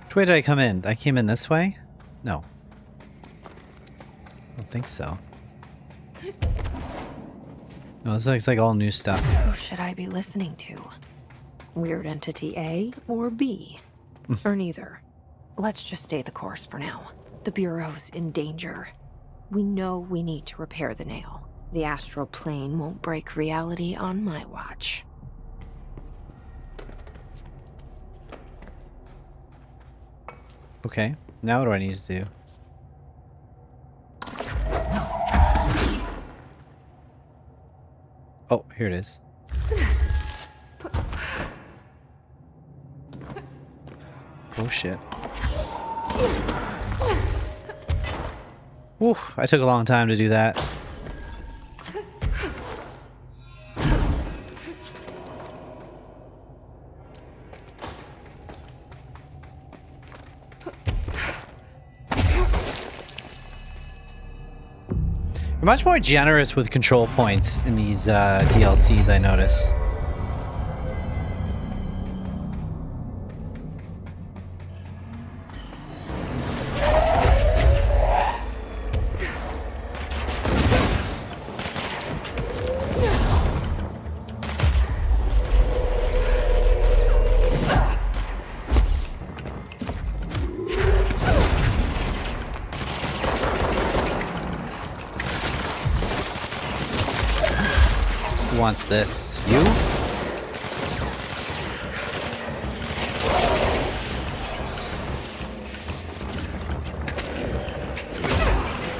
Which way did I come in? I came in this way? No. I don't think so. No, this looks like all new stuff. Who should I be listening to? Weird entity A or B? Or neither? Let's just stay the course for now. The Bureau's in danger. We know we need to repair the nail. The astral plane won't break reality on my watch. Okay, now what do I need to do? Oh, here it is. Oh shit. Oof, I took a long time to do that. We're much more generous with control points in these DLCs, I notice. Wants this? You?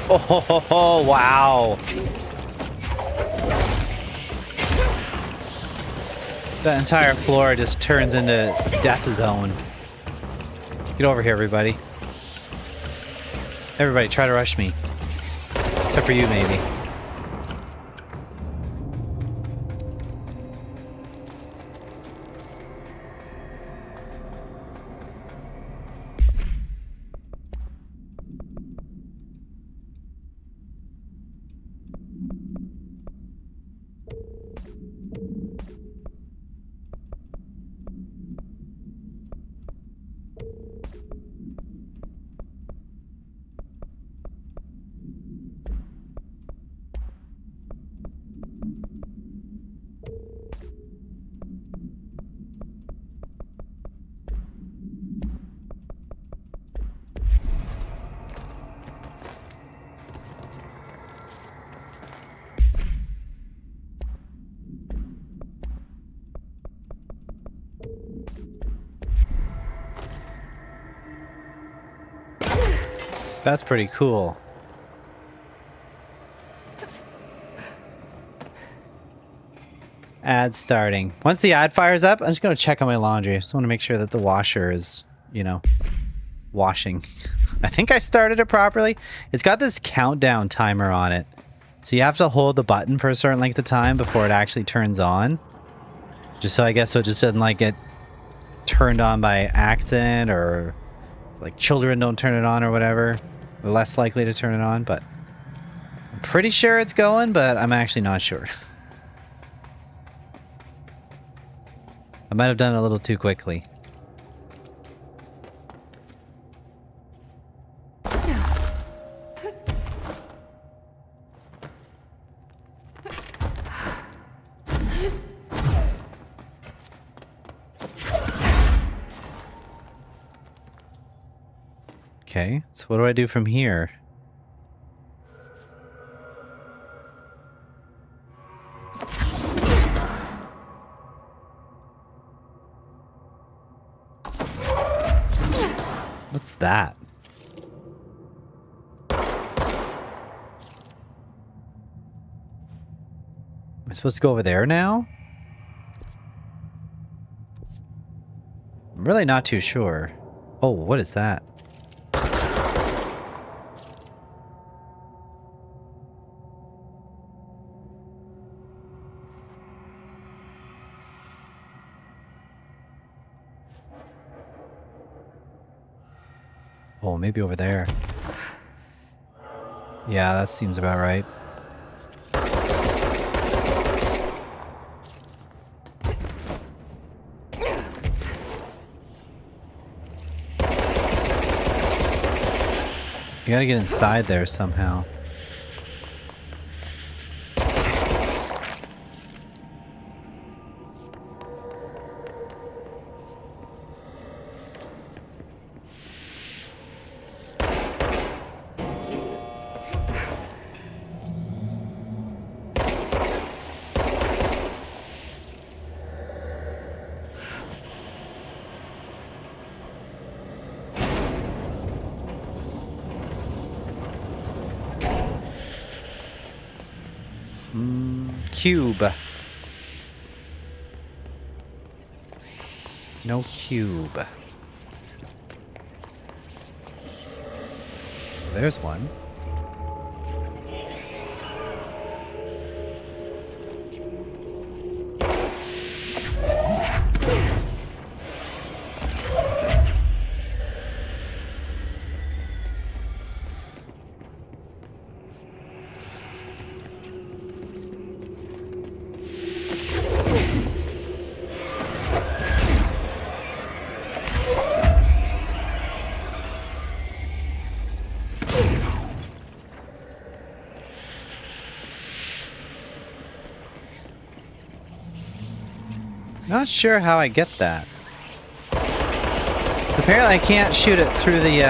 Oh, wow. The entire floor just turns into death zone. Get over here, everybody. Everybody, try to rush me. Except for you, maybe. That's pretty cool. Ad starting. Once the ad fires up, I'm just going to check on my laundry. I just want to make sure that the washer is, you know, washing. I think I started it properly. It's got this countdown timer on it. So you have to hold the button for a certain length of time before it actually turns on. Just so I guess so it just doesn't like get turned on by accident, or like children don't turn it on or whatever. They're less likely to turn it on, but I'm pretty sure it's going, but I'm actually not sure. I might have done it a little too quickly. Okay, so what do I do from here? What's that? Am I supposed to go over there now? I'm really not too sure. Oh, what is that? Oh, maybe over there. Yeah, that seems about right. You gotta get inside there somehow. Cube. No cube. There's one. Not sure how I get that. Apparently I can't shoot it through the,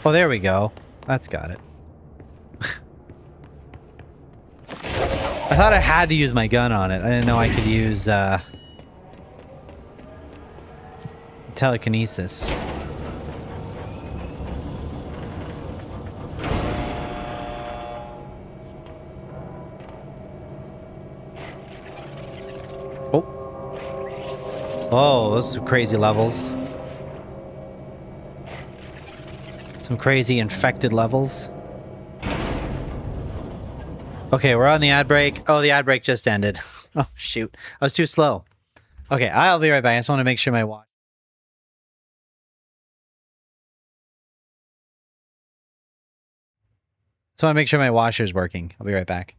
Oh, there we go. That's got it. I thought I had to use my gun on it. I didn't know I could use, telekinesis. Oh, those are some crazy levels. Some crazy infected levels. Okay, we're on the ad break. Oh, the ad break just ended. Oh, shoot. I was too slow. Okay, I'll be right back. I just want to make sure my watch... So I want to make sure my washer's working. I'll be right back.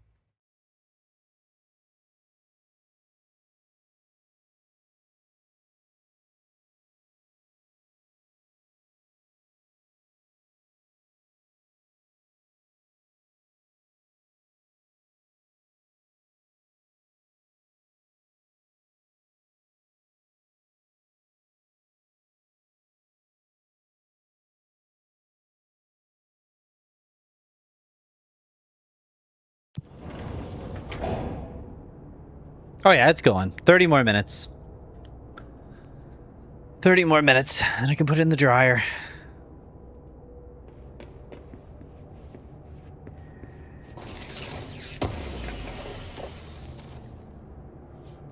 Oh yeah, it's going. 30 more minutes. 30 more minutes, and I can put it in the dryer.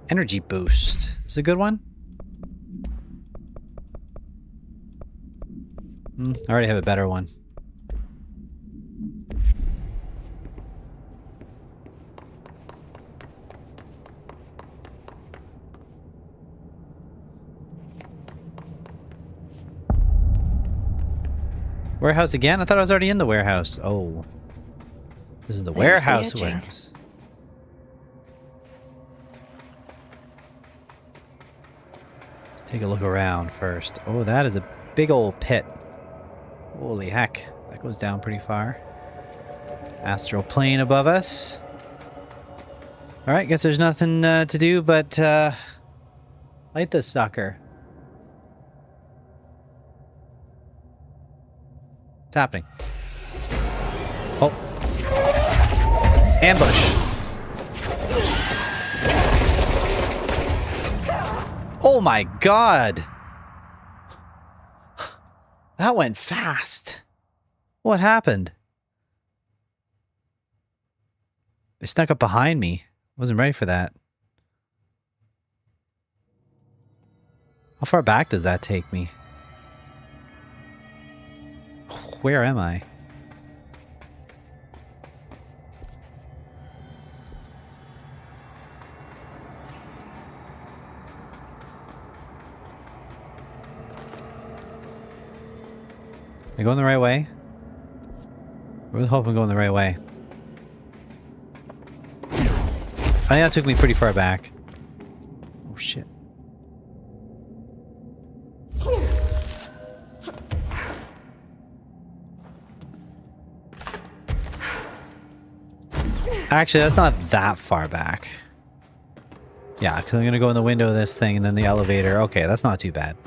Energy boost. Is it a good one? I already have a better one. Warehouse again? I thought I was already in the warehouse. Oh. This is the There's the warehouse. etching. Warehouse. Take a look around first. Oh, that is a big old pit. Holy heck. That goes down pretty far. Astral plane above us. Alright, guess there's nothing to do but light this sucker. What's happening? Oh. Ambush. Oh my god. That went fast. What happened? They snuck up behind me. Wasn't ready for that. How far back does that take me? Where am I? Am I going the right way? I really hope I'm going the right way. I think that took me pretty far back. Oh shit. Actually, that's not that far back. Yeah, because I'm going to go in the window of this thing and then the elevator. Okay, that's not too bad.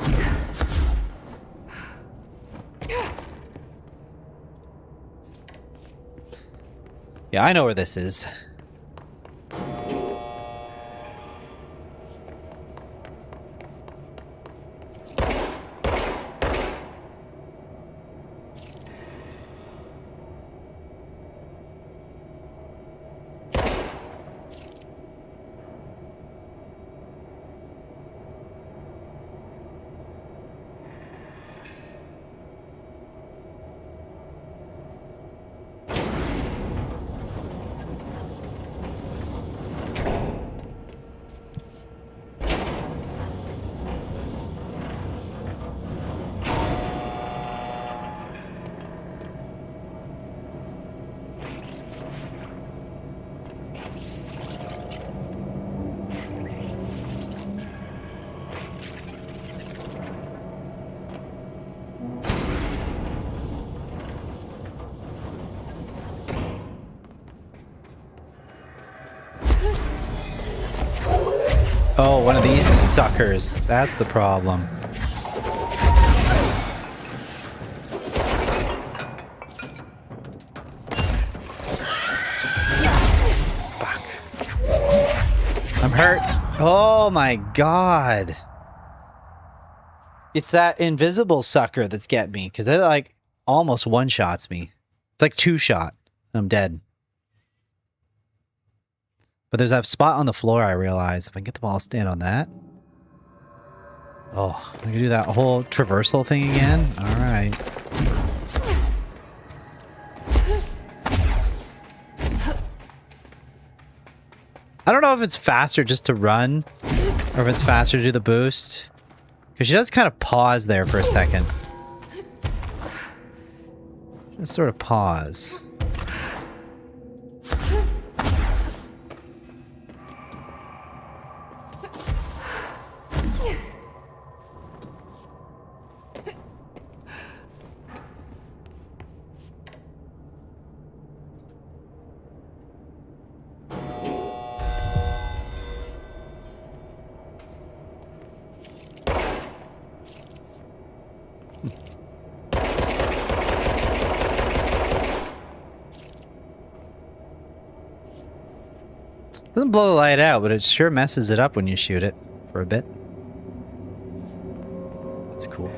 Yeah, I know where this is. Oh, one of these suckers. That's the problem. Fuck. I'm hurt. Oh my god. It's that invisible sucker that's getting me, because it like almost one-shots me. It's like two-shot. I'm dead. But there's that spot on the floor, I realize. If I can get the ball to stand on that. Oh, I can do that whole traversal thing again? Alright. I don't know if it's faster just to run, or if it's faster to do the boost. Because she does kind of pause there for a second. Just sort of pause. Doesn't blow the light out, but it sure messes it up when you shoot it for a bit. That's cool.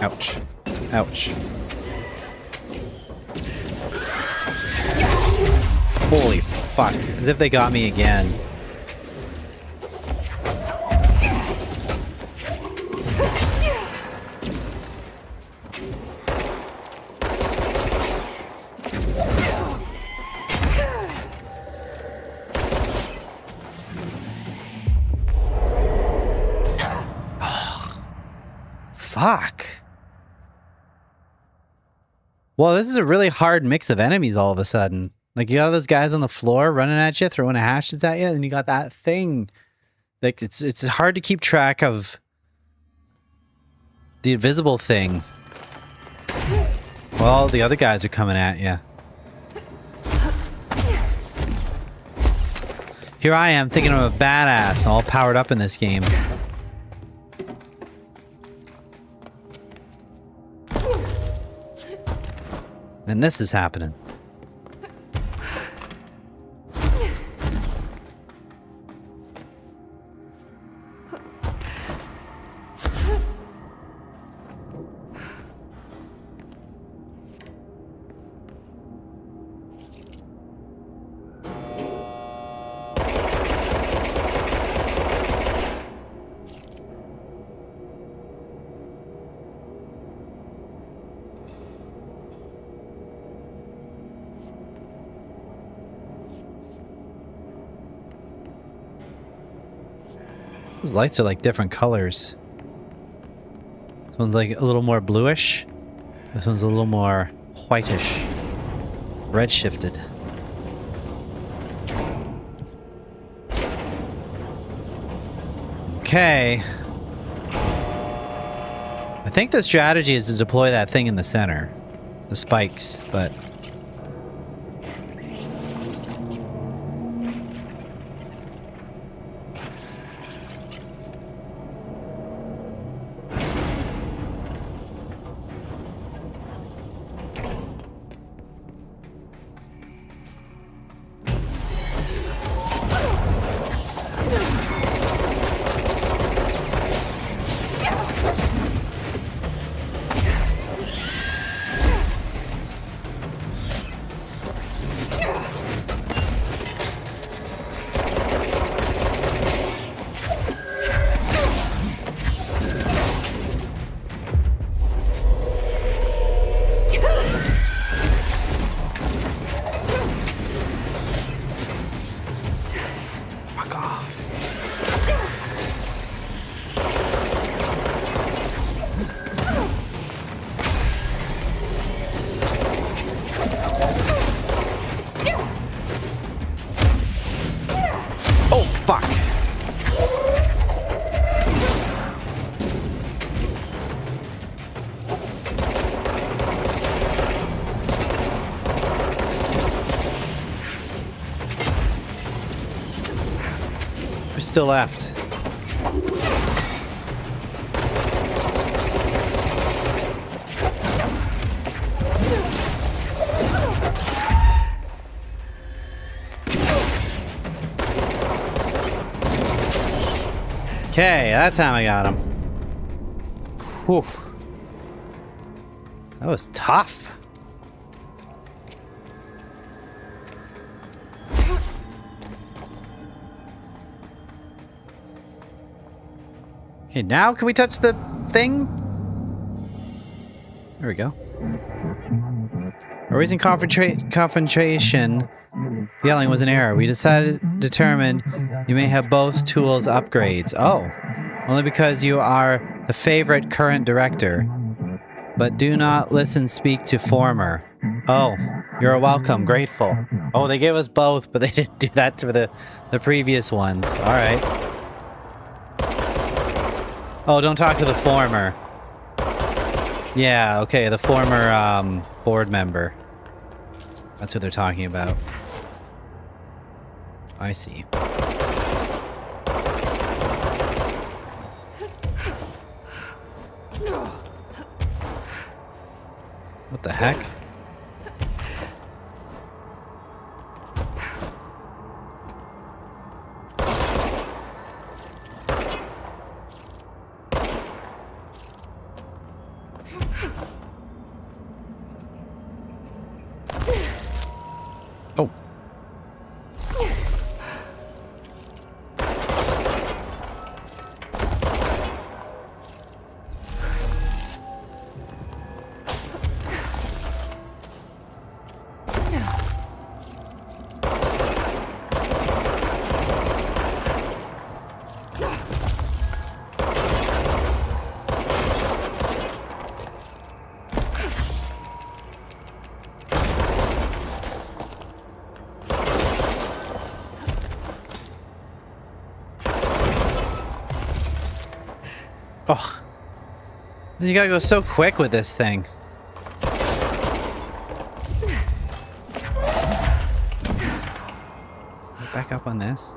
Ouch. Ouch. Holy fuck. As if they got me again. Fuck. Well, this is a really hard mix of enemies all of a sudden. Like, you got those guys on the floor running at you, throwing hashes at you, and you got that thing. Like, it's hard to keep track of the invisible thing. Well, the other guys are coming at you. Here I am thinking I'm a badass, all powered up in this game. And this is happening. Those lights are like different colors. This one's like a little more bluish. This one's a little more whitish. Red shifted. Okay. I think the strategy is to deploy that thing in the center. The spikes, but... Fuck. Who's still left? Okay, that time I got him. Whew. That was tough. Okay, now can we touch the thing? There we go. A recent confrontation yelling was an error. We determined you may have both tools upgrades. Oh, only because you are the favorite current director. But do not speak to former. Oh, you're welcome, grateful. Oh, they gave us both, but they didn't do that to the previous ones. All right. Oh, don't talk to the former. Yeah, okay, the former board member. That's what they're talking about. I see. What the heck? Oh. You gotta go so quick with this thing. Back up on this.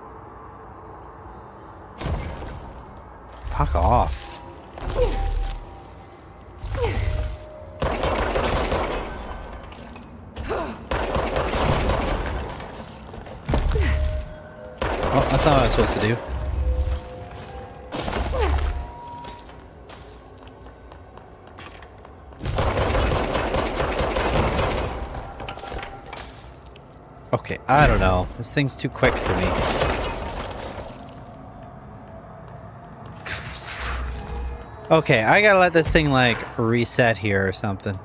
Fuck off. Oh, that's not what I was supposed to do. Okay, I don't know. This thing's too quick for me. Okay, I gotta let this thing, like, reset here or something.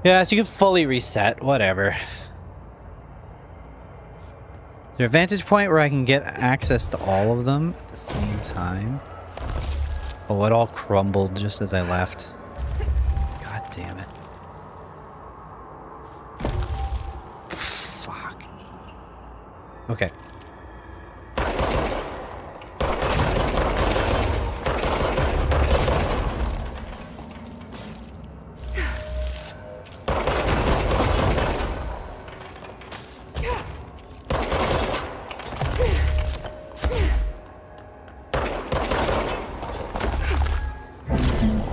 Yeah, so you can fully reset, whatever. Is there a vantage point where I can get access to all of them at the same time? Oh, it all crumbled just as I left. God damn it. Fuck. Okay.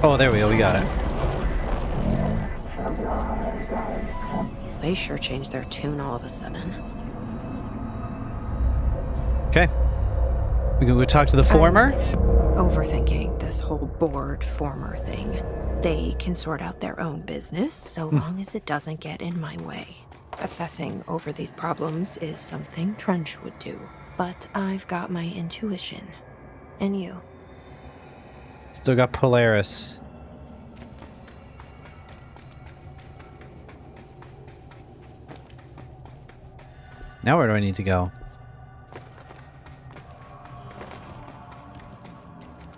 Oh, there we go. We got it. They sure changed their tune all of a sudden. Okay. We can go talk to the former. Overthinking this whole board former thing. They can sort out their own business so long as it doesn't get in my way. Obsessing over these problems is something Trench would do. But I've got my intuition. And you. Still got Polaris. Now where do I need to go?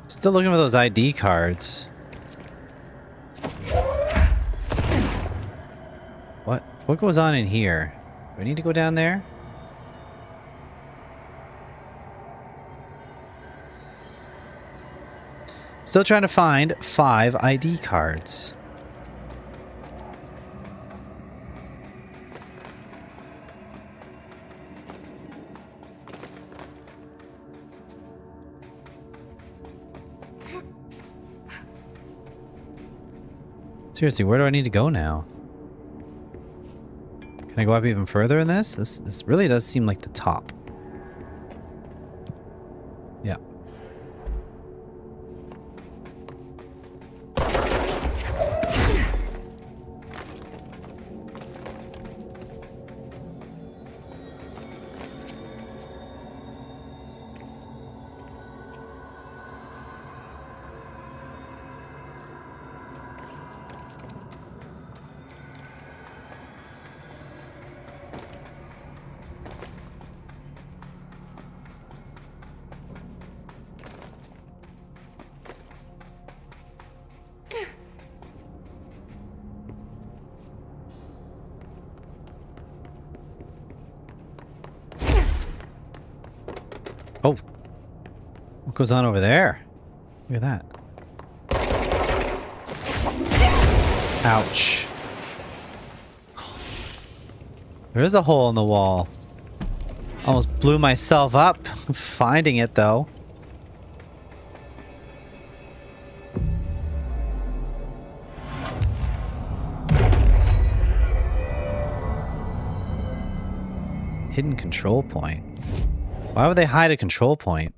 Still looking for those ID cards. What goes on in here? Do I need to go down there? Still trying to find 5 ID cards. Seriously, where do I need to go now? Can I go up even further in this? This really does seem like the top. Yeah. Oh. What goes on over there? Look at that. Ouch. There is a hole in the wall. Almost blew myself up finding it though. Hidden control point. Why would they hide a control point?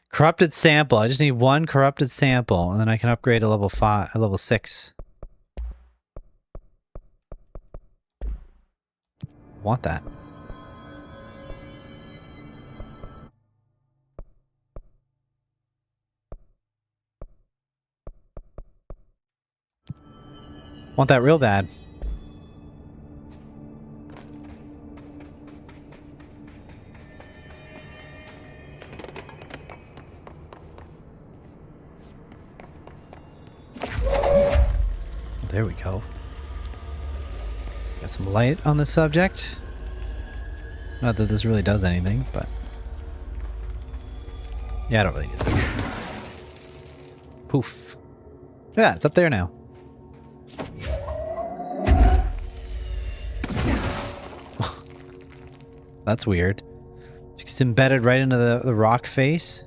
Corrupted sample. I just need 1 corrupted sample, and then I can upgrade to level 5, level 6. Want that? Want that real bad. There we go. Got some light on the subject. Not that this really does anything, but... yeah, I don't really need this. Poof. Yeah, it's up there now. That's weird. Just embedded right into the rock face.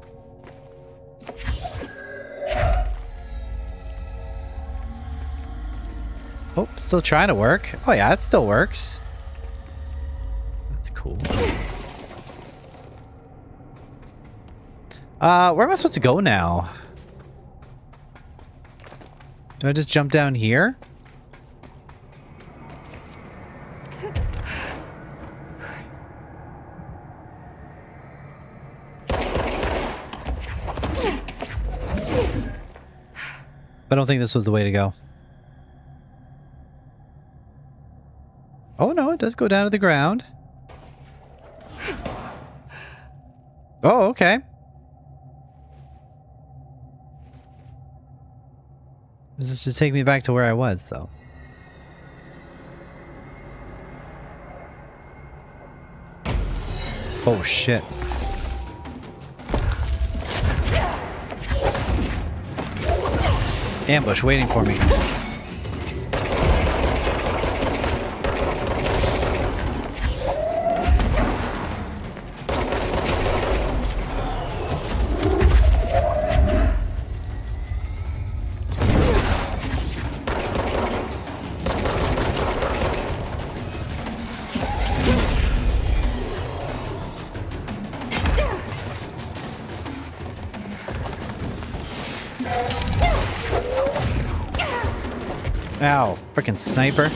Oh, still trying to work. Oh yeah, it still works. That's cool. Where am I supposed to go now? Do I just jump down here? I don't think this was the way to go. Oh no, it does go down to the ground. Oh, okay. This is just take me back to where I was, so. Oh shit. Ambush waiting for me. Ow, frickin' sniper.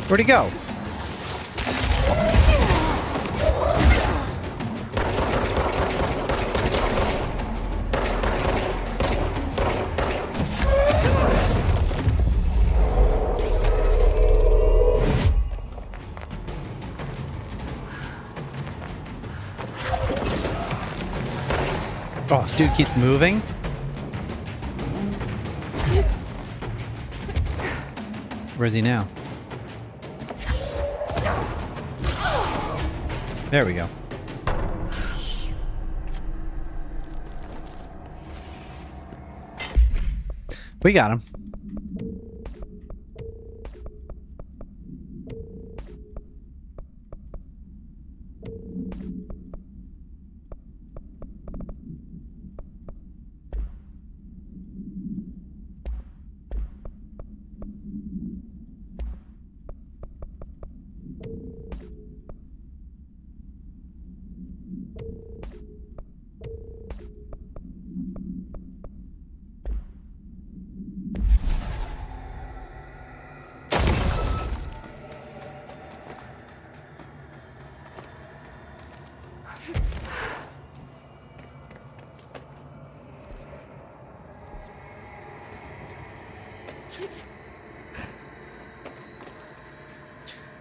Where'd he go? Oh, dude keeps moving. Where's he now? There we go. We got him.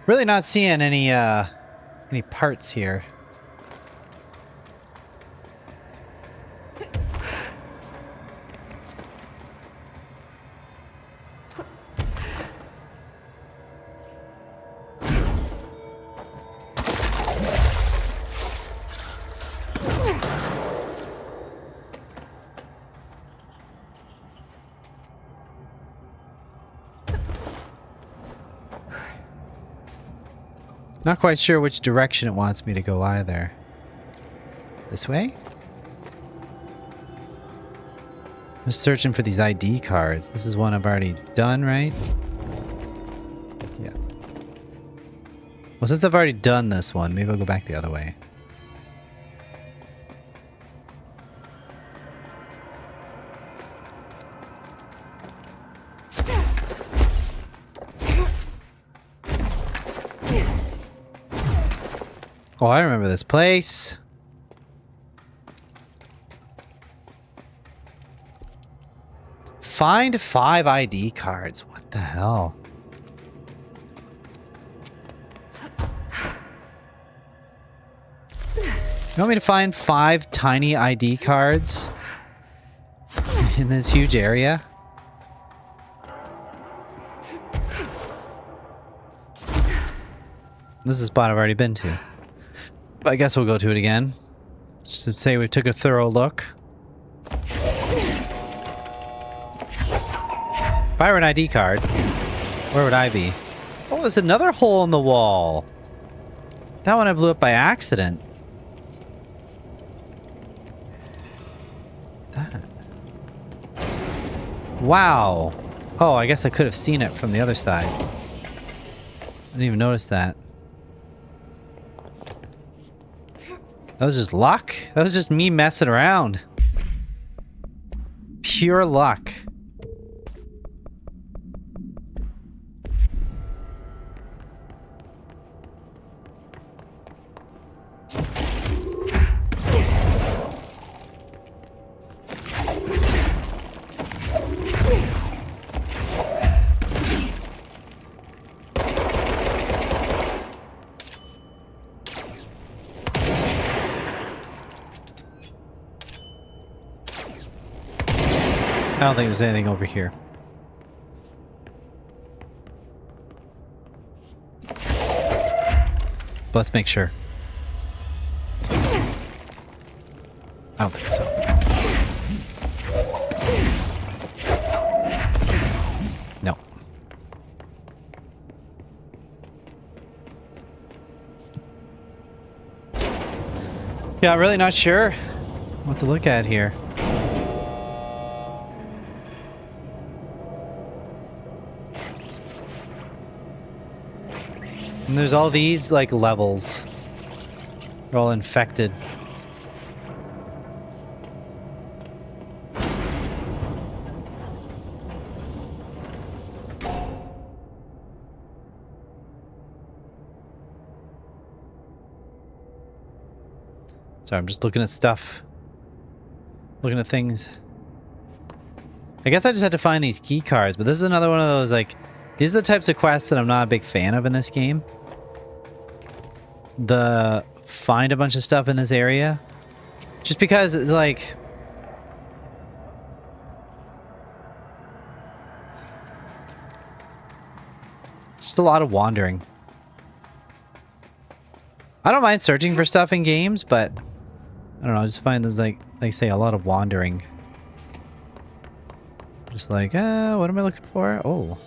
Really not seeing any parts here. Not quite sure which direction it wants me to go either. This way? I'm just searching for these ID cards. This is one I've already done, right? Yeah. Well, since I've already done this one, maybe I'll go back the other way. Oh, I remember this place. Find 5 ID cards. What the hell? You want me to find 5 tiny ID cards in this huge area? This is a spot I've already been to. But I guess we'll go to it again. Just to say we took a thorough look. If I were an ID card, where would I be? Oh, there's another hole in the wall. That one I blew up by accident. That. Wow. Oh, I guess I could have seen it from the other side. I didn't even notice that. That was just luck. That was just me messing around. Pure luck. I don't think there's anything over here. But let's make sure. I don't think so. No. Yeah, I'm really not sure what to look at here. And there's all these, like, levels. They're all infected. Sorry, I'm just looking at stuff. Looking at things. I guess I just had to find these key cards, but this is another one of those, like... These are the types of quests that I'm not a big fan of in this game. The find a bunch of stuff in this area. Just because it's like... Just a lot of wandering. I don't mind searching for stuff in games, but... I don't know, I just find there's like say, a lot of wandering. Just like, what am I looking for? Oh.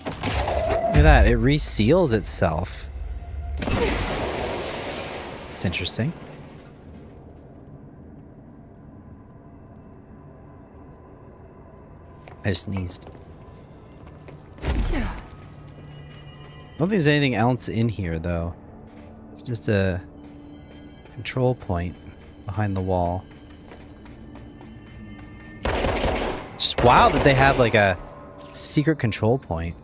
Look at that, it reseals itself. It's interesting. I just sneezed. I don't think there's anything else in here, though. It's just a control point behind the wall. It's just wild that they have, like, a secret control point.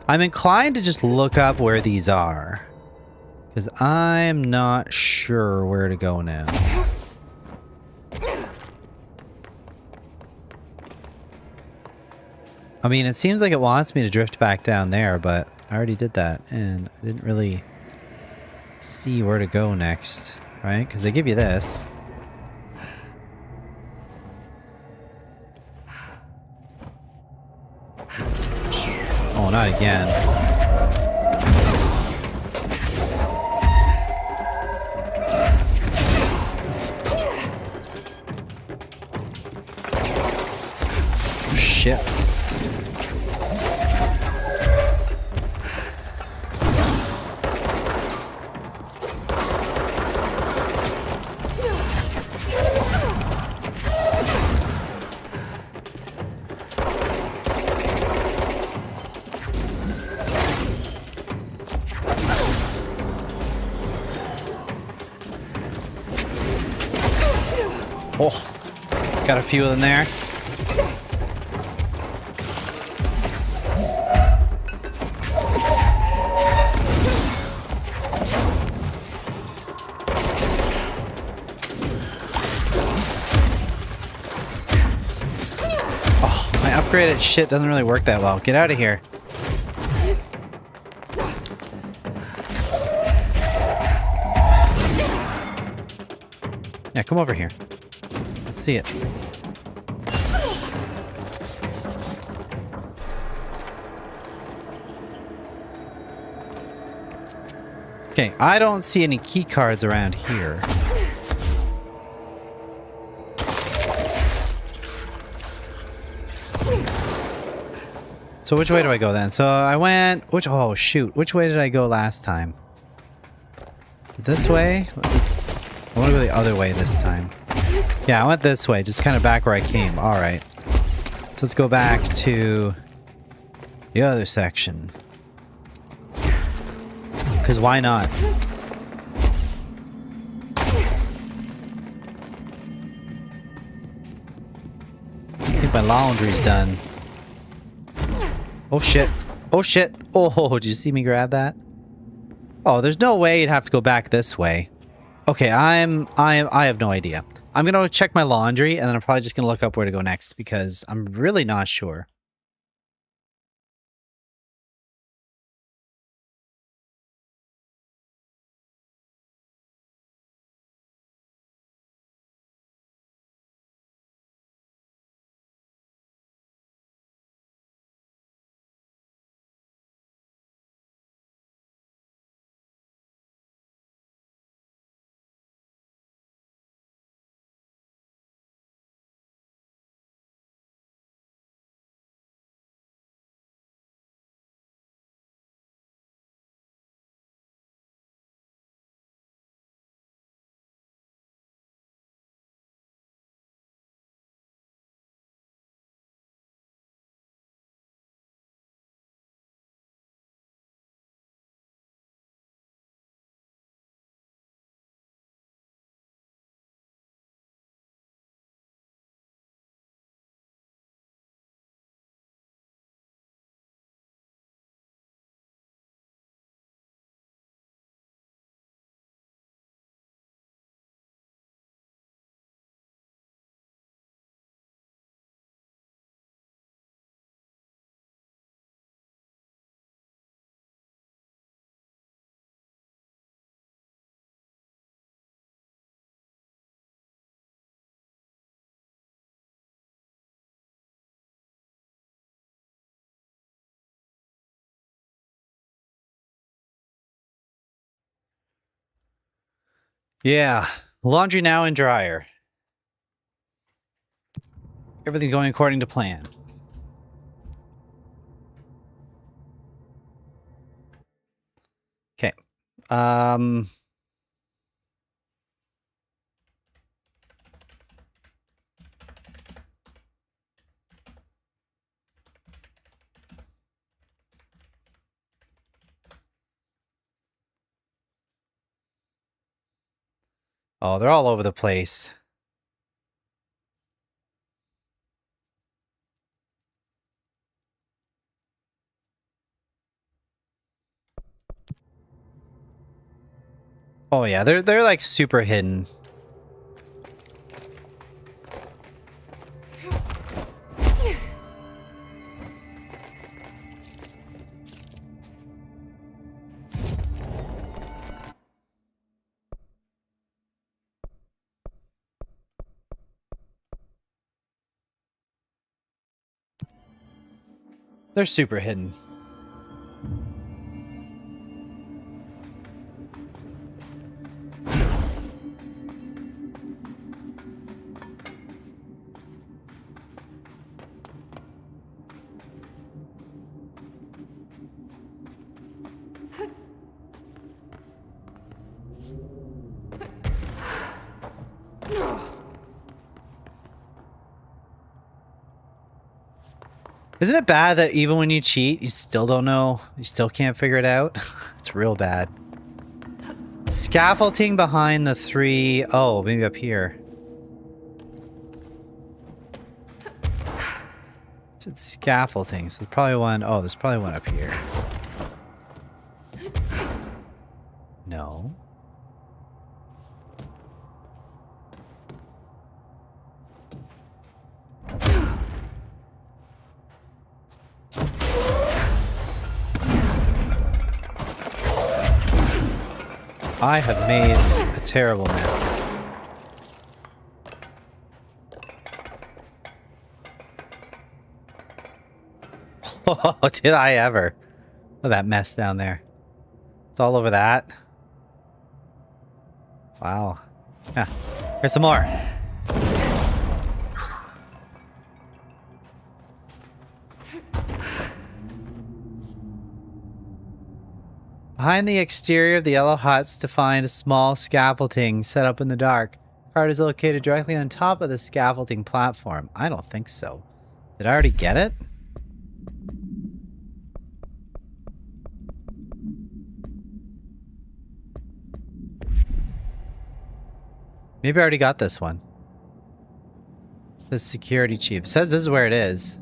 I'm inclined to just look up where these are, because I'm not sure where to go now. I mean, it seems like it wants me to drift back down there, but I already did that, and I didn't really see where to go next, right? Because they give you this. Oh, not again. Shit. Oh, got a few of them there. upgraded shit doesn't really work that well. Get out of here. Yeah, come over here. Let's see it. Okay, I don't see any key cards around here. So which way do I go then? So I went... Oh, shoot. Which way did I go last time? This way? I want to go the other way this time. Yeah, I went this way. Just kind of back where I came. Alright. So let's go back to the other section. Because why not? I think my laundry's done. Oh shit. Oh shit. Oh, did you see me grab that? Oh, there's no way you'd have to go back this way. Okay, I have no idea. I'm gonna check my laundry and then I'm probably just gonna look up where to go next because I'm really not sure. Yeah, laundry now and dryer. Everything's going according to plan. Okay. Oh, they're all over the place. Oh yeah, they're like super hidden. They're super hidden. Isn't it bad that even when you cheat, you still don't know, you still can't figure it out? It's real bad. Scaffolding behind the three... Oh, maybe up here. It's scaffolding, so there's probably one... Oh, there's probably one up here. No. I have made a terrible mess. Oh, did I ever? Look at that mess down there. It's all over that. Wow. Yeah. Here's some more. Behind the exterior of the yellow huts to find a small scaffolding set up in the dark. Card is located directly on top of the scaffolding platform. I don't think so. Did I already get it? Maybe I already got this one. The security chief. It says this is where it is.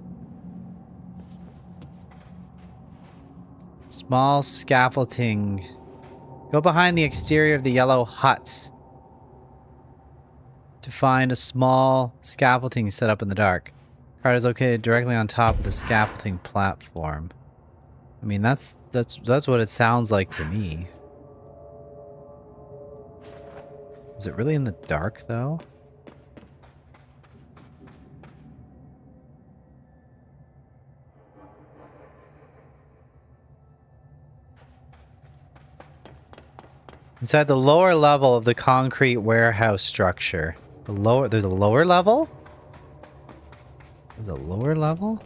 Small scaffolding. Go behind the exterior of the yellow huts to find a small scaffolding set up in the dark. Card is located directly on top of the scaffolding platform. I mean, that's what it sounds like to me. Is it really in the dark, though? Inside the lower level of the concrete warehouse structure. There's a lower level? There's a lower level?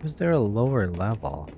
Was there a lower level?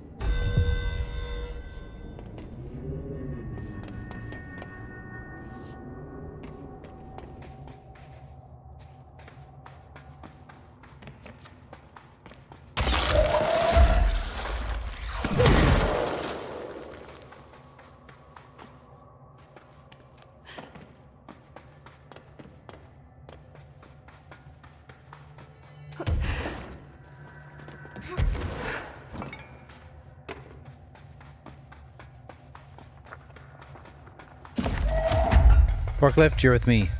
Forklift, you're with me.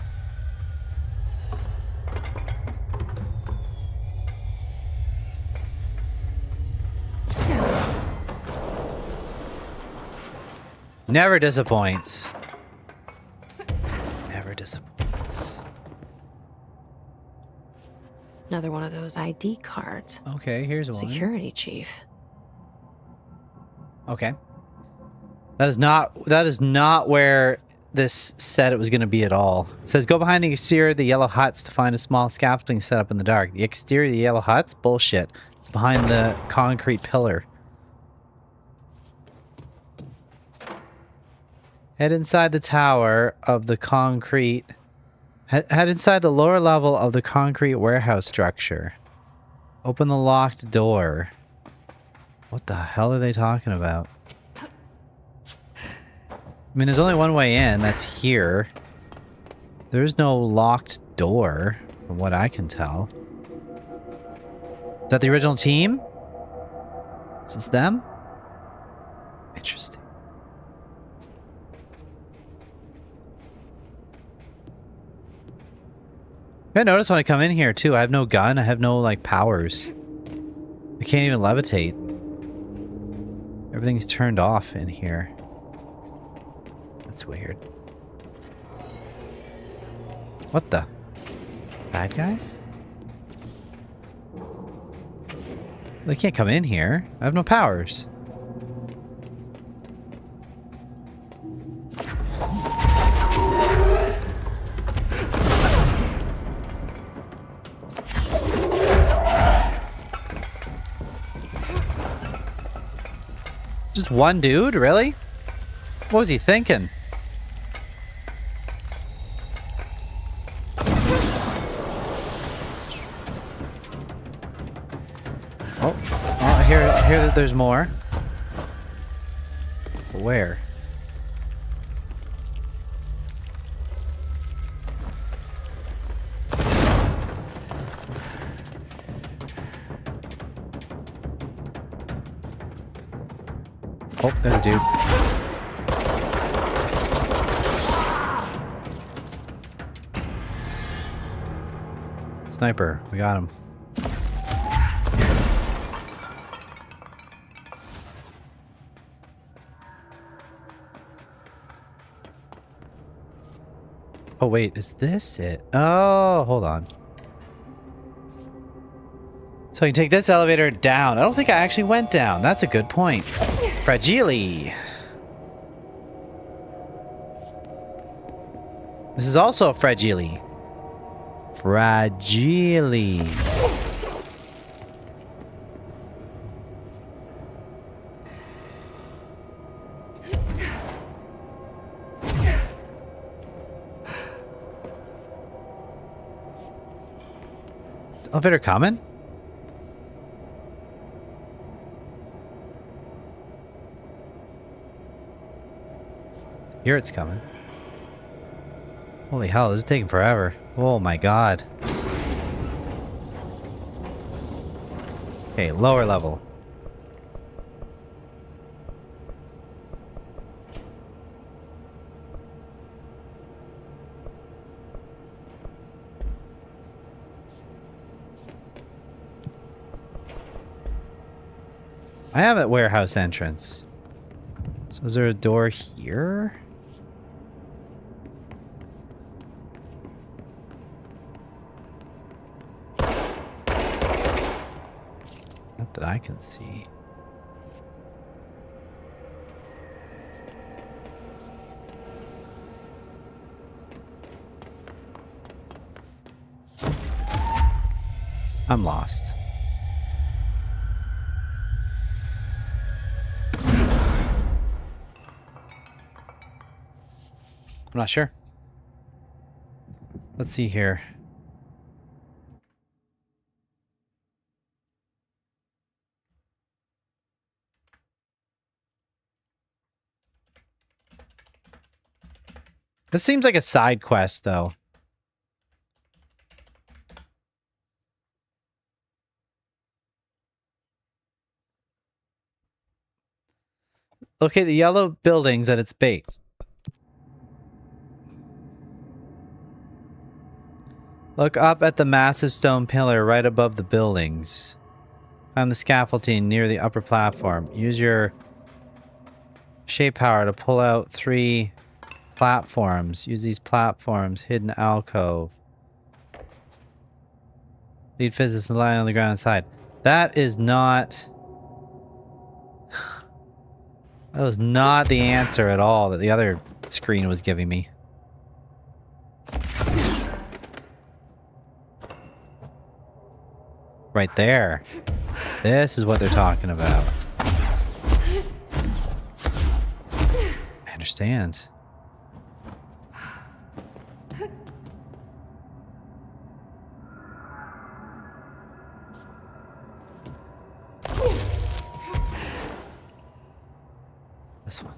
Never disappoints. Never disappoints. Another one of those ID cards. Okay, here's one. Security chief. Okay. That is not where this said it was going to be at all. It says go behind the exterior of the yellow huts to find a small scaffolding set up in the dark. The exterior of the yellow huts? Bullshit. It's behind the concrete pillar. Head inside the tower of the concrete. Head inside the lower level of the concrete warehouse structure. Open the locked door. What the hell are they talking about? I mean, there's only one way in. That's here. There's no locked door, from what I can tell. Is that the original team? Is this them? Interesting. I notice when I come in here, too, I have no gun. I have no, like, powers. I can't even levitate. Everything's turned off in here. That's weird. What the? Bad guys? They can't come in here. I have no powers. Just one dude? Really? What was he thinking? I hear that there's more. But where? Oh, there's a dude. Sniper, we got him. Oh, wait. Is this it? Oh, hold on. So you can take this elevator down. I don't think I actually went down. That's a good point. Fragile. This is also fragile. Fragile. Is the elevator coming? Here it's coming. Holy hell, this is taking forever. Oh my god. Okay, lower level. I have a warehouse entrance. So is there a door here? Not that I can see. I'm lost. I'm not sure. Let's see here. This seems like a side quest, though. Locate the yellow buildings at its base. Look up at the massive stone pillar right above the buildings. Find the scaffolding near the upper platform. Use your shape power to pull out 3 platforms. Use these platforms. Hidden alcove. Lead physicist lying on the ground inside. That is not... That was not the answer at all that the other screen was giving me. Right there. This is what they're talking about. I understand. This one.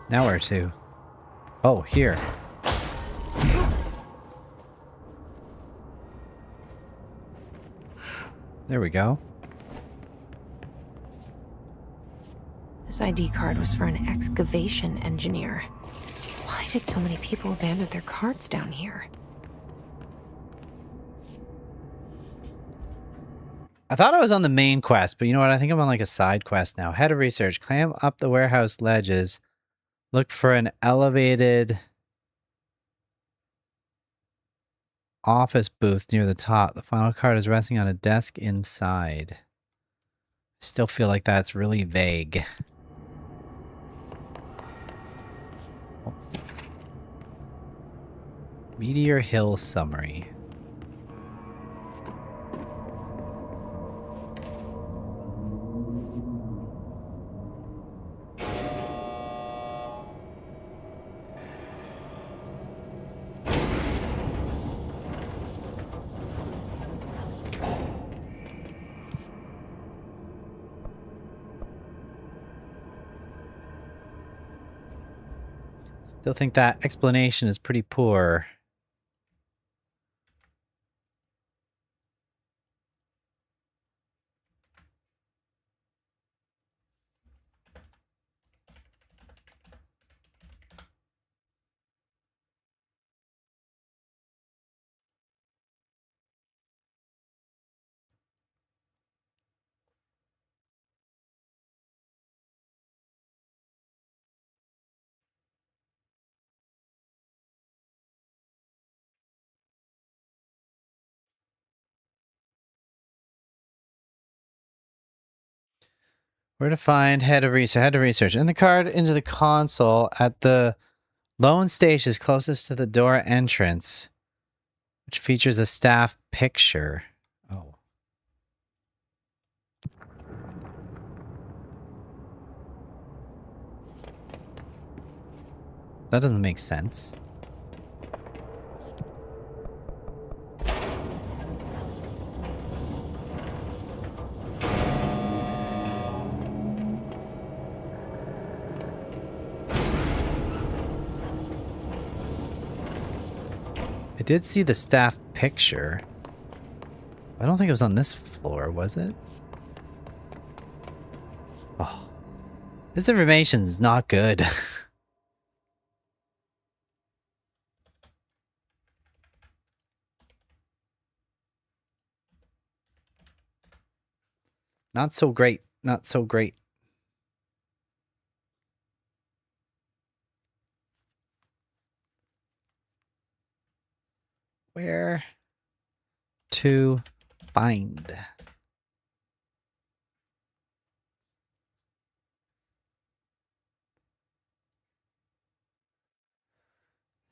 Now where to? Oh, here. There we go. This ID card was for an excavation engineer. Why did so many people abandon their carts down here? I thought I was on the main quest, but you know what? I think I'm on like a side quest now. Head of research. Climb up the warehouse ledges. Look for an elevated office booth near the top. The final card is resting on a desk inside. Still feel like that's really vague. Meteor Hill summary. Still think that explanation is pretty poor. Where to find head of research? Head of research. In the card into the console at the lone station closest to the door entrance, which features a staff picture. Oh. That doesn't make sense. I did see the staff picture. I don't think it was on this floor, was it? Oh. This information is not good. Not so great. Not so great. Where to find?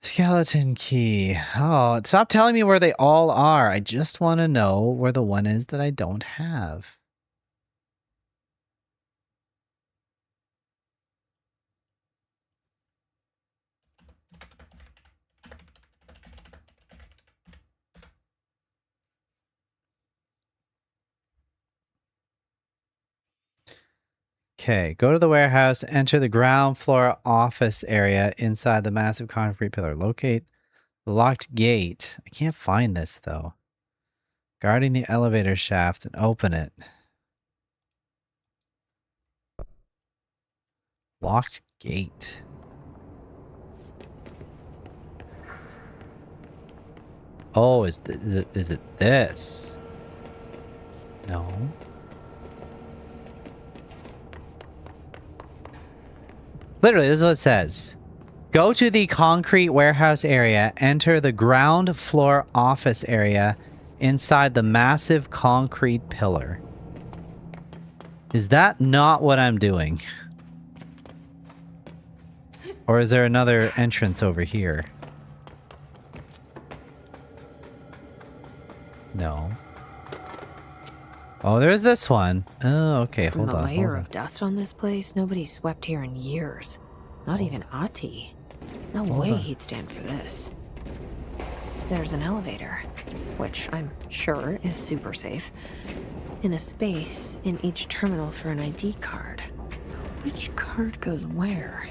Skeleton key. Oh, stop telling me where they all are. I just want to know where the one is that I don't have. Okay, go to the warehouse, enter the ground floor office area inside the massive concrete pillar. Locate the locked gate. I can't find this, though. Guarding the elevator shaft and open it. Locked gate. Oh, is it this? No. Literally, this is what it says. Go to the concrete warehouse area, enter the ground floor office area inside the massive concrete pillar. Is that not what I'm doing? Or is there another entrance over here? No. Oh, there's this one. Oh, okay, hold on. The layer of dust on this place, nobody's swept here in years. Not even Ahti. No way he'd stand for this. There's an elevator, which I'm sure is super safe, in a space in each terminal for an ID card. Which card goes where?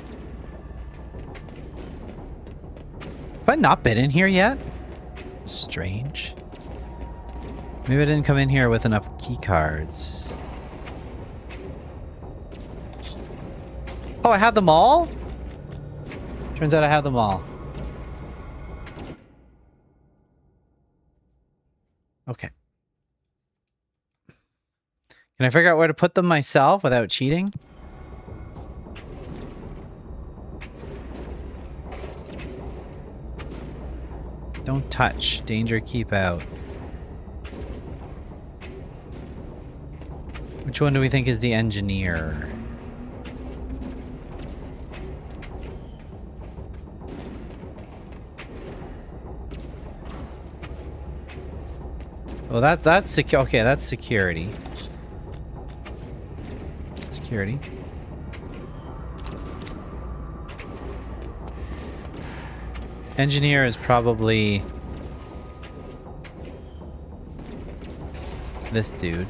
Have I not been in here yet? Strange. Maybe I didn't come in here with enough key cards. Oh, I have them all? Turns out I have them all. Okay. Can I figure out where to put them myself without cheating? Don't touch. Danger, keep out. Which one do we think is the engineer? Well, that's secure. Okay, that's security. Security. Engineer is probably this dude.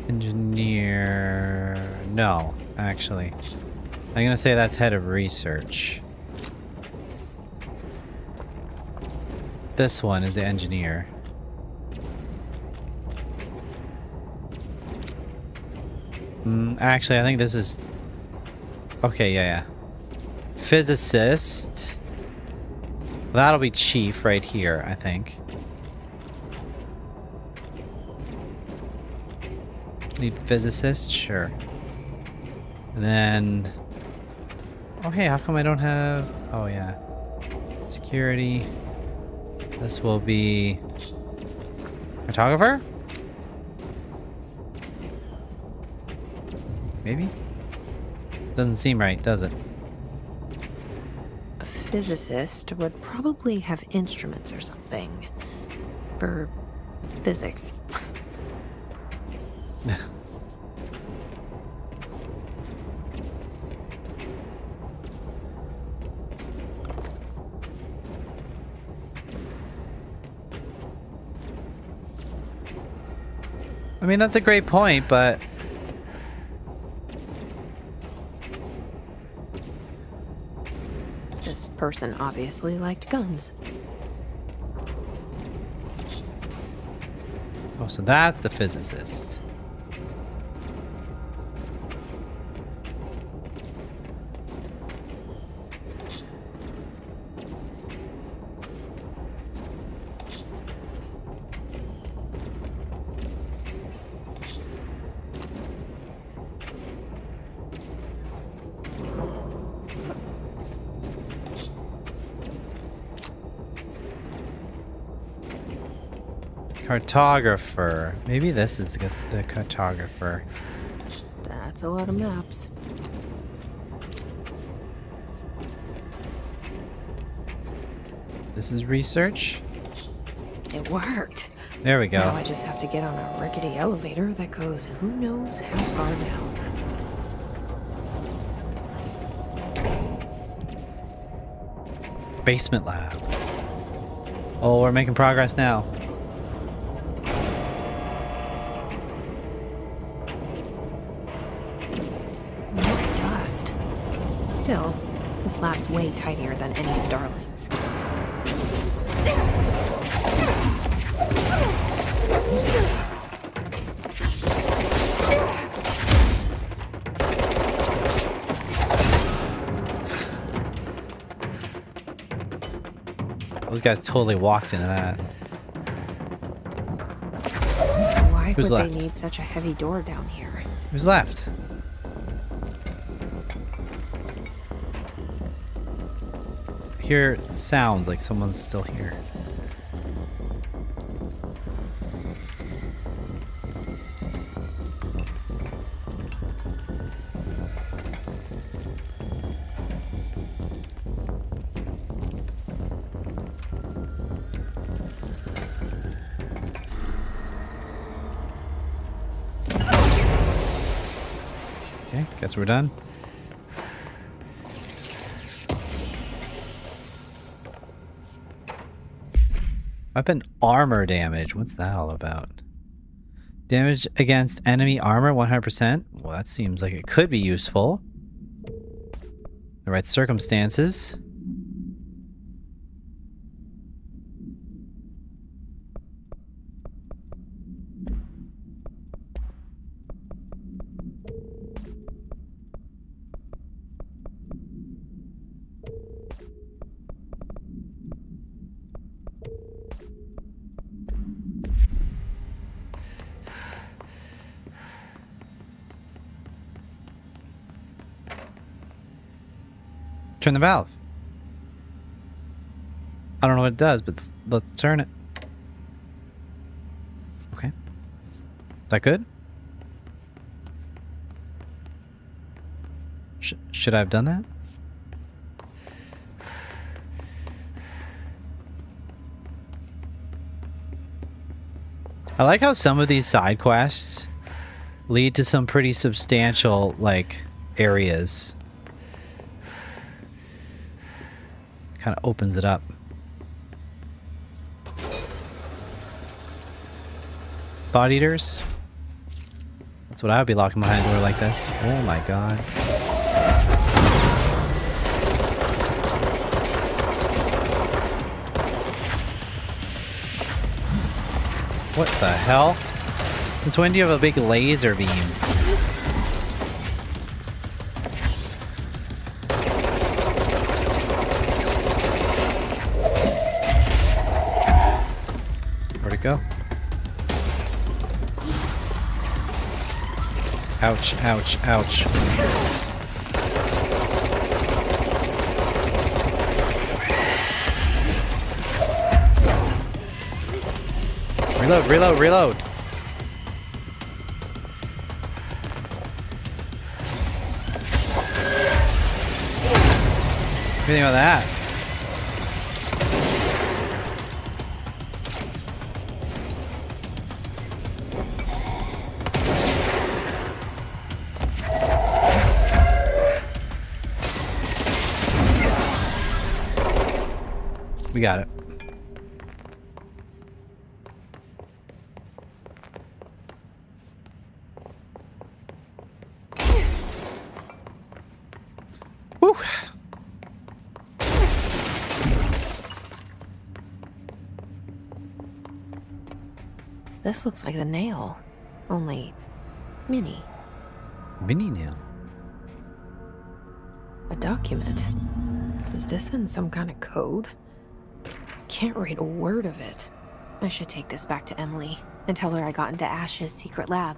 Engineer... No, actually. I'm gonna say that's head of research. This one is the engineer. Actually, I think this is... Okay, yeah. Physicist. That'll be chief right here, I think. Need physicist? Sure. And then... Oh, hey, how come I don't have... Oh, yeah. Security. This will be cartographer? Maybe? Doesn't seem right, does it? A physicist would probably have instruments or something. For physics. I mean, that's a great point, but... This person obviously liked guns. Oh, so that's the physicist. Cartographer. Maybe this is the cartographer. That's a lot of maps. This is research. It worked. There we go. Now I just have to get on a rickety elevator that goes who knows how far down. Basement lab. Oh, we're making progress now. More dust. Still, this lab's way tinier than any of Darling's. Those guys totally walked into that. Why Who's would left? they need such a heavy door down here? Who's left? I hear sounds like someone's still here. Okay, guess we're done. Weapon armor damage. What's that all about? Damage against enemy armor 100%. Well, that seems like it could be useful. The right circumstances. Turn the valve. I don't know what it does, but let's turn it. Okay. Is that good? Should I have done that? I like how some of these side quests lead to some pretty substantial, like, areas. Kind of opens it up. Bot eaters? That's what I would be locking behind a door like this. Oh my god. What the hell? Since when do you have a big laser beam? Where'd it go? Ouch, ouch, ouch. Reload, reload, reload. What do you think about that? We got it. Woo. This looks like the nail, only mini. Mini nail. A document. Is this in some kind of code? Can't read a word of it. I should take this back to Emily and tell her I got into Ash's secret lab.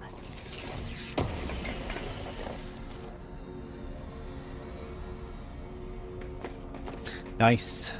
Nice.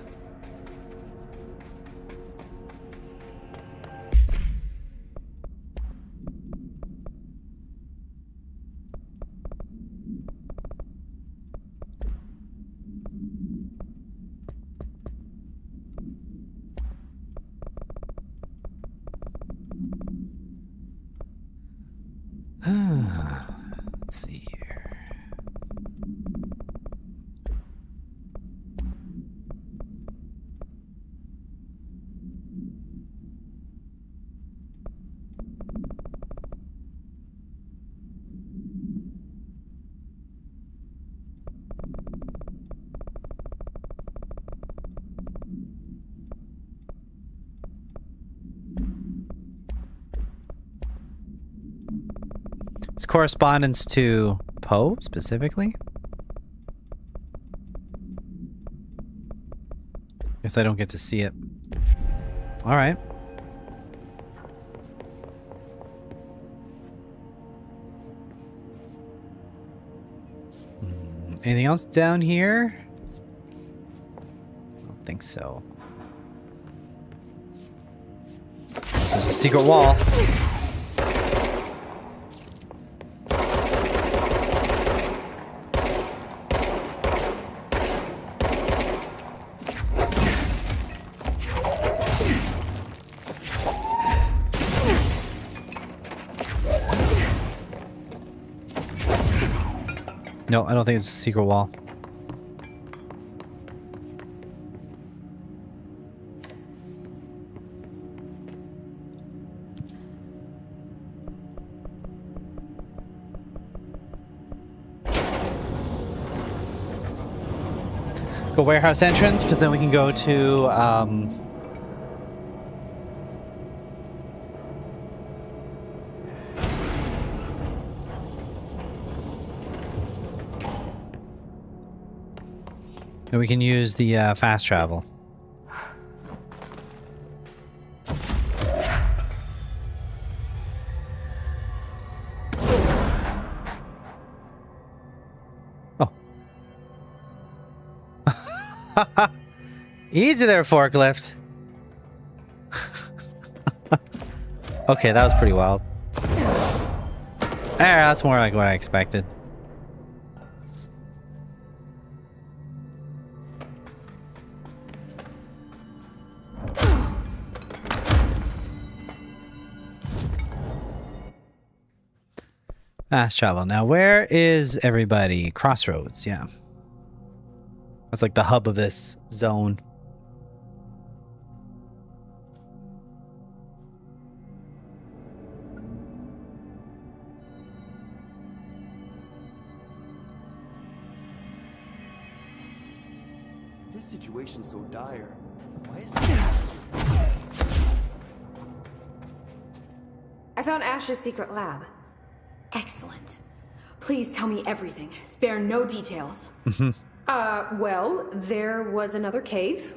Let's see here. It's correspondence to Poe, specifically? Guess I don't get to see it. Alright. Anything else down here? I don't think so. There's a secret wall. No, I don't think it's a secret wall. Go warehouse entrance, because then we can go to and we can use the fast travel. Oh. Easy there, forklift. Okay, that was pretty wild. That's more like what I expected. Fast travel. Now, where is everybody? Crossroads, yeah. That's like the hub of this zone. This situation's so dire. Why is it? I found Ash's secret lab. Excellent. Please tell me everything. Spare no details. Well, there was another cave.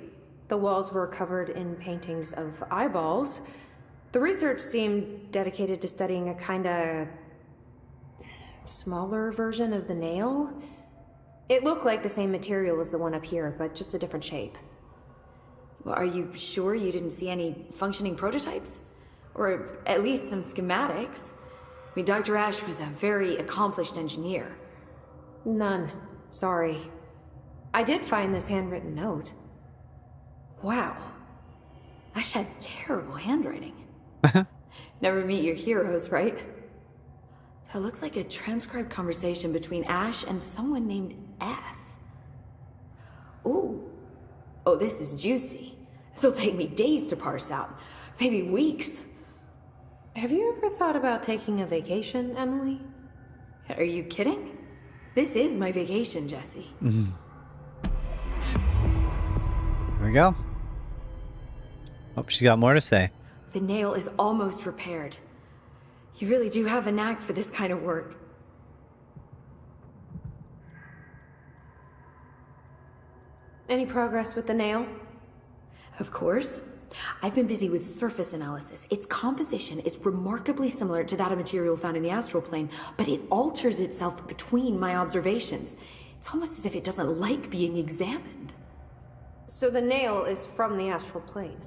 The walls were covered in paintings of eyeballs. The research seemed dedicated to studying a kinda smaller version of the nail. It looked like the same material as the one up here, but just a different shape. Well, are you sure you didn't see any functioning prototypes? Or at least some schematics. I mean, Dr. Ash was a very accomplished engineer. None. Sorry. I did find this handwritten note. Wow. Ash had terrible handwriting. Never meet your heroes, right? So it looks like a transcribed conversation between Ash and someone named F. Ooh. Oh, this is juicy. This'll take me days to parse out. Maybe weeks. Have you ever thought about taking a vacation, Emily? Are you kidding? This is my vacation, Jesse. There we go. Oh, she's got more to say. The nail is almost repaired. You really do have a knack for this kind of work. Any progress with the nail? Of course. I've been busy with surface analysis. Its composition is remarkably similar to that of material found in the astral plane, but it alters itself between my observations. It's almost as if it doesn't like being examined. So the nail is from the astral plane?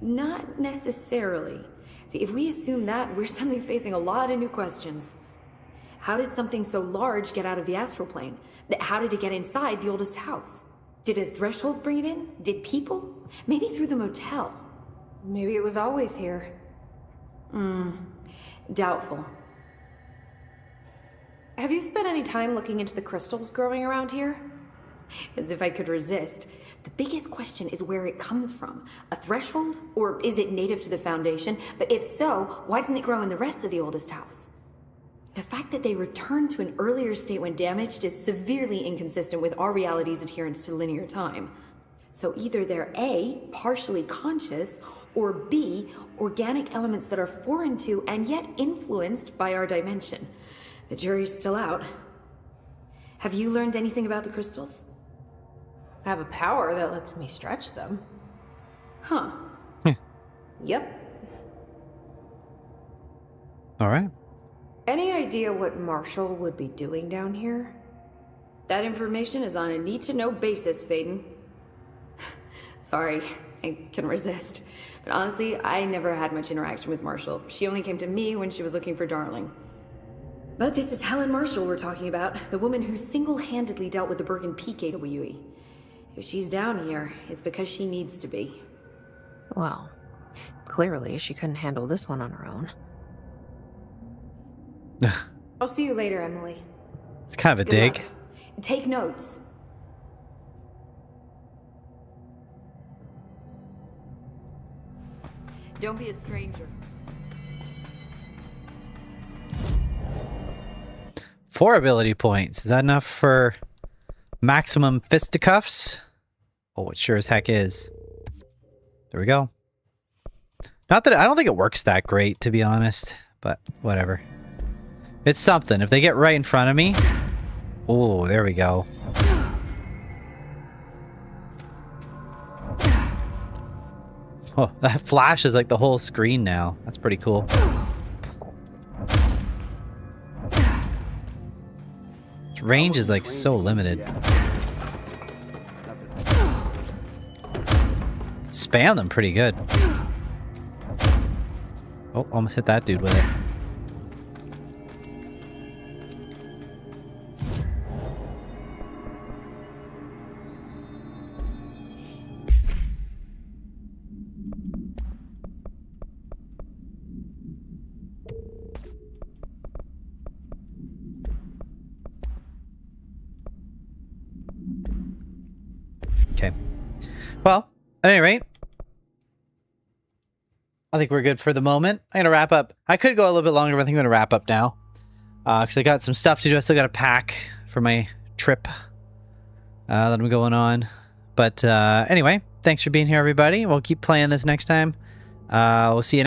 Not necessarily. See, if we assume that, we're suddenly facing a lot of new questions. How did something so large get out of the astral plane? How did it get inside the oldest house? Did a threshold bring it in? Did people? Maybe through the motel. Maybe it was always here. Doubtful. Have you spent any time looking into the crystals growing around here? As if I could resist. The biggest question is where it comes from. A threshold? Or is it native to the Foundation? But if so, why doesn't it grow in the rest of the oldest house? The fact that they returned to an earlier state when damaged is severely inconsistent with our reality's adherence to linear time. So either they're A, partially conscious, or B, organic elements that are foreign to and yet influenced by our dimension. The jury's still out. Have you learned anything about the crystals? I have a power that lets me stretch them. Huh. Yep. All right. Any idea what Marshall would be doing down here? That information is on a need-to-know basis, Faden. Sorry, I can resist. But honestly, I never had much interaction with Marshall. She only came to me when she was looking for Darling. But this is Helen Marshall we're talking about, the woman who single-handedly dealt with the Bergen Peak AWE. If she's down here, it's because she needs to be. Well, clearly she couldn't handle this one on her own. I'll see you later, Emily. It's kind of a Good dig. luck. Take notes. Don't be a stranger. 4 ability points. Is that enough for maximum fisticuffs? Oh, it sure as heck is. There we go. Not that I don't think it works that great, to be honest, but whatever. It's something. If they get right in front of me. Oh, there we go. Oh, that flash is like the whole screen now. That's pretty cool. Its range is like so limited. Spam them pretty good. Oh, almost hit that dude with it. Okay. Well, at any rate, I think we're good for the moment. I'm going to wrap up. I could go a little bit longer, but I think I'm going to wrap up now. Because I got some stuff to do. I still got to pack for my trip that I'm going on. But anyway, thanks for being here, everybody. We'll keep playing this next time. We'll see you